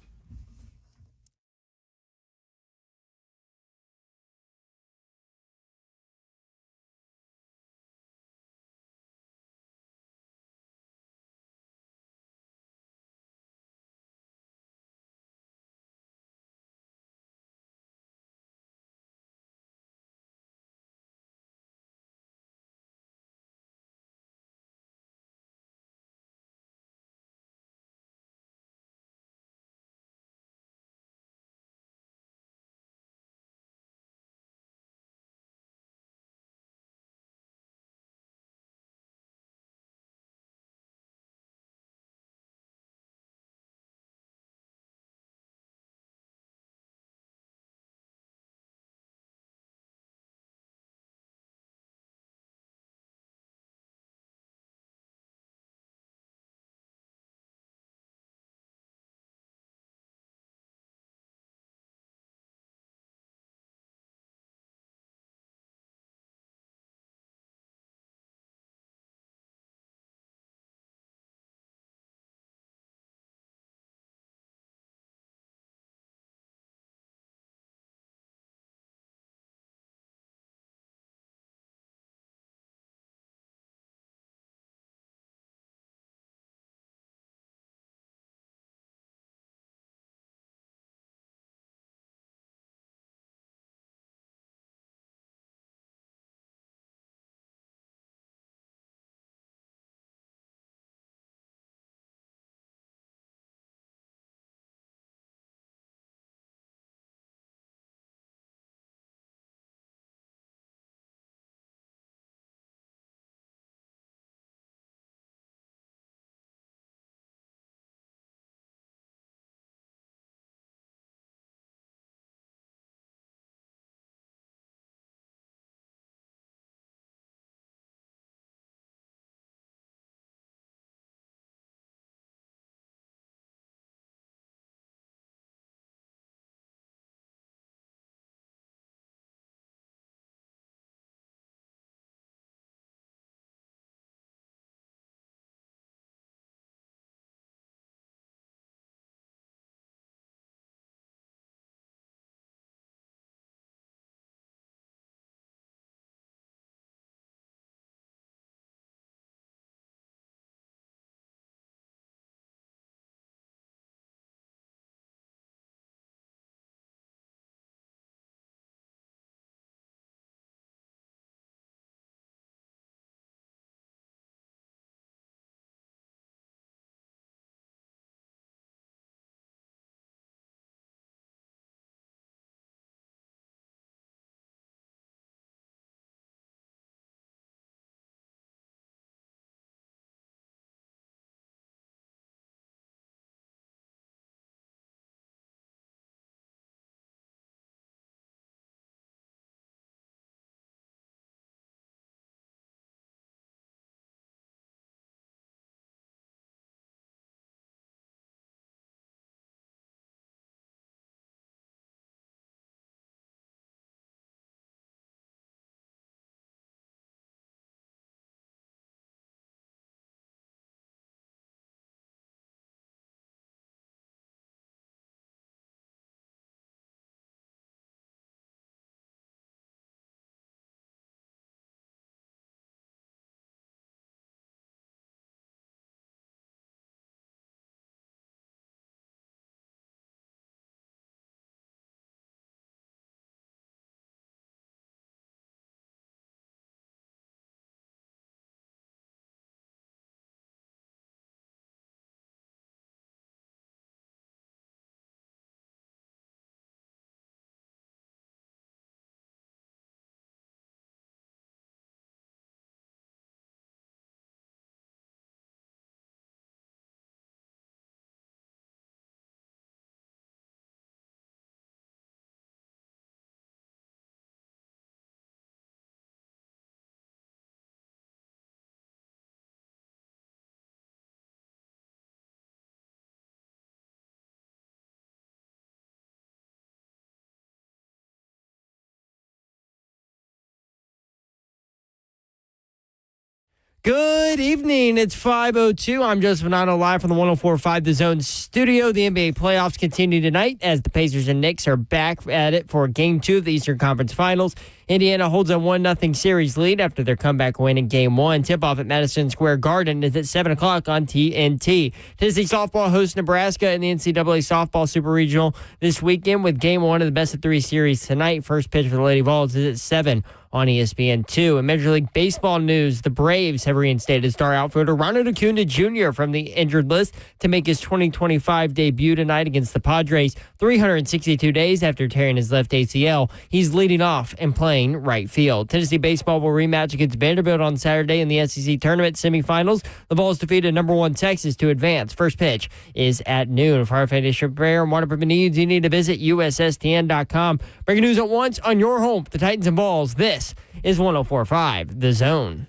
Good evening. It's 5:02. I'm Joseph Bonanno live from the 104.5 The Zone studio. The NBA playoffs continue tonight as the Pacers and Knicks are back at it for Game 2 of the Eastern Conference Finals. Indiana holds a 1-0 series lead after their comeback win in Game 1. Tip-off at Madison Square Garden is at 7 o'clock on TNT. Tennessee softball hosts Nebraska in the NCAA Softball Super Regional this weekend with Game 1 of the best-of-3 series tonight. First pitch for the Lady Vols is at 7 on ESPN2. In Major League Baseball news, the Braves have reinstated star outfielder Ronald Acuna Jr. from the injured list to make his 2025 debut tonight against the Padres. 362 days after tearing his left ACL, he's leading off and playing right field. Tennessee baseball will rematch against Vanderbilt on Saturday in the SEC tournament semifinals. The Vols defeated number 1 Texas to advance. First pitch is at noon. For our foundation repair and waterproofing needs, you need to visit USSTN.com. Breaking news at once on your home for the Titans and Vols. This is 104.5 The Zone.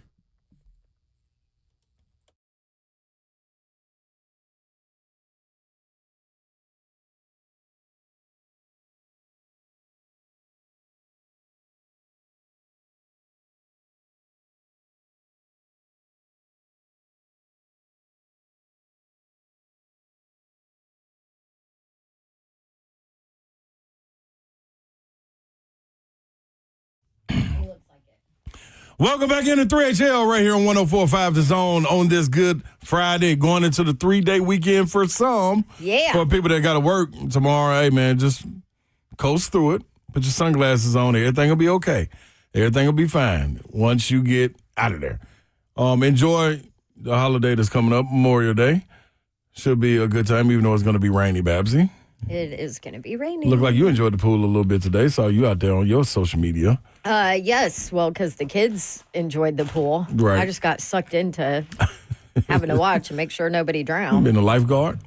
Welcome back into 3HL right here on 104.5 The Zone on this Good Friday, going into the 3-day weekend for some. Yeah. For people that got to work tomorrow, hey, man, just coast through it. Put your sunglasses on. Everything will be okay. Everything will be fine once you get out of there. Enjoy the holiday that's coming up, Memorial Day. Should be a good time, even though it's going to be rainy, Babsy. It is going to be rainy. Look like you enjoyed the pool a little bit today. Saw you out there on your social media. Yes. Well, because the kids enjoyed the pool. Right. I just got sucked into having to watch and make sure nobody drowned. Been a lifeguard?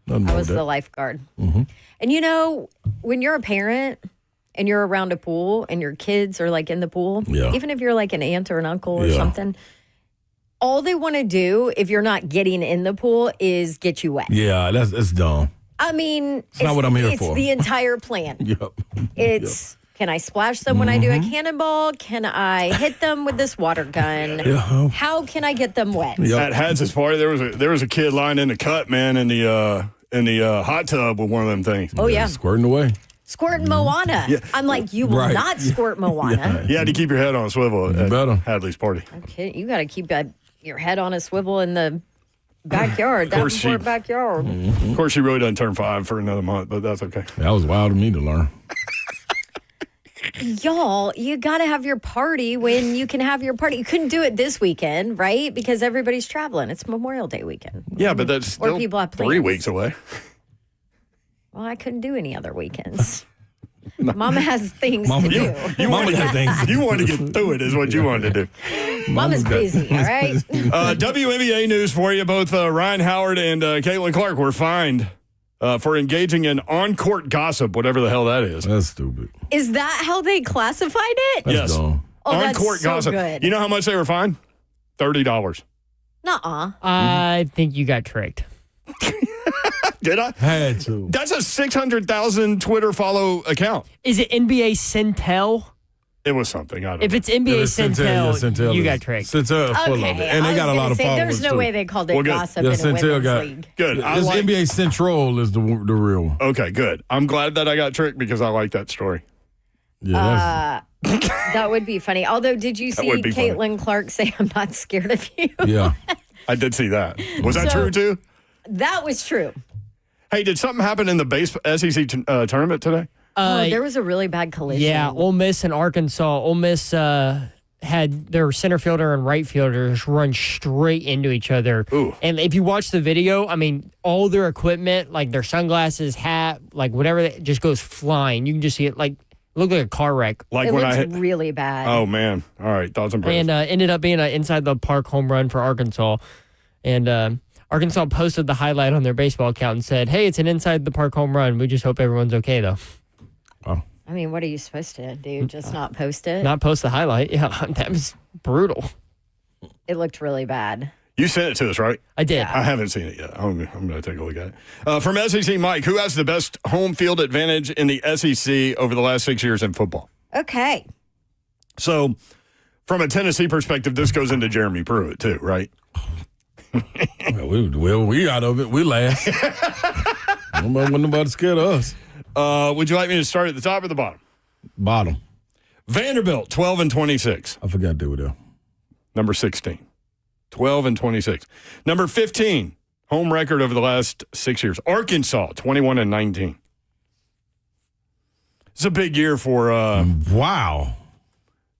Nothing I wrong was with the that. lifeguard. Mm-hmm. And you know, when you're a parent and you're around a pool and your kids are like in the pool, Yeah. even if you're like an aunt or an uncle or Yeah. something, all they want to do if you're not getting in the pool is get you wet. Yeah, that's dumb. I mean, it's not what I'm here it's for. the entire plan. Yep. It's can I splash them when I do a cannonball? Can I hit them with this water gun? Yeah. How can I get them wet? Yep. At Hads's party, there was a kid lying in the cut, man, in the hot tub with one of them things. Oh yeah, Squirting away. squirting Moana. Yeah. I'm like, you will Right. not squirt Moana. You had to keep your head on a swivel at better. Hadley's party. Okay, you got to keep your head on a swivel in the backyard, course Davenport she- backyard. Of course, she really doesn't turn 5 for another month, but that's okay. That was wild to me to learn. Y'all, you got to have your party when you can have your party. You couldn't do it this weekend, right? Because everybody's traveling. It's Memorial Day weekend. Yeah, but that's Or still people have 3 plans. weeks away. Well, I couldn't do any other weekends. Mama has things Mama, to do. You Mama wanted got things. You wanted to get through it, is what you wanted to do. Mama's got- busy, all right? WNBA news for you. Both Ryan Howard and Caitlin Clark were fined for engaging in on-court gossip, whatever the hell that is. That's stupid. Is that how they classified it? That's Yes. dumb. Oh, that's On-court so gossip. good. You know how much they were fined? $30. Nuh-uh. I think you got tricked. Did I? Had to. That's a 600,000 Twitter follow account. Is it NBA Centel? It was something. I don't If know. it's NBA Centel, Centel you is- got tricked. Centel is full of it. And I they was got a gonna lot of say, followers, there's no too. way they called it Well, good. gossip Yeah, in a Centel women's got league. Good. I This like- NBA Central is the real one. Okay, good. I'm glad that I got tricked because I like that story. Yeah, That would be funny. Although, did you see would be funny. Caitlin Clark say, I'm not scared of you? yeah. I did see that. Was that So- true too? That was true. Hey, did something happen in the SEC tournament today? There was a really bad collision. Yeah, Ole Miss and Arkansas. Ole Miss had their center fielder and right fielders run straight into each other. Ooh. And if you watch the video, I mean, all their equipment, like their sunglasses, hat, like whatever, that just goes flying. You can just see it, like, it looked like a car wreck. Like It when I looks hit. really bad. Oh man! All right, thoughts and prayers. And ended up being an inside the park home run for Arkansas. And Arkansas posted the highlight on their baseball account and said, hey, it's an inside the park home run. We just hope everyone's okay, though. I mean, what are you supposed to do? Just not post it? Not post the highlight. Yeah, that was brutal. It looked really bad. You sent it to us, right? I did. I haven't seen it yet. I'm going to take a look at it. From SEC, Mike, who has the best home field advantage in the SEC over the last 6 years in football? Okay. So from a Tennessee perspective, this goes into Jeremy Pruitt too, right? we out of it. We last. Nobody scared of us. Would you like me to start at the top or the bottom? Bottom. Vanderbilt, 12-26. I forgot they were there. Number 16. 12-26. Number 15, home record over the last 6 years. Arkansas, 21-19. It's a big year for wow.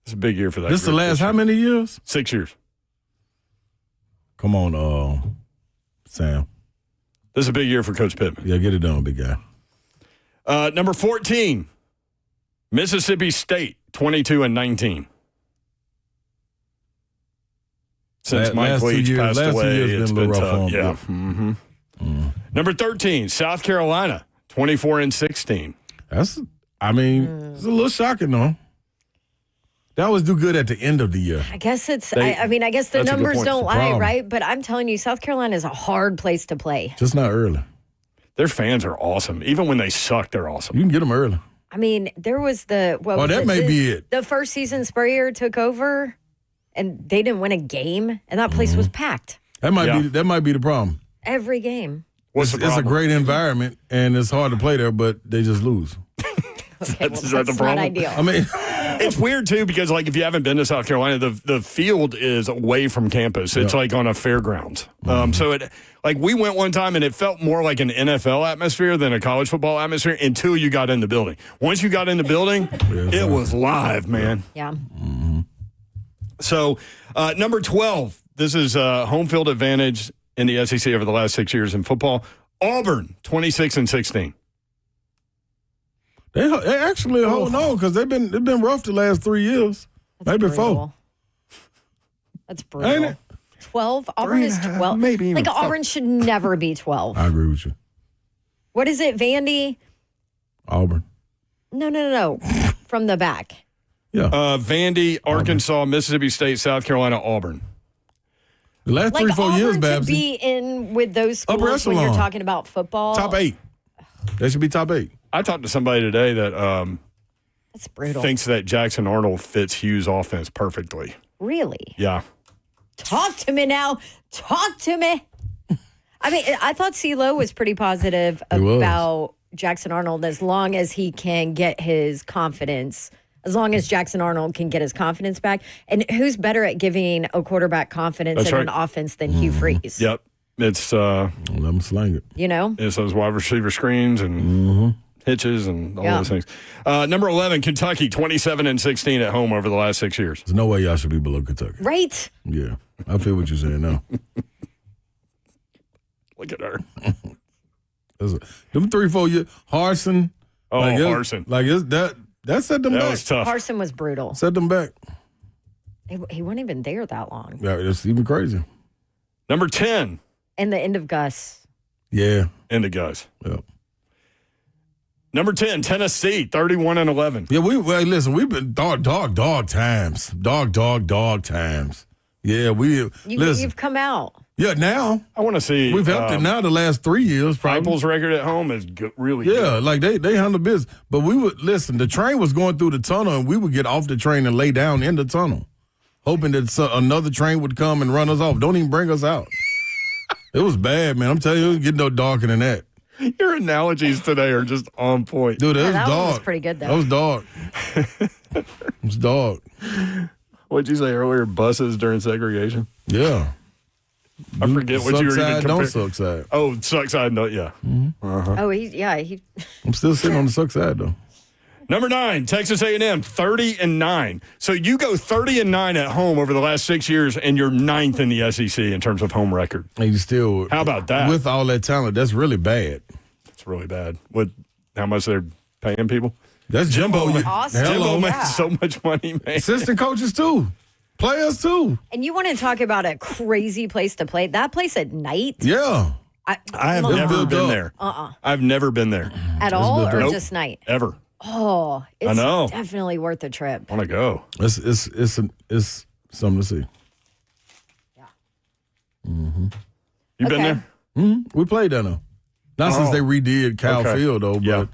It's a big year for that. This the last how many years? 6 years. Come on, Sam. This is a big year for Coach Pittman. Yeah, get it done, big guy. Number 14, Mississippi State, 22-19. Since Mike Leach passed away, it's been tough. Yeah. Mm-hmm. Number 13, South Carolina, 24-16. It's a little shocking, though. They always do good at the end of the year. I guess I guess the numbers don't lie, right? But I'm telling you, South Carolina is a hard place to play. Just not early. Their fans are awesome. Even when they suck, they're awesome. You can get them early. I mean, there was the be it. The first season Spurrier took over, and they didn't win a game, and that place was packed. That might be the problem. Every game. What's the problem? It's a great environment, and it's hard to play there, but they just lose. Okay, is that the problem? Not ideal. I mean, it's weird too because like if you haven't been to South Carolina, the field is away from campus. It's like on a fairgrounds. So it like we went one time and it felt more like an NFL atmosphere than a college football atmosphere until you got in the building. Once you got in the building, it was live, man. Yeah. Mm-hmm. So number 12, this is home field advantage in the SEC over the last 6 years in football. Auburn, 26-16. They actually hold on because they've been rough the last 3 years. That's maybe brutal. 4. That's brutal. Ain't it? 12? Auburn is 12. Maybe even Auburn should never be 12. I agree with you. What is it, Vandy? Auburn. No. From the back. Yeah. Vandy, Arkansas, Mississippi State, South Carolina, Auburn. The last 3-4 years, Auburn Babs. to be in with those schools Upper when echelon. you're talking about football. Top 8. They should be top 8. I talked to somebody today that That's brutal. thinks that Jackson Arnold fits Hugh's offense perfectly. Really? Yeah. Talk to me now. Talk to me. I mean, I thought CeeLo was pretty positive about Jackson Arnold as long as he can get his confidence, as long as Jackson Arnold can get his confidence back. And who's better at giving a quarterback confidence in an offense than Hugh Freeze? Yep. It's Let them slang it. You know? It's those wide receiver screens and hitches and all those things. Number 11, Kentucky, 27-16 at home over the last 6 years. There's no way y'all should be below Kentucky. Right? Yeah. I feel what you're saying now. Look at her. Them 3-4 years. Harsin. Oh, Harsin. That set them That back. was tough. Carson was brutal. Set them back. He wasn't even there that long. Yeah, it's even crazy. Number 10. And the end of Gus. Yeah. And the guys. Yeah. Number 10, Tennessee, 31-11. Yeah, listen, we've been dog times. Dog times. Yeah, listen. You've come out. Yeah, now. I want to see. We've helped it now the last 3 years, probably. Heupel's record at home is really good. Yeah, like they handle business. But the train was going through the tunnel, and we would get off the train and lay down in the tunnel, hoping that another train would come and run us off. Don't even bring us out. It was bad, man. I'm telling you, it was getting no darker than that. Your analogies today are just on point. Dude, that one was was pretty good, though. That was dark. It was dark. What'd you say earlier? Buses during segregation? Yeah. I forget what you were even comparing. Don't suck side. Oh, suck side, no, yeah. Mm-hmm. Oh, he. I'm still sitting on the suck side, though. Number 9, Texas A&M, 30-9. So you go 30-9 at home over the last 6 years, and you're 9th in the SEC in terms of home record. And you still. How about that? With all that talent, that's really bad. It's really bad. With how much they're paying people? That's Jimbo. Awesome. Jimbo Yeah. makes so much money, man. Assistant coaches, too. Players, too. And you want to talk about a crazy place to play? That place at night? Yeah. I have never been there. I've never been there. At all, or Nope. just night? Ever. Oh, it's I know. definitely worth a trip. Want to go. It's something to see. Yeah. You been Okay. there? Mm-hmm. We played down there. Not since they redid Cal Okay. Field, though, Yeah.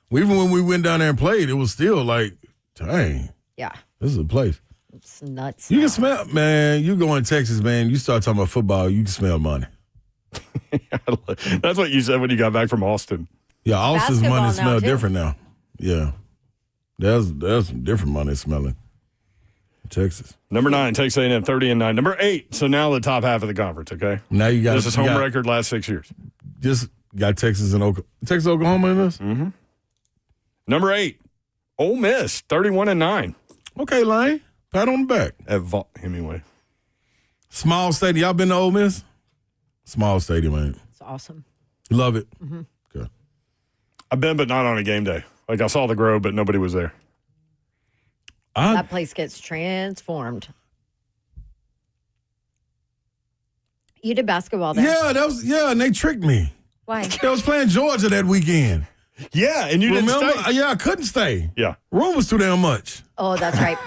but even when we went down there and played, it was still like, dang, Yeah. this is a place. It's nuts. You can smell, man. You go in Texas, man. You start talking about football, you can smell money. That's what you said when you got back from Austin. Yeah, Austin's Basketball money now, smell too. different now. Yeah. There's some different money smelling in Texas. Number 9, Texas A&M, 30-9. Number 8, so now the top half of the conference, okay? Now you got This is home record last 6 years. Just got Texas and Oklahoma in this? Mm-hmm. Number 8, Ole Miss, 31-9. Okay, Lane. Pat on the back. At Hemingway. Small stadium. Y'all been to Ole Miss? Small stadium, man. It's awesome. You love it? Mm-hmm. Okay. I've been, but not on a game day. Like, I saw the Grove, but nobody was there. That place gets transformed. You did basketball there. Yeah, and they tricked me. Why? They was playing Georgia that weekend. Yeah, and you Remember? didn't stay. Yeah, I couldn't stay. Yeah. Room was too damn much. Oh, that's right.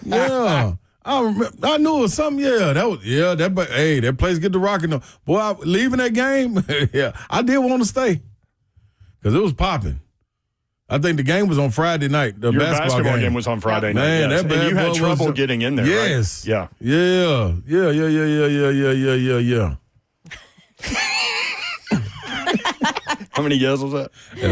Yeah. I knew it was something. Yeah, that place get to rocking though. Boy, leaving that game, yeah, I did want to stay because it was popping. I think the game was on Friday night. The Your basketball game was on Friday night. Man, yes. that bad and you had boy trouble was, getting in there. Yes. Right? Yeah. Yeah. How many years was that? Yeah.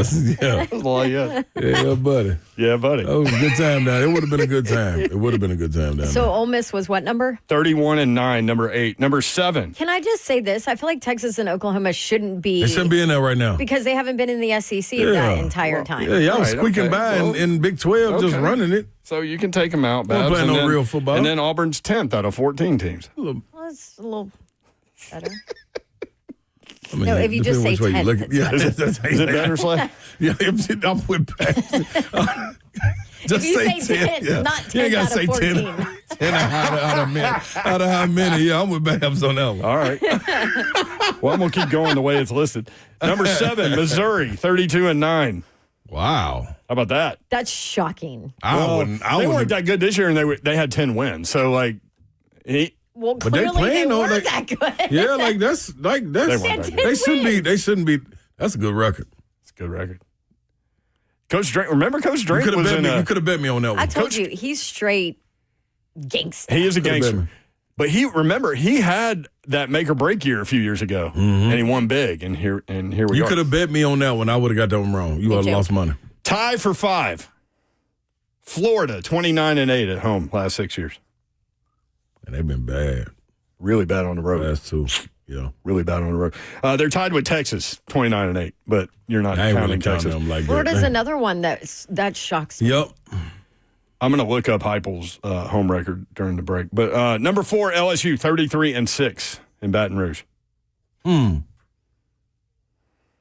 That was a lot of years. Yeah, buddy. Yeah, buddy. That was a good time down. It would have been a good time. It would have been a good time down So there. Ole Miss was what number? 31-9. Number 8. Number 7. Can I just say this? I feel like Texas and Oklahoma shouldn't be. They shouldn't be in there right now. Because they haven't been in the SEC that entire time. Yeah, y'all was Right, squeaking okay. by Well, in Big 12 just okay. running it. So you can take them out. Don't Babs, play and no then- real football. And then Auburn's 10th out of 14 teams. Well, it's a little better. I mean, No, if you just depending say which way you 10th, look it's yeah, better. Is it better, Slay? Yeah, I'm with Pat. Just If you say 10, yeah. not You 10 ain't gotta out say of 14. 10 out of many. Out of how many? Yeah, I'm with Babs on that one. All right. Well, I'm going to keep going the way it's listed. Number 7, Missouri, 32-9. Wow. How about that? That's shocking. They weren't that good this year, and they had 10 wins. So, like, Well, But they clearly playing they though, weren't like- that good. Yeah, that's They weren't that good. they shouldn't be. That's a good record. It's a good record. Coach Drake, remember Coach You Drake could have was bet in me. a, You could have bet me on that one. I told you, he's straight gangster. he is a Coulda bet gangster. me. But he had that make or break year a few years ago, and he won big. And here we You are. could have bet me on that one. I would have got that one wrong. You would have too. lost money. Tie for 5. Florida, 29-8 at home last 6 years. And they've been bad. Really bad on the road. Last two. Yeah. Really bad on the road. They're tied with Texas, 29-8. But you're not I ain't really counting counting Texas. them like Florida's that. another one that shocks me. Yep. I'm going to look up Heupel's home record during the break. But number 4, LSU, 33-6 in Baton Rouge.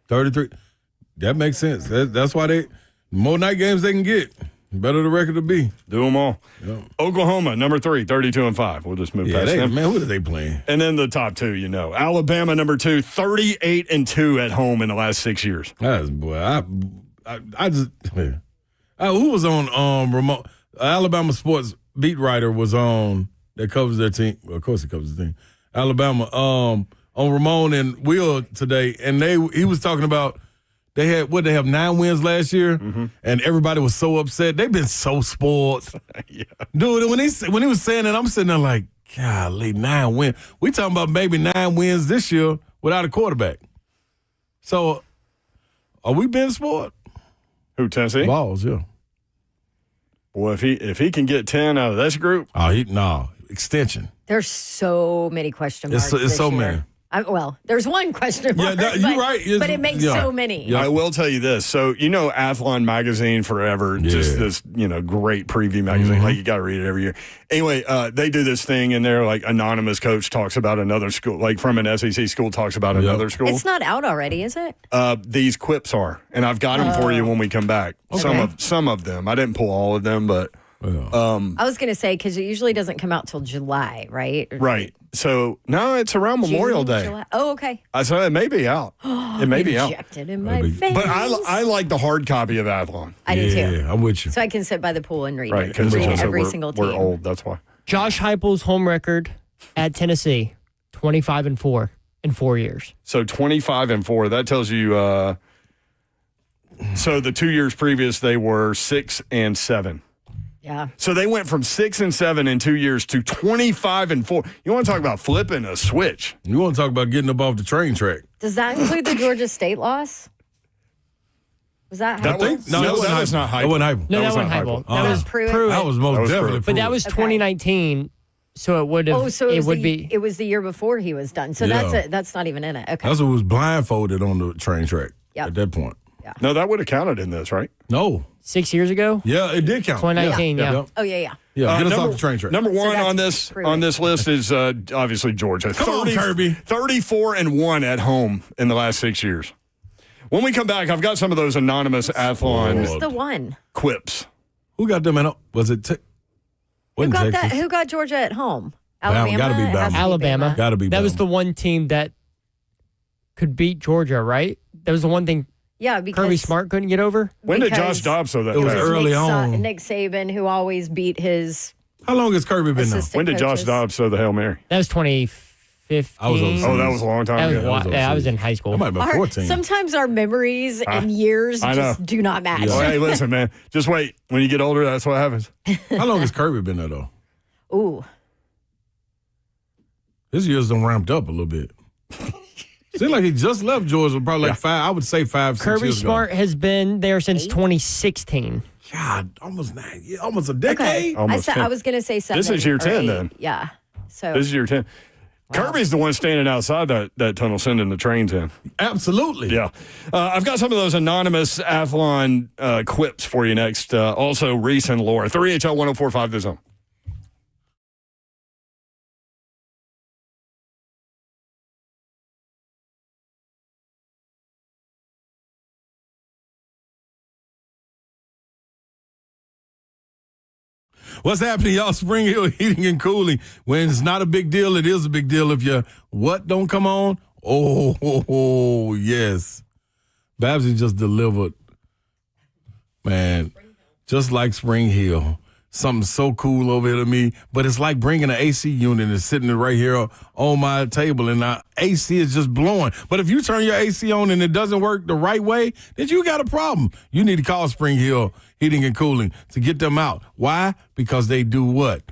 33. That makes sense. That's why the more night games they can get, the better the record will be. Do them all. Yep. Oklahoma, number 3, 32-5. We'll just move Yeah, past them. man, what are they playing? And then the top 2, you know. Alabama, number 2, 38-2 at home in the last 6 years. Boy, I just who was on remote Alabama sports beat writer was on that covers their team. Well, of course, he covers the team. Alabama on Ramon and Will today, and he was talking about they have 9 wins last year, and everybody was so upset. They've been so spoiled, Yeah. dude. When he was saying that, I'm sitting there like, golly, 9 wins. We talking about maybe 9 wins this year without a quarterback. So, are we being spoiled? Who, Tennessee? Balls, yeah. Well, if he can get 10 out of this group, Extension. There's so many question marks. It's this so year. many. Well, there's one question mark. you're right. But it makes so many. I will tell you this. So, you know, Athlon Magazine forever, just this, great preview magazine. Like, you got to read it every year. Anyway, they do this thing, and they're like, anonymous coach talks about another school, like from an SEC school talks about another school. It's not out already, is it? These quips are, and I've got them for you when we come back. Okay. Some of them. I didn't pull all of them, but I was going to say, because it usually doesn't come out till July, right? right. So, no, it's around Memorial June, Day. July. Oh, okay. I said it may be out. It may be out. Injected in my face. But I like the hard copy of Athlon. I do too. Yeah, I'm with you. So I can sit by the pool and read Right, it. because Read every single team. we're old. That's why. Josh Heupel's home record at Tennessee, 25-4 in 4 years. So 25-4. That tells you. So the 2 years previous, they were 6-7. Yeah. So they went from 6-7 in 2 years to 25-4. You want to talk about flipping a switch? You want to talk about getting up off the train track? Does that include the Georgia State loss? Was that That Heupel? was, no, that was not That wasn't Heupel. No, that was wasn't not Heupel. Heupel. That was Pruitt. Pruitt. That was most That was definitely Pruitt. But that Pruitt. was Okay. 2019, so it would have. Oh, so it would be. it was the year before he was done. So Yeah. that's not even in it. Okay. That's what was blindfolded on the train track Yep. at that point. No, that would have counted in this, right? No. 6 years ago. Yeah, it did count. 2019, yeah. Oh yeah. Yeah, get us number, off the train track. Number one that's on this list is obviously Georgia. Come on, Kirby. 34-1 at home in the last 6 years. When we come back, I've got some of those anonymous Athlon Who's the one? quips. Who got them in? Was it? Who wasn't got Texas? that? Who got Georgia at home? Bama. Alabama. Gotta be It has to Bama. Alabama. Gotta be That was Bama. the one team that could beat Georgia, right? That was the one thing Yeah, because Kirby Smart couldn't get over. When did Because Josh Dobbs throw that? it was pass? early on. Nick Saban, who always beat his How long has Kirby been now? assistant When did Josh coaches. Dobbs throw the Hail Mary? That was 2015. I was overseas. Oh, that was a long time That was ago. wild. Yeah, I was in high school. I might have been Our- 14. sometimes our memories and years I know. just do not match. Well, hey, listen, man. Just wait. When you get older, that's what happens. How long has Kirby been there, though? Ooh. His years done ramped up a little bit. Seems like he just left Georgia, probably like 5. I would say 5, 6 Kirby years Smart ago. has been there since 2016. God, almost 9 years, almost a decade. Okay. Almost I 10. was going to say 7. This is year or 10 8. then. Yeah. So This is year 10. Kirby's the one standing outside that tunnel sending the trains in. Absolutely. Yeah. I've got some of those anonymous Athlon quips for you next. Also, Reese and Laura. 3HL 1045 The Zone. What's happening, y'all? Spring Hill Heating and Cooling. When it's not a big deal, it is a big deal. If your what don't come on, oh yes. Babsy just delivered, man, just like Spring Hill. Something so cool over here to me, but it's like bringing an AC unit and sitting right here on my table, and the AC is just blowing. But if you turn your AC on and it doesn't work the right way, then you got a problem. You need to call Spring Hill Heating and Cooling to get them out. Why? Because they do what?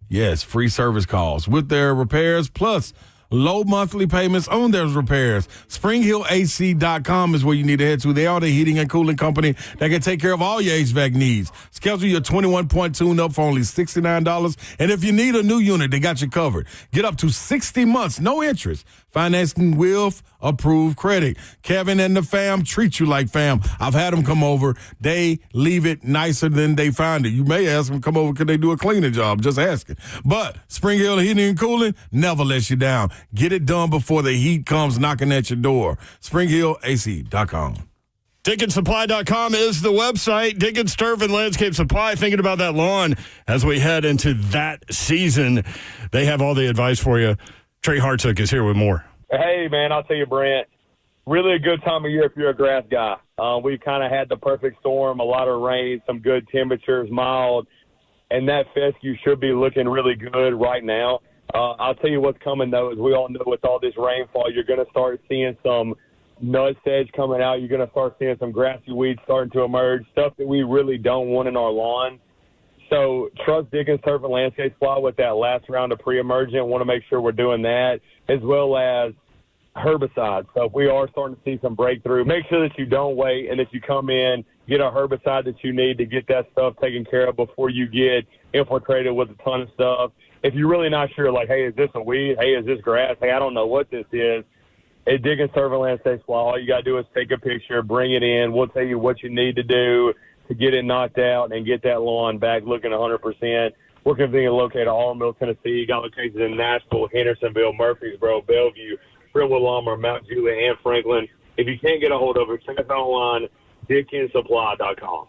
Yes, free service calls with their repairs, plus low monthly payments on those repairs. SpringHillAC.com is where you need to head to. They are the heating and cooling company that can take care of all your HVAC needs. Schedule your 21-point tune-up for only $69. And if you need a new unit, they got you covered. Get up to 60 months, no interest. Financing with approved credit. Kevin and the fam treat you like fam. I've had them come over. They leave it nicer than they found it. You may ask them come over, could they do a cleaning job? Just asking. But Spring Hill Heating and Cooling never lets you down. Get it done before the heat comes knocking at your door. SpringHillAC.com. DickensSupply.com is the website. Dickens Turf and Landscape Supply. Thinking about that lawn as we head into that season. They have all the advice for you. Trey Hartsook is here with more. Hey, man, I'll tell you, Brent, really a good time of year if you're a grass guy. We've kind of had the perfect storm, a lot of rain, some good temperatures, mild, and that fescue should be looking really good right now. I'll tell you what's coming, though, as we all know with all this rainfall, you're going to start seeing some nut sedge coming out. You're going to start seeing some grassy weeds starting to emerge, stuff that we really don't want in our lawn. So trust Dickens Turf and Landscape Supply with that last round of pre-emergent. Want to make sure we're doing that, as well as herbicides. So if we are starting to see some breakthrough, make sure that you don't wait and that you come in, get a herbicide that you need to get that stuff taken care of before you get infiltrated with a ton of stuff. If you're really not sure, like, hey, is this a weed? Hey, is this grass? Hey, I don't know what this is. At Dickens Turf and Landscape Supply, all you got to do is take a picture, bring it in. We'll tell you what you need to do to get it knocked out and get that lawn back looking 100%. We're conveniently located in Auburn, Middle Tennessee. Got locations in Nashville, Hendersonville, Murfreesboro, Bellevue, Brentwood, Lamar, Mount Juliet, and Franklin. If you can't get a hold of it, check us out online, DickensSupply.com.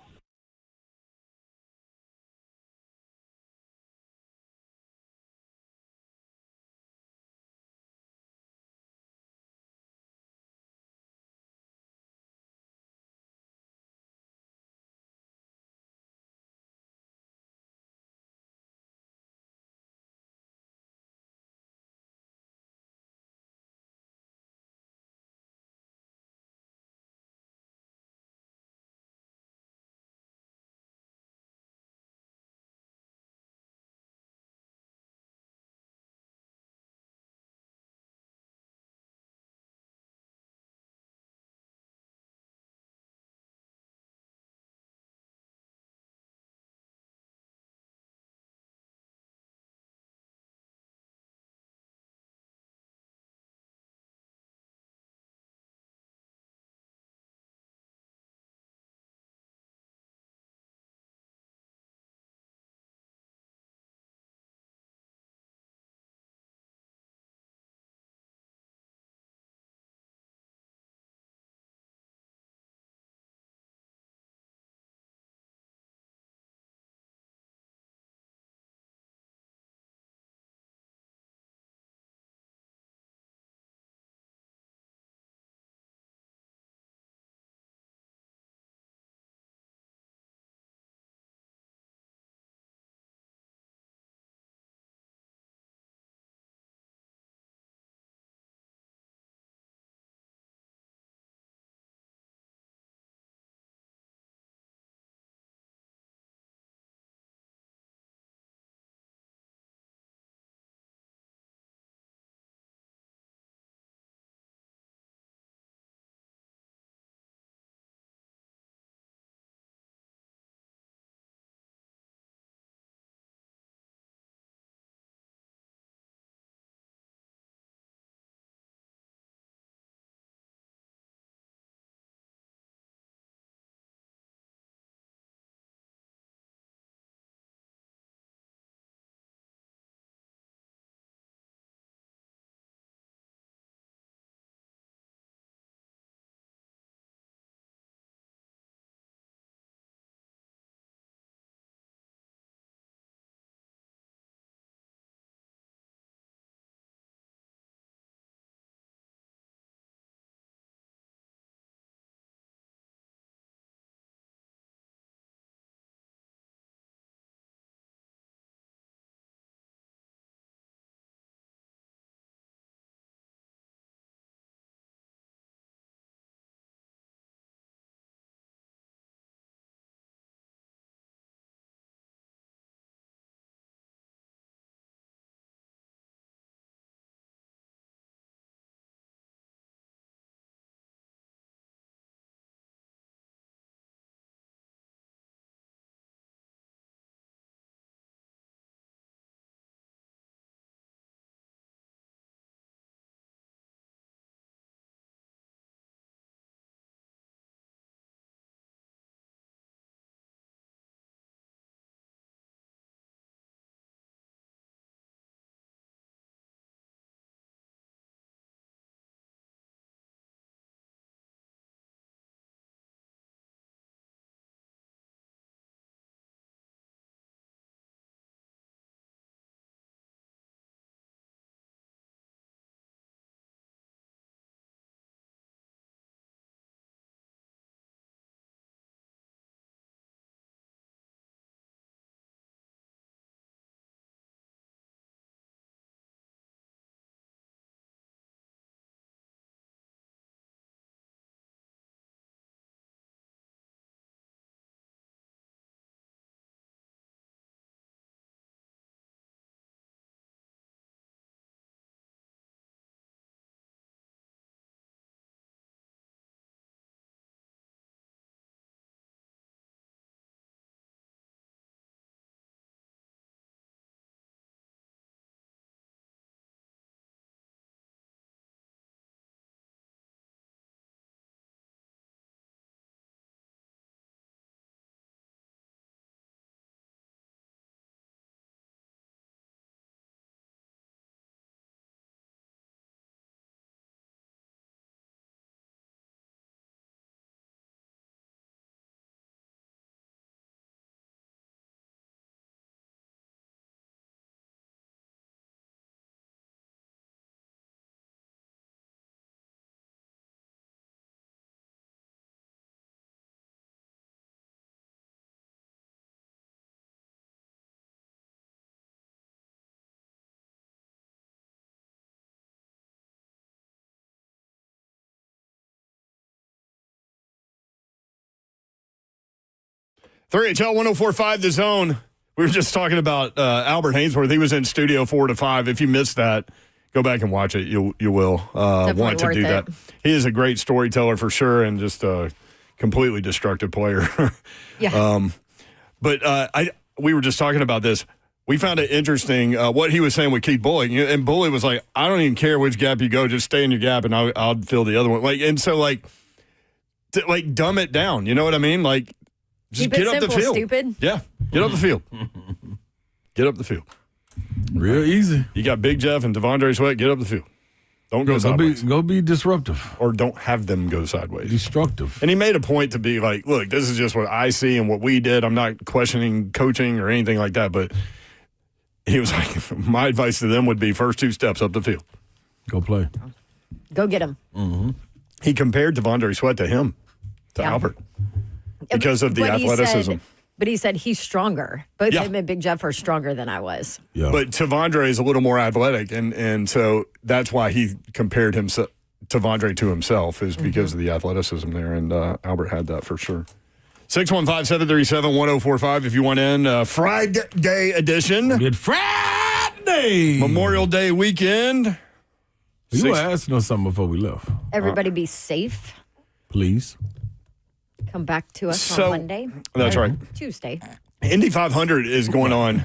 3HL 104.5 The Zone. We were just talking about Albert Haynesworth. He was in studio 4 to 5. If you missed that, go back and watch it. You will want to do that. He is a great storyteller for sure, and just a completely destructive player. Yeah. We were just talking about this. We found it interesting what he was saying with Keith Bullock, and Bullock was like, "I don't even care which gap you go, just stay in your gap, and I'll fill the other one." Dumb it down. You know what I mean? Like, just Keep it get up simple, the field. stupid. Yeah, get up the field. Get up the field. Real easy. You got Big Jeff and Devondre Sweat. Get up the field. Don't go sideways. Go be disruptive. Or don't have them go sideways. Destructive. And he made a point to be like, look, this is just what I see and what we did. I'm not questioning coaching or anything like that. But he was like, my advice to them would be first 2 steps up the field. Go play. Go get him. Mm-hmm. He compared Devondre Sweat to him, to Albert, because of the athleticism. But he said he's stronger. Both him and Big Jeff are stronger than I was. Yeah. But Devondre is a little more athletic, and so that's why he compared Devondre to himself, is because of the athleticism there, and Albert had that for sure. 615-737-1045 if you want in. Friday edition. Good Friday. Memorial Day weekend. You were asking us something before we left. Everybody be safe. Please. Come back to us on Monday. That's right. Tuesday. Indy 500 is going on.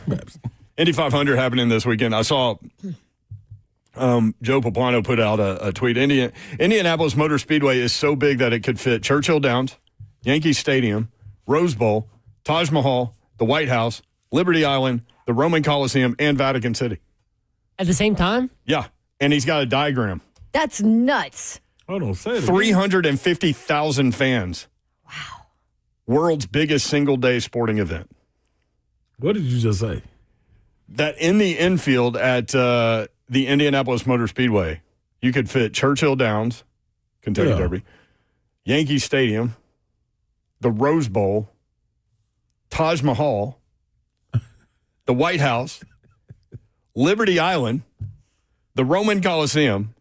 Indy 500 happening this weekend. I saw Joe Poplano put out a tweet. Indianapolis Motor Speedway is so big that it could fit Churchill Downs, Yankee Stadium, Rose Bowl, Taj Mahal, the White House, Liberty Island, the Roman Coliseum, and Vatican City. At the same time? Yeah. And he's got a diagram. That's nuts. I don't say that. 350,000 fans. Wow. World's biggest single-day sporting event. What did you just say? That in the infield at the Indianapolis Motor Speedway, you could fit Churchill Downs, Kentucky Derby, Yankee Stadium, the Rose Bowl, Taj Mahal, the White House, Liberty Island, the Roman Coliseum,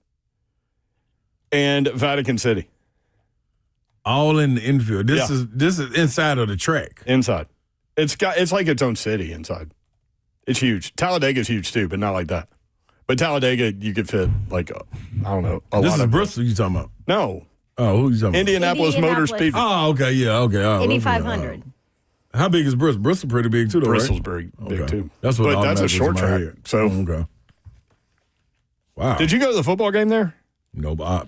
and Vatican City. All in the infield. This is inside of the track. Inside. It's like its own city inside. It's huge. Talladega's huge too, but not like that. But Talladega, you could fit I don't know, This is Bristol you talking about? No. Oh, who you talking about? Indianapolis Motor Speedway. Oh, okay, yeah, okay. Oh, Indy 500. How big is Bristol? Bristol pretty big too, though, Bristol's right? big too. That's what. But that's a short track. So, okay. Wow. Did you go to the football game there? No, but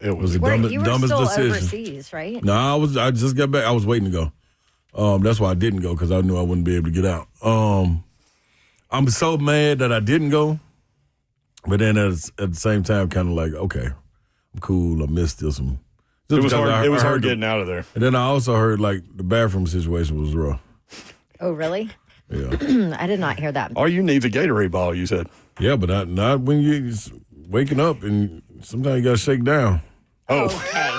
it was the You were dumbest still decision. overseas, right? No, I just got back. I was waiting to go. That's why I didn't go, because I knew I wouldn't be able to get out. I'm so mad that I didn't go, but then at the same time, kind of like, okay, I'm cool. I missed still some. It was hard. It was hard getting out of there. And then I also heard the bathroom situation was rough. Oh, really? Yeah. I did not hear that. All you need is a Gatorade bottle, you said. Yeah, but not when you're waking up and sometimes you got to shake down. Oh. Okay.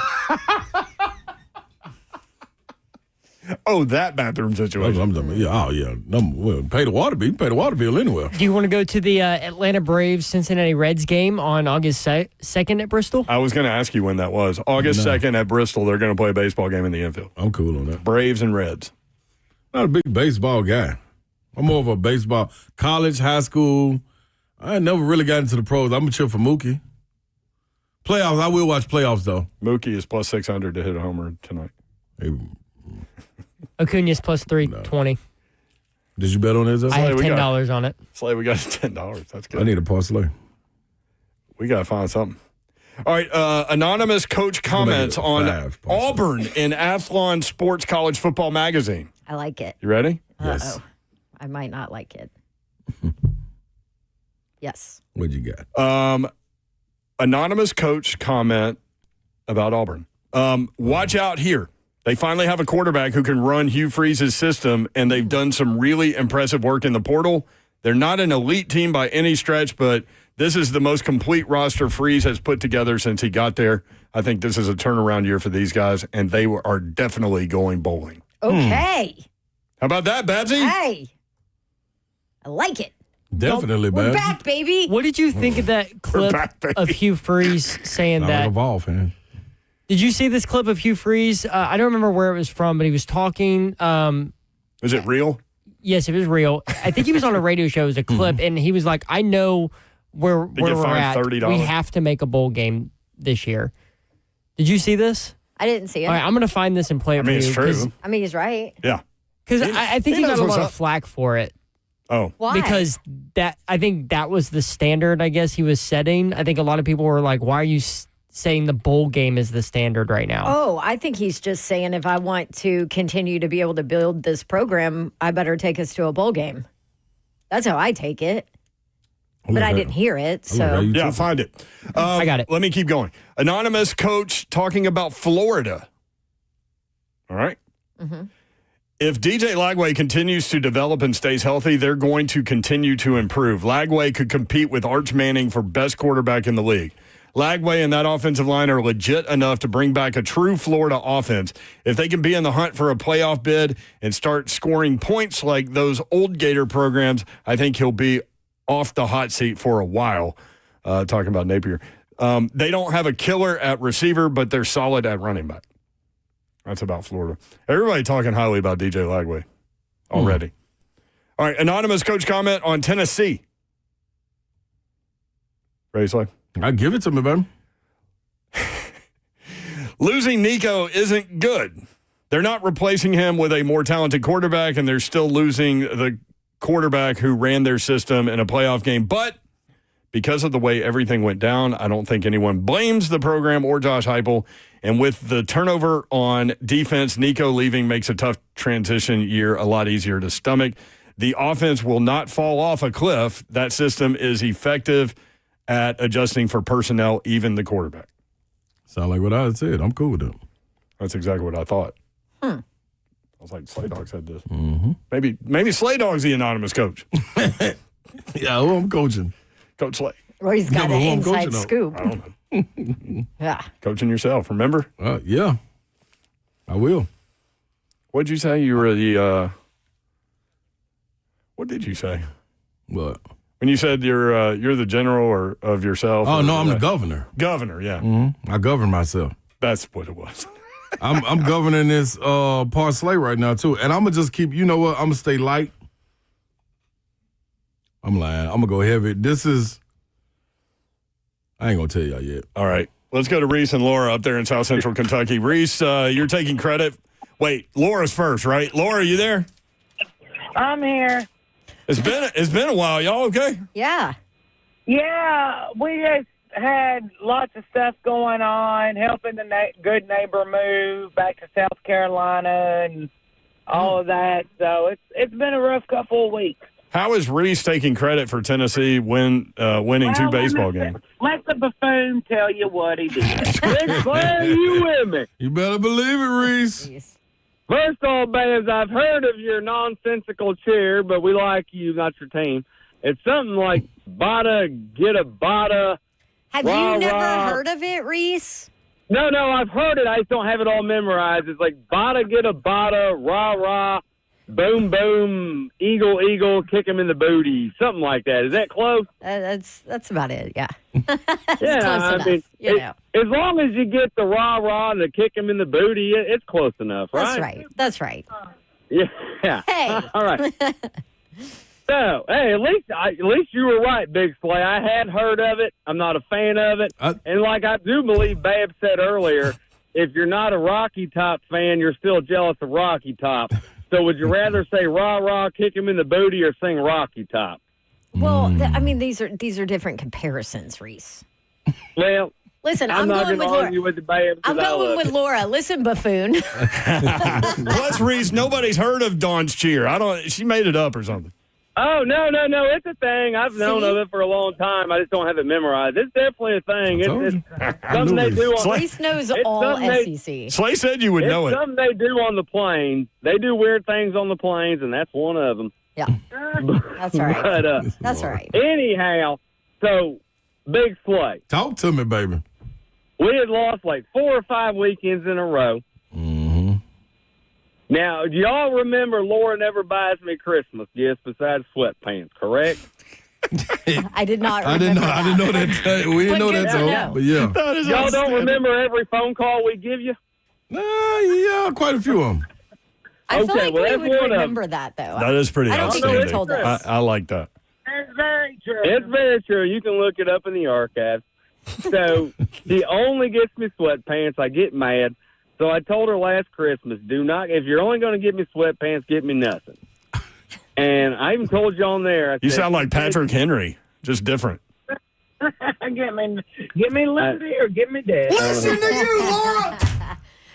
Oh, that bathroom situation. I'm talking about, pay the water bill. You pay the water bill anywhere. Do you want to go to the Atlanta Braves Cincinnati Reds game on August 2nd at Bristol? I was going to ask you when that was. August 2nd at Bristol, they're going to play a baseball game in the infield. I'm cool on that. Braves and Reds. Not a big baseball guy. I'm more of a baseball, college, high school. I ain't never really got into the pros. I'm a chill for Mookie. Playoffs, I will watch playoffs, though. Mookie is plus 600 to hit a homer tonight. Hey, Acuna's plus 320. did you bet on his? I have $10 on it. Slay, we got $10. That's good. I need a parlay. We got to find something. All right, anonymous coach comments on Auburn in Athlon Sports College Football Magazine. I like it. You ready? Yes. I might not like it. Yes. What'd you got? Anonymous coach comment about Auburn. Watch out here. They finally have a quarterback who can run Hugh Freeze's system, and they've done some really impressive work in the portal. They're not an elite team by any stretch, but this is the most complete roster Freeze has put together since he got there. I think this is a turnaround year for these guys, and they are definitely going bowling. Okay. How about that, Babsy? Hey. I like it. Definitely, We're man. back, baby. What did you think of that clip of Hugh Freeze saying Not that? like Evolve, man. Did you see this clip of Hugh Freeze? I don't remember where it was from, but he was talking. Is it real? Yes, it was real. I think he was on a radio show. It was a clip, and he was like, I know where we're at. $30. We have to make a bowl game this year. Did you see this? I didn't see it. All right, I'm going to find this and play it for you. It's true. I mean, he's right. Yeah. Because I think he got a knows lot what's of flack for it. Oh. Why? Because I think that was the standard, I guess, he was setting. I think a lot of people were like, why are you saying the bowl game is the standard right now? Oh, I think he's just saying if I want to continue to be able to build this program, I better take us to a bowl game. That's how I take it. But I didn't hear it, so. Yeah, find it. I got it. Let me keep going. Anonymous coach talking about Florida. All right? Mm-hmm. If DJ Lagway continues to develop and stays healthy, they're going to continue to improve. Lagway could compete with Arch Manning for best quarterback in the league. Lagway and that offensive line are legit enough to bring back a true Florida offense. If they can be in the hunt for a playoff bid and start scoring points like those old Gator programs, I think he'll be off the hot seat for a while. Talking about Napier. They don't have a killer at receiver, but they're solid at running back. That's about Florida. Everybody talking highly about DJ Lagway already. All right, anonymous coach comment on Tennessee. Ready, Slay? Give it to me, baby. Losing Nico isn't good. They're not replacing him with a more talented quarterback, and they're still losing the quarterback who ran their system in a playoff game. But because of the way everything went down, I don't think anyone blames the program or Josh Heupel. And with the turnover on defense, Nico leaving makes a tough transition year a lot easier to stomach. The offense will not fall off a cliff. That system is effective at adjusting for personnel, even the quarterback. Sound like what I said. I'm cool with it. That's exactly what I thought. I was like, Slay Dog said this. Mm-hmm. Maybe Slay Dog's the anonymous coach. Yeah, who I'm coaching? Coach Slay. Well, he's got an inside scoop. I don't know. Yeah. Coaching yourself, remember? Yeah, I will. What'd you say? You were the, what did you say? What? When you said you're the general or of yourself? Oh, no, I'm the governor. Governor, yeah. Mm-hmm. I govern myself. That's what it was. I'm governing this parlay right now, too. And I'm going to just keep, you know what, I'm going to stay light. I'm lying. I'm going to go heavy. I ain't going to tell y'all yet. All right. Let's go to Reese and Laura up there in South Central Kentucky. Reese, you're taking credit. Wait, Laura's first, right? Laura, are you there? I'm here. It's been a while. Y'all okay? Yeah. Yeah, we just had lots of stuff going on, helping the good neighbor move back to South Carolina and all of that. So it's been a rough couple of weeks. How is Reese taking credit for Tennessee winning two baseball games? Let the buffoon tell you what he did. Are you with me? You better believe it, Reese. First of all, Babs, I've heard of your nonsensical cheer, but we like you, not your team. It's something like bada, get a bada. Have rah, you never rah. heard of it, Reese? No, I've heard it. I just don't have it all memorized. It's like bada, get a bada, rah, rah, boom, boom, eagle, eagle, kick him in the booty. Something like that. Is that close? That's about it, yeah. Yeah, close enough, you know. As long as you get the rah, rah, and the kick him in the booty, it's close enough, right? That's right. Yeah. Hey. All right. So, hey, at least you were right, Big Slay. I had heard of it. I'm not a fan of it. And like I do believe Babe said earlier, if you're not a Rocky Top fan, you're still jealous of Rocky Top. So would you rather say rah, rah, kick him in the booty or sing Rocky Top? Well, I mean, these are different comparisons, Reese. Well, listen, I'm not going going to with argue Laura. with the Babe. I'm going with Laura. Listen, buffoon. Plus, Reese, nobody's heard of Dawn's cheer. She made it up or something. Oh, no. It's a thing. I've known of it for a long time. I just don't have it memorized. It's definitely a thing. It's something they do on Reese knows all SEC. Slay said you would know it. It's something they do on the plains. They do weird things on the plains, and that's one of them. Yeah. That's all right. But, that's all right. Anyhow, so, Big Slay. Talk to me, baby. We had lost like 4 or 5 weekends in a row. Mm-hmm. Now, do y'all remember Laura never buys me Christmas gifts besides sweatpants, correct? I did not. I didn't know that. We didn't know that. So, but yeah. Y'all don't remember every phone call we give you? Yeah, quite a few of them. I feel like we that's would one of them. remember that, though. That is pretty I don't think outstanding. you told us. I like that. It's very true. It's very true. You can look it up in the archives. So she only gets me sweatpants. I get mad. So I told her last Christmas, if you're only going to give me sweatpants, get me nothing. And I even told you on there. You sound like Patrick Henry, just different. Get me Liberty or get me Dad. Listen to you, Laura.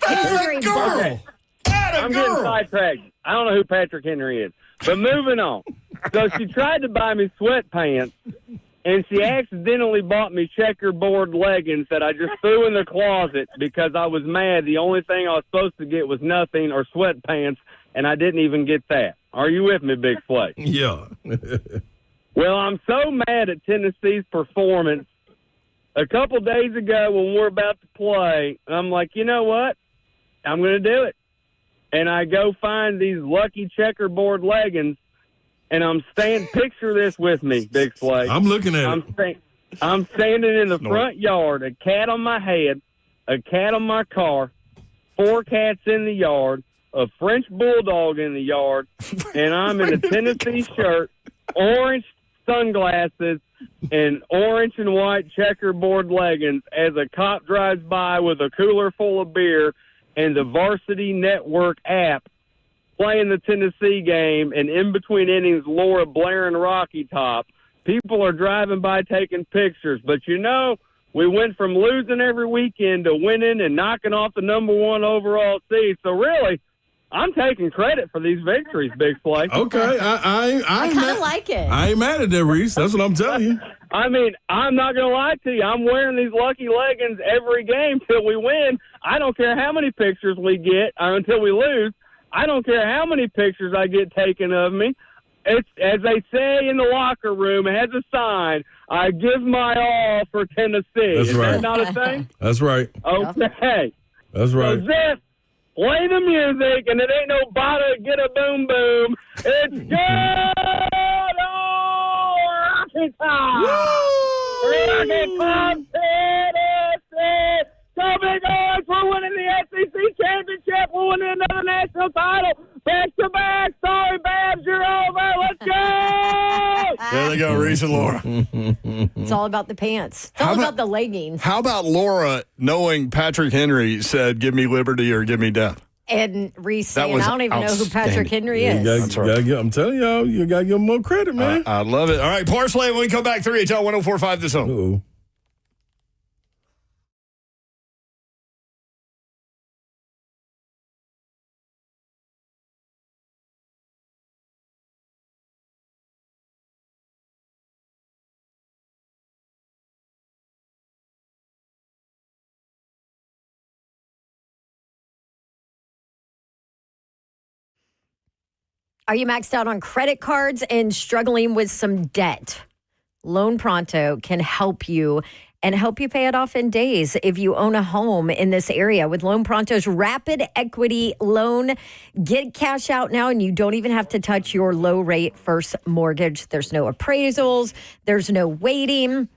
History girl. I'm getting sidetracked. I don't know who Patrick Henry is. But moving on. So she tried to buy me sweatpants, and she accidentally bought me checkerboard leggings that I just threw in the closet because I was mad. The only thing I was supposed to get was nothing or sweatpants, and I didn't even get that. Are you with me, Big Flake? Yeah. Well, I'm so mad at Tennessee's performance. A couple days ago when we're about to play, I'm like, you know what? I'm going to do it. And I go find these lucky checkerboard leggings, and I'm picture this with me, Big Flake. I'm looking at it. I'm standing in the front yard, a cat on my head, a cat on my car, 4 cats in the yard, a French bulldog in the yard, and I'm in a Tennessee shirt, orange sunglasses, and orange and white checkerboard leggings as a cop drives by with a cooler full of beer and the Varsity Network app playing the Tennessee game, and in between innings, Laura blaring Rocky Top. People are driving by taking pictures. But, we went from losing every weekend to winning and knocking off the #1 overall seed. So, really, I'm taking credit for these victories, Big Flake. Okay. I kind of like it. I ain't mad at that, Reese. That's what I'm telling you. I mean, I'm not going to lie to you. I'm wearing these lucky leggings every game till we win. I don't care how many pictures we get until we lose. I don't care how many pictures I get taken of me. It's, as they say in the locker room, it has a sign, I give my all for Tennessee. That's right. Is that not a thing? That's right. Okay. That's right. So Zip, play the music, and it ain't no bada get a boom boom. It's good old Rocky Top. Rocky Top, Tennessee. So big odds, we're winning the SEC championship. We're winning another national title. Back to back. Sorry, Babs, you're over. Let's go. There they go, Reese and Laura. It's all about the pants. It's all about the leggings. How about Laura knowing Patrick Henry said, give me liberty or give me death? And Reese That saying, was I don't even know who Patrick Henry is. I'm telling y'all, you got to give him more credit, man. I love it. All right, Parsley, when we come back, 3HL1045 this home. Uh-oh. Are you maxed out on credit cards and struggling with some debt? Loan Pronto can help you and help you pay it off in days if you own a home in this area. With Loan Pronto's rapid equity loan, get cash out now and you don't even have to touch your low rate first mortgage. There's no appraisals. There's no waiting.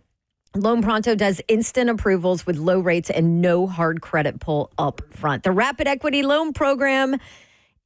Loan Pronto does instant approvals with low rates and no hard credit pull up front. The rapid equity loan program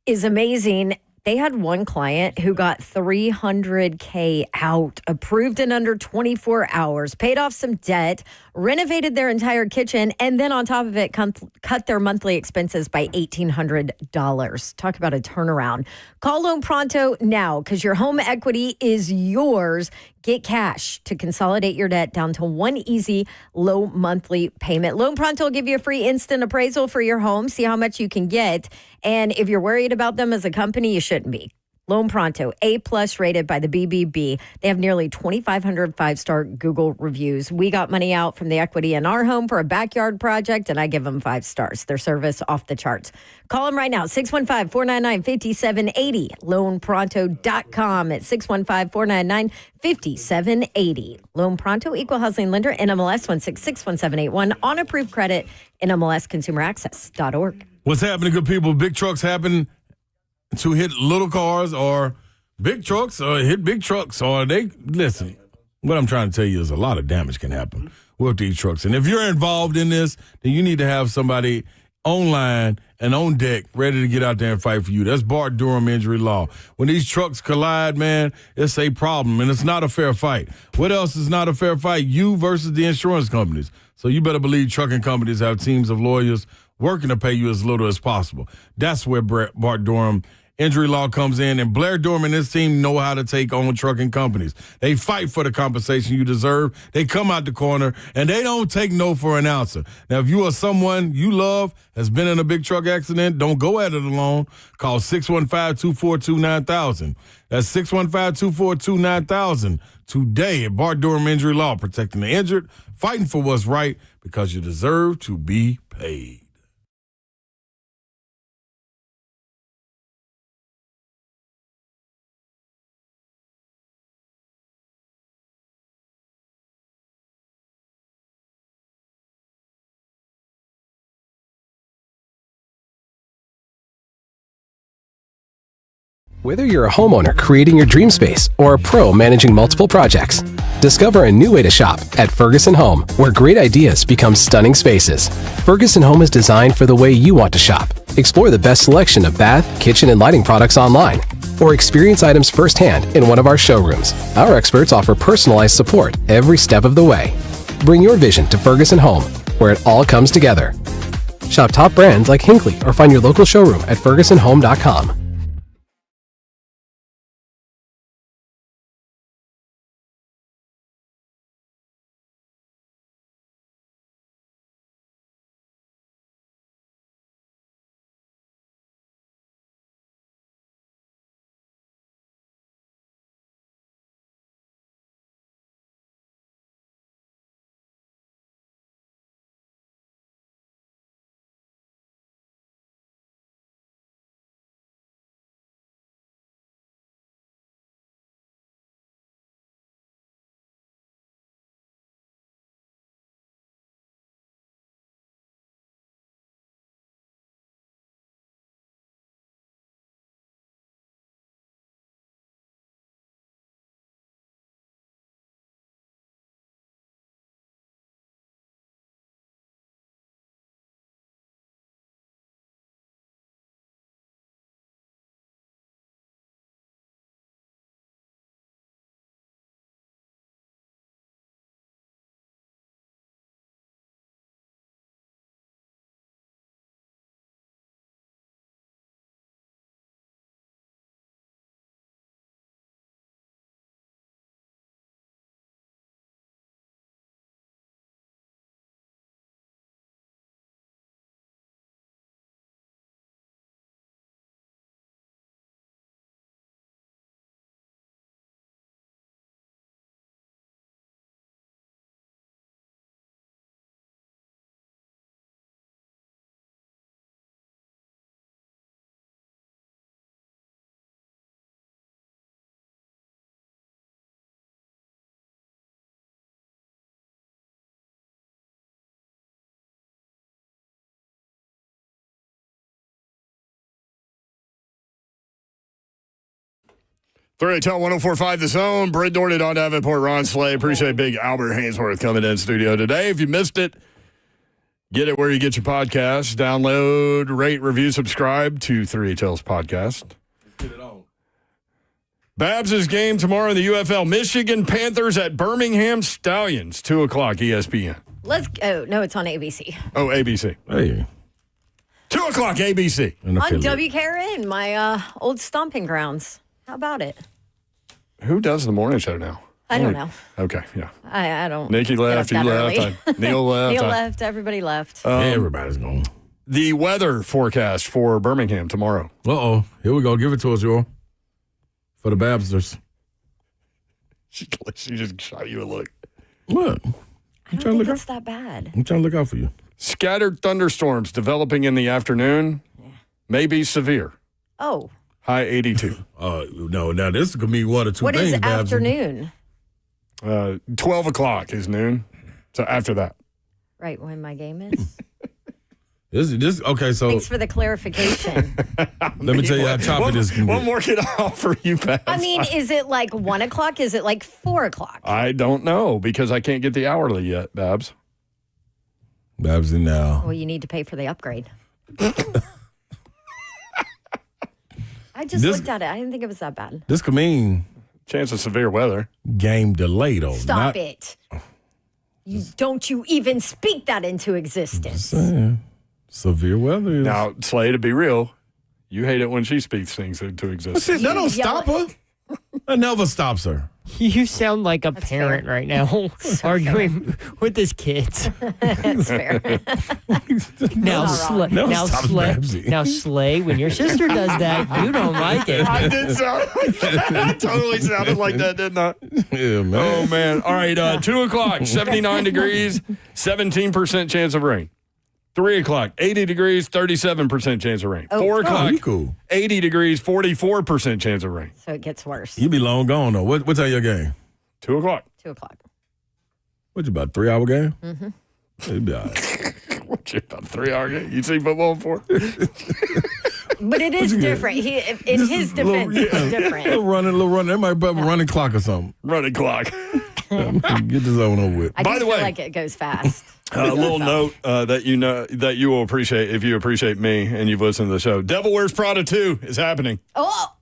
is amazing. They had one client who got $300K out, approved in under 24 hours, paid off some debt, renovated their entire kitchen, and then on top of it, cut their monthly expenses by $1,800. Talk about a turnaround. Call Loan Pronto now because your home equity is yours. Get cash to consolidate your debt down to one easy, low monthly payment. Loan Pronto will give you a free instant appraisal for your home. See how much you can get. And if you're worried about them as a company, you shouldn't be. Loan Pronto, A+ rated by the BBB. They have nearly 2,500 five-star Google reviews. We got money out from the equity in our home for a backyard project, and I give them 5 stars. Their service off the charts. Call them right now, 615-499-5780. LoanPronto.com at 615-499-5780. Loan Pronto, Equal Housing Lender, NMLS 1661781. On approved credit, NMLSConsumerAccess.org. What's happening, good people? Big trucks happen to hit little cars or big trucks or hit big trucks or listen, What I'm trying to tell you is a lot of damage can happen with these trucks. And if you're involved in this, then you need to have somebody online and on deck ready to get out there and fight for you. That's Bart Durham injury law. When these trucks collide, man, it's a problem, and it's not a fair fight. What else is not a fair fight? You versus the insurance companies. So you better believe trucking companies have teams of lawyers working to pay you as little as possible. That's where Bart Durham injury law comes in, and Blair Durham and his team know how to take on trucking companies. They fight for the compensation you deserve. They come out the corner, and they don't take no for an answer. Now, if you are someone you love has been in a big truck accident, don't go at it alone. Call 615-242-9000. That's 615-242-9000 today at Bart Durham Injury Law, protecting the injured, fighting for what's right, because you deserve to be paid. Whether you're a homeowner creating your dream space or a pro managing multiple projects, discover a new way to shop at Ferguson Home, where great ideas become stunning spaces. Ferguson Home is designed for the way you want to shop. Explore the best selection of bath, kitchen, and lighting products online, or experience items firsthand in one of our showrooms. Our experts offer personalized support every step of the way. Bring your vision to Ferguson Home, where it all comes together. Shop top brands like Hinckley or find your local showroom at fergusonhome.com. Tell 104.5 The Zone. Brett Dorney, Don Davenport, Ron Slay. Appreciate big Albert Haynesworth coming in studio today. If you missed it, get it where you get your podcasts. Download, rate, review, subscribe to 3HL's podcast. Get it on. Babs' game tomorrow in the UFL. Michigan Panthers at Birmingham Stallions, 2 o'clock ESPN. Let's go. No, it's on ABC. Oh, ABC. Hey. 2 o'clock ABC. On WKRN, my old stomping grounds. How about it? Who does the morning show now? I don't know. Okay, yeah. I don't. Nikki left, you left, Neil left. Neil left, everybody left. Everybody's gone. The weather forecast for Birmingham tomorrow. Uh-oh. Here we go. Give it to us, y'all. For the Babsters. She just shot you a look. What? I don't think it's that bad. I'm trying to look out for you. Scattered thunderstorms developing in the afternoon. May be severe. Oh. High 82. No, now this could mean one or two what things. What is Babs. afternoon? 12 o'clock is noon. So after that. Right when my game is? This okay, so Thanks for the clarification. let me tell you how choppy this can What get. more can I offer you, Babs? I mean, is it like 1 o'clock? Is it like 4 o'clock? I don't know because I can't get the hourly yet, Babs. Babsy now. Well, you need to pay for the upgrade. I just looked at it. I didn't think it was that bad. This could mean Chance of severe weather. game delay, though. Stop it. Don't you even speak that into existence. Severe weather. Now, Slay, to be real, you hate it when she speaks things into existence. Shit, that don't stop her. That never stops her. You sound like a parent right now, arguing with his kids. That's fair. Now, Not wrong. now, Slay, when your sister does that, you don't like it. I did sound like that. I totally sounded like that, didn't I? Yeah, man. Oh, man. All right, 2 o'clock, 79 degrees, 17% chance of rain. 3 o'clock, 80 degrees, 37% chance of rain. 4 o'clock, you cool. 80 degrees, 44% chance of rain. So it gets worse. You be long gone, though. What time your game? 2 o'clock. 2 o'clock. What, you about 3 hour game? Mm-hmm. You be all right. What, you about 3 hour game? You see football before? But it is different. In his defense, it's different. Little running. That might be a running clock or something. Running clock. Get this over with. I By do the feel way- like it goes fast. A little note that you will appreciate if you appreciate me and you've listened to the show. Devil Wears Prada 2 is happening. Oh,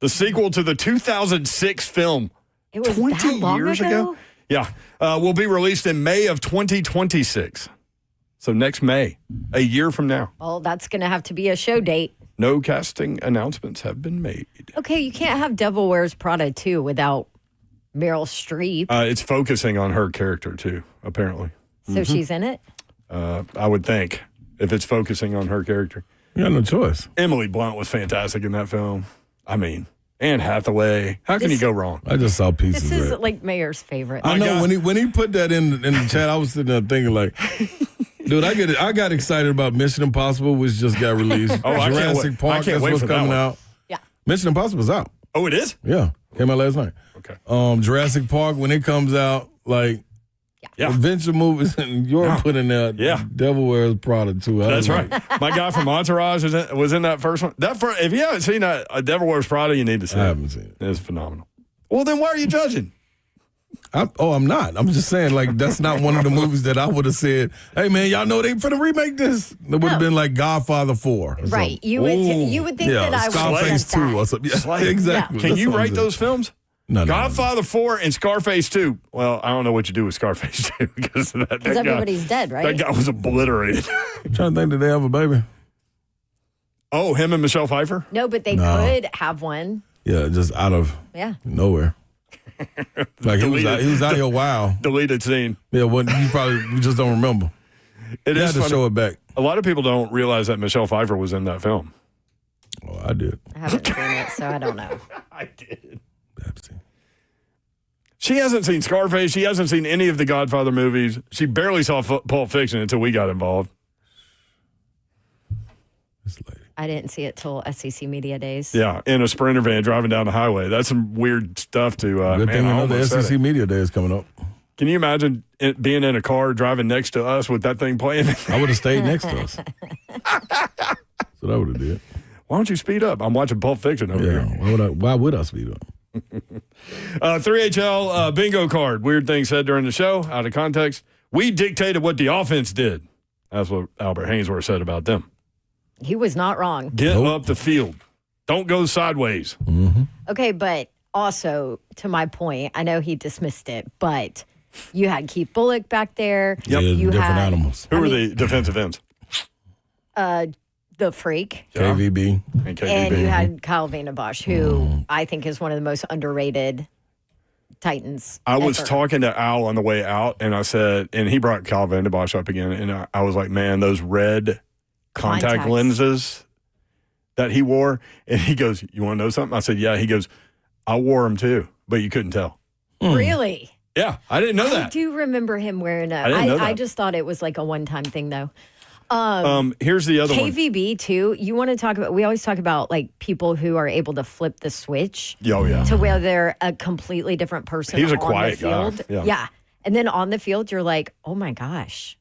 The sequel to the 2006 film. it was 20 that long years ago? Yeah. Will be released in May of 2026. So next May, a year from now. Well, that's going to have to be a show date. No casting announcements have been made. Okay, you can't have Devil Wears Prada 2 without Meryl Streep. It's focusing on her character, too, apparently. So she's in it? I would think, if it's focusing on her character. You got no choice. Emily Blunt was fantastic in that film. I mean, Anne Hathaway. How can you go wrong? I just saw pieces This is of it. like Mayor's favorite. I know God. when he put that in the chat, I was sitting there thinking like, dude, I got excited about Mission Impossible, which just got released. Oh, I can't Jurassic wait. Park, I can't that's wait what's for that coming one. out. Yeah. Mission Impossible's out. Oh, it is? Yeah, came out last night. Okay. Jurassic Park when it comes out, like Yeah. adventure movies, and you're putting out Devil Wears Prada too. That's right. My guy from Entourage was in that first one. If you haven't seen that Devil Wears Prada, you need to see it. I haven't seen it. It's phenomenal. Well, then why are you judging? I'm not. I'm just saying, like, that's not one of the movies that I would have said, hey, man, y'all know they finna remake this. It would have been like Godfather 4. Or Right. something. You would think that I would Scarface have 2 or something. Yeah, exactly. Can That's you what I'm rate saying. those films? No. Godfather 4 and Scarface 2. Well, I don't know what you do with Scarface 2 because that Because guy, everybody's dead, right? that guy was obliterated. I'm trying to think, did they have a baby? Oh, him and Michelle Pfeiffer? No, but they No. could have one. Yeah, just out of Yeah. nowhere. Like, he was out here a while. Deleted scene. Yeah, well, you just don't remember. It You is had to funny. show it back. A lot of people don't realize that Michelle Pfeiffer was in that film. Oh, I did. I haven't seen it, so I don't know. I did. Babsy. She hasn't seen Scarface. She hasn't seen any of the Godfather movies. She barely saw Pulp Fiction until we got involved. This lady. I didn't see it till SEC Media Days. Yeah, in a Sprinter van driving down the highway. That's some weird stuff to. Good man, thing I you know the almost said SEC it. Media Day is coming up. Can you imagine it being in a car driving next to us with that thing playing? I would have stayed next to us. That's what I would have did. Why don't you speed up? I'm watching Pulp Fiction over Yeah. here. Why would I speed up? 3HL bingo card. Weird thing said during the show, out of context. We dictated what the offense did. That's what Albert Haynesworth said about them. He was not wrong. Get up the field. Don't go sideways. Mm-hmm. Okay, but also, to my point, I know he dismissed it, but you had Keith Bullock back there. Yeah, You different had animals. Who were the defensive ends? the Freak. Yeah. KVB. And KDB. And you had Kyle Vandenbosch, who I think is one of the most underrated Titans. I was ever. talking to Al on the way out, and I said, and he brought Kyle Vandenbosch up again, and I was like, man, those red contact Contacts. lenses that he wore, and he goes, you want to know something? I said, yeah. He goes, I wore them too, but you couldn't tell. Really? Yeah, I didn't know I that. do remember him wearing a. I didn't know I that. just thought it was like a one-time thing, though. Here's the other one. KVB too. You want to talk about? We always talk about like people who are able to flip the switch Oh, yeah. to where they're a completely different person. He was a on quiet the field. guy. Yeah. And then on the field, you're like, oh my gosh,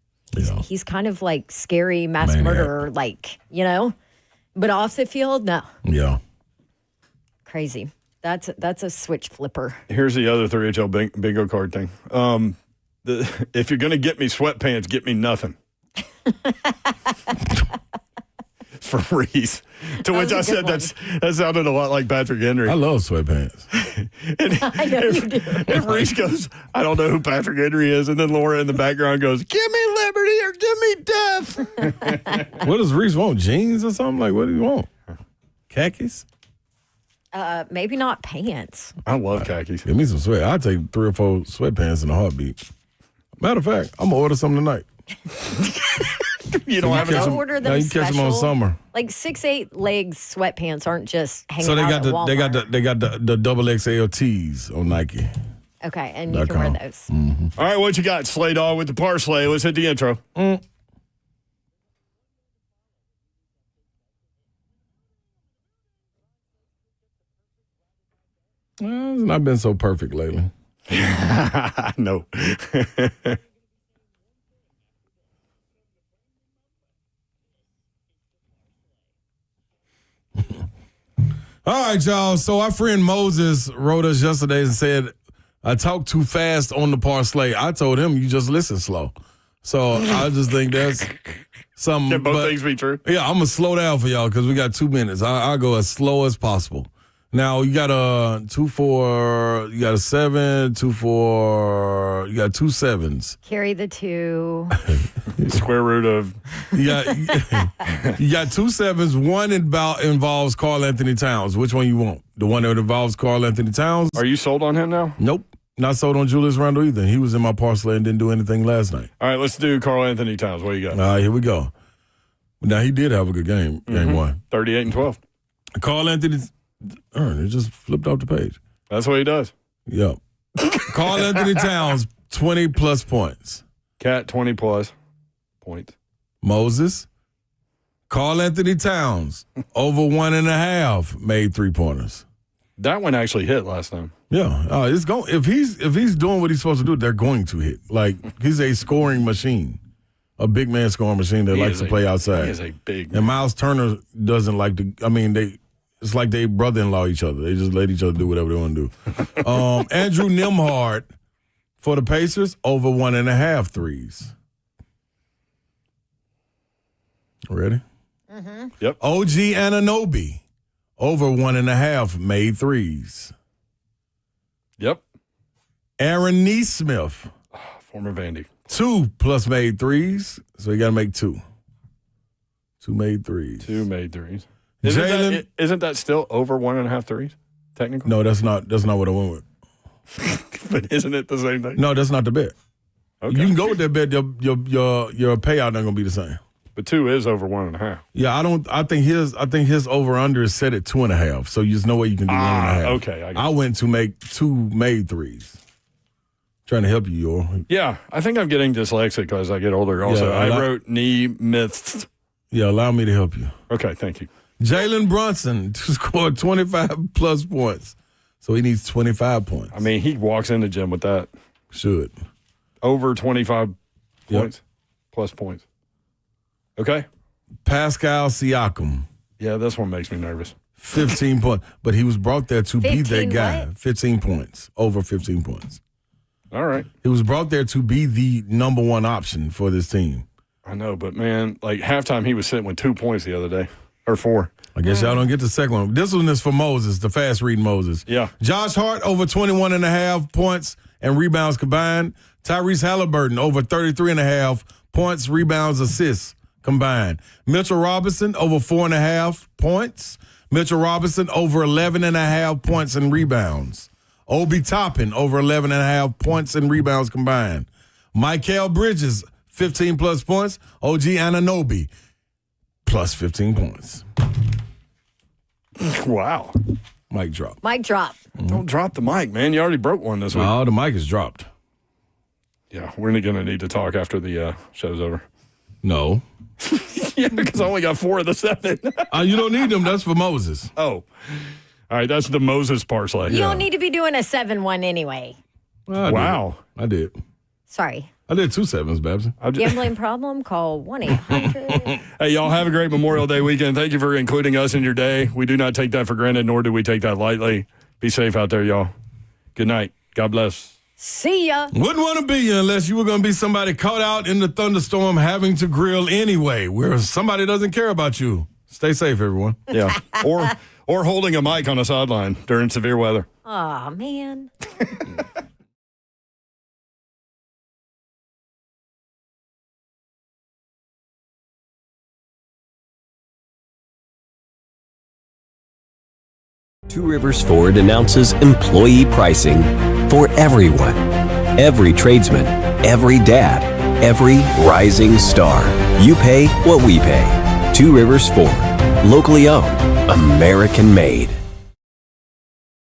He's kind of like scary mass murderer, like, But off the field, no. Yeah. Crazy. That's a switch flipper. Here's the other 3HL bingo card thing. If you're going to get me sweatpants, get me nothing. For Reese. To which I said that sounded a lot like Patrick Henry. I love sweatpants. I know you do. If Reese goes, I don't know who Patrick Henry is, and then Laura in the background goes, give me liberty or give me death. What does Reese want? Jeans or something? Like, what do you want? Khakis? Maybe not pants. I love khakis. Give me some sweat. I'll take 3 or 4 sweatpants in a heartbeat. Matter of fact, I'm going to order some tonight. You don't have enough? Order them you catch them on summer. Like 6'8" legs sweatpants aren't just hanging So they out got at they Walmart. got the double XL tees on Nike. Okay, and you can wear those. All right, what you got, Slay Dog with the parsley? Let's hit the intro. Well, it's not been so perfect lately. No. All right, y'all. So our friend Moses wrote us yesterday and said, I talk too fast on the parsley. I told him, you just listen slow. So I just think that's something. Can both things be true? Yeah, I'm going to slow down for y'all because we got 2 minutes. I'll go as slow as possible. Now, you got a 2-4, you got a 7, 2-4, you got 2 7s. Carry the 2. Square root of. You got 2 7s. One involves Karl Anthony Towns. Which one you want? The one that involves Karl Anthony Towns? Are you sold on him now? Nope. Not sold on Julius Randle either. He was in my parsley and didn't do anything last night. All right, let's do Karl Anthony Towns. What do you got? All right, here we go. Now, he did have a good game, game one. 38-12. Karl Anthony, it just flipped off the page. That's what he does. Yep. Karl Anthony Towns, 20-plus points. Cat, 20-plus points. Moses. Karl Anthony Towns, over 1.5, made 3-pointers. That one actually hit last time. Yeah, it's going. If he's doing what he's supposed to do, they're going to hit. Like, he's a scoring machine, a big man scoring machine that likes to play outside. He is a big man. And Miles Turner doesn't like to. I mean, it's like they brother-in-law each other. They just let each other do whatever they want to do. Andrew Nembhard for the Pacers, over 1.5 threes. Ready? Mm-hmm. Yep. OG Anunoby, over 1.5 made threes. Yep. Aaron Nesmith, former Vandy, 2+ made threes. So you got to make 2. 2 made threes. 2 made threes. Isn't that still over 1.5 threes? Technically, no, that's not what I went with. But isn't it the same thing? No, that's not the bet. Okay. You can go with that bet. Your payout not gonna be the same. But 2 is over 1.5. Yeah, I think his over under is set at 2.5. So there's no way you can do 1.5. Okay, I went to make 2 made threes. Trying to help you, Yor. Yeah, I think I'm getting dyslexic as I get older. Also, Yeah, I wrote knee myths. Yeah, allow me to help you. Okay, thank you. Jalen Brunson scored 25+ points. So he needs 25 points. I mean, he walks in the gym with that. Should. Over 25 points, plus points. Okay. Pascal Siakam. Yeah, this one makes me nervous. 15 points. But he was brought there to be that guy. What? 15 points. Over 15 points. All right. He was brought there to be the number one option for this team. I know, but man, like halftime, he was sitting with 2 points the other day. Or 4. I guess y'all don't get the second one. This one is for Moses, the fast reading Moses. Yeah. Josh Hart over 21.5 points and rebounds combined. Tyrese Halliburton over 33.5 points, rebounds, assists combined. Mitchell Robinson over 4.5 points. Mitchell Robinson over 11.5 points and rebounds. Obi Toppin over 11.5 points and rebounds combined. Mikal Bridges 15+ points. OG Anunoby plus 15 points. Wow. Mic drop. Mic drop. Don't drop the mic, man. You already broke one this week. Oh, the mic is dropped. Yeah, we're going to need to talk after the show's over. No. Yeah, because I only got 4 of the 7. You don't need them. That's for Moses. Oh. All right, that's the Moses parsley. You don't need to be doing a 7-1 anyway. Well, Wow. I did. Sorry. I did 2 sevens, Babson. Gambling problem? Call 1-800. Hey, y'all have a great Memorial Day weekend. Thank you for including us in your day. We do not take that for granted, nor do we take that lightly. Be safe out there, y'all. Good night. God bless. See ya. Wouldn't want to be you unless you were going to be somebody caught out in the thunderstorm having to grill anyway, where somebody doesn't care about you. Stay safe, everyone. Yeah. Or holding a mic on a sideline during severe weather. Aw, man. Two Rivers Ford announces employee pricing for everyone. Every tradesman, every dad, every rising star. You pay what we pay. Two Rivers Ford. Locally owned. American made.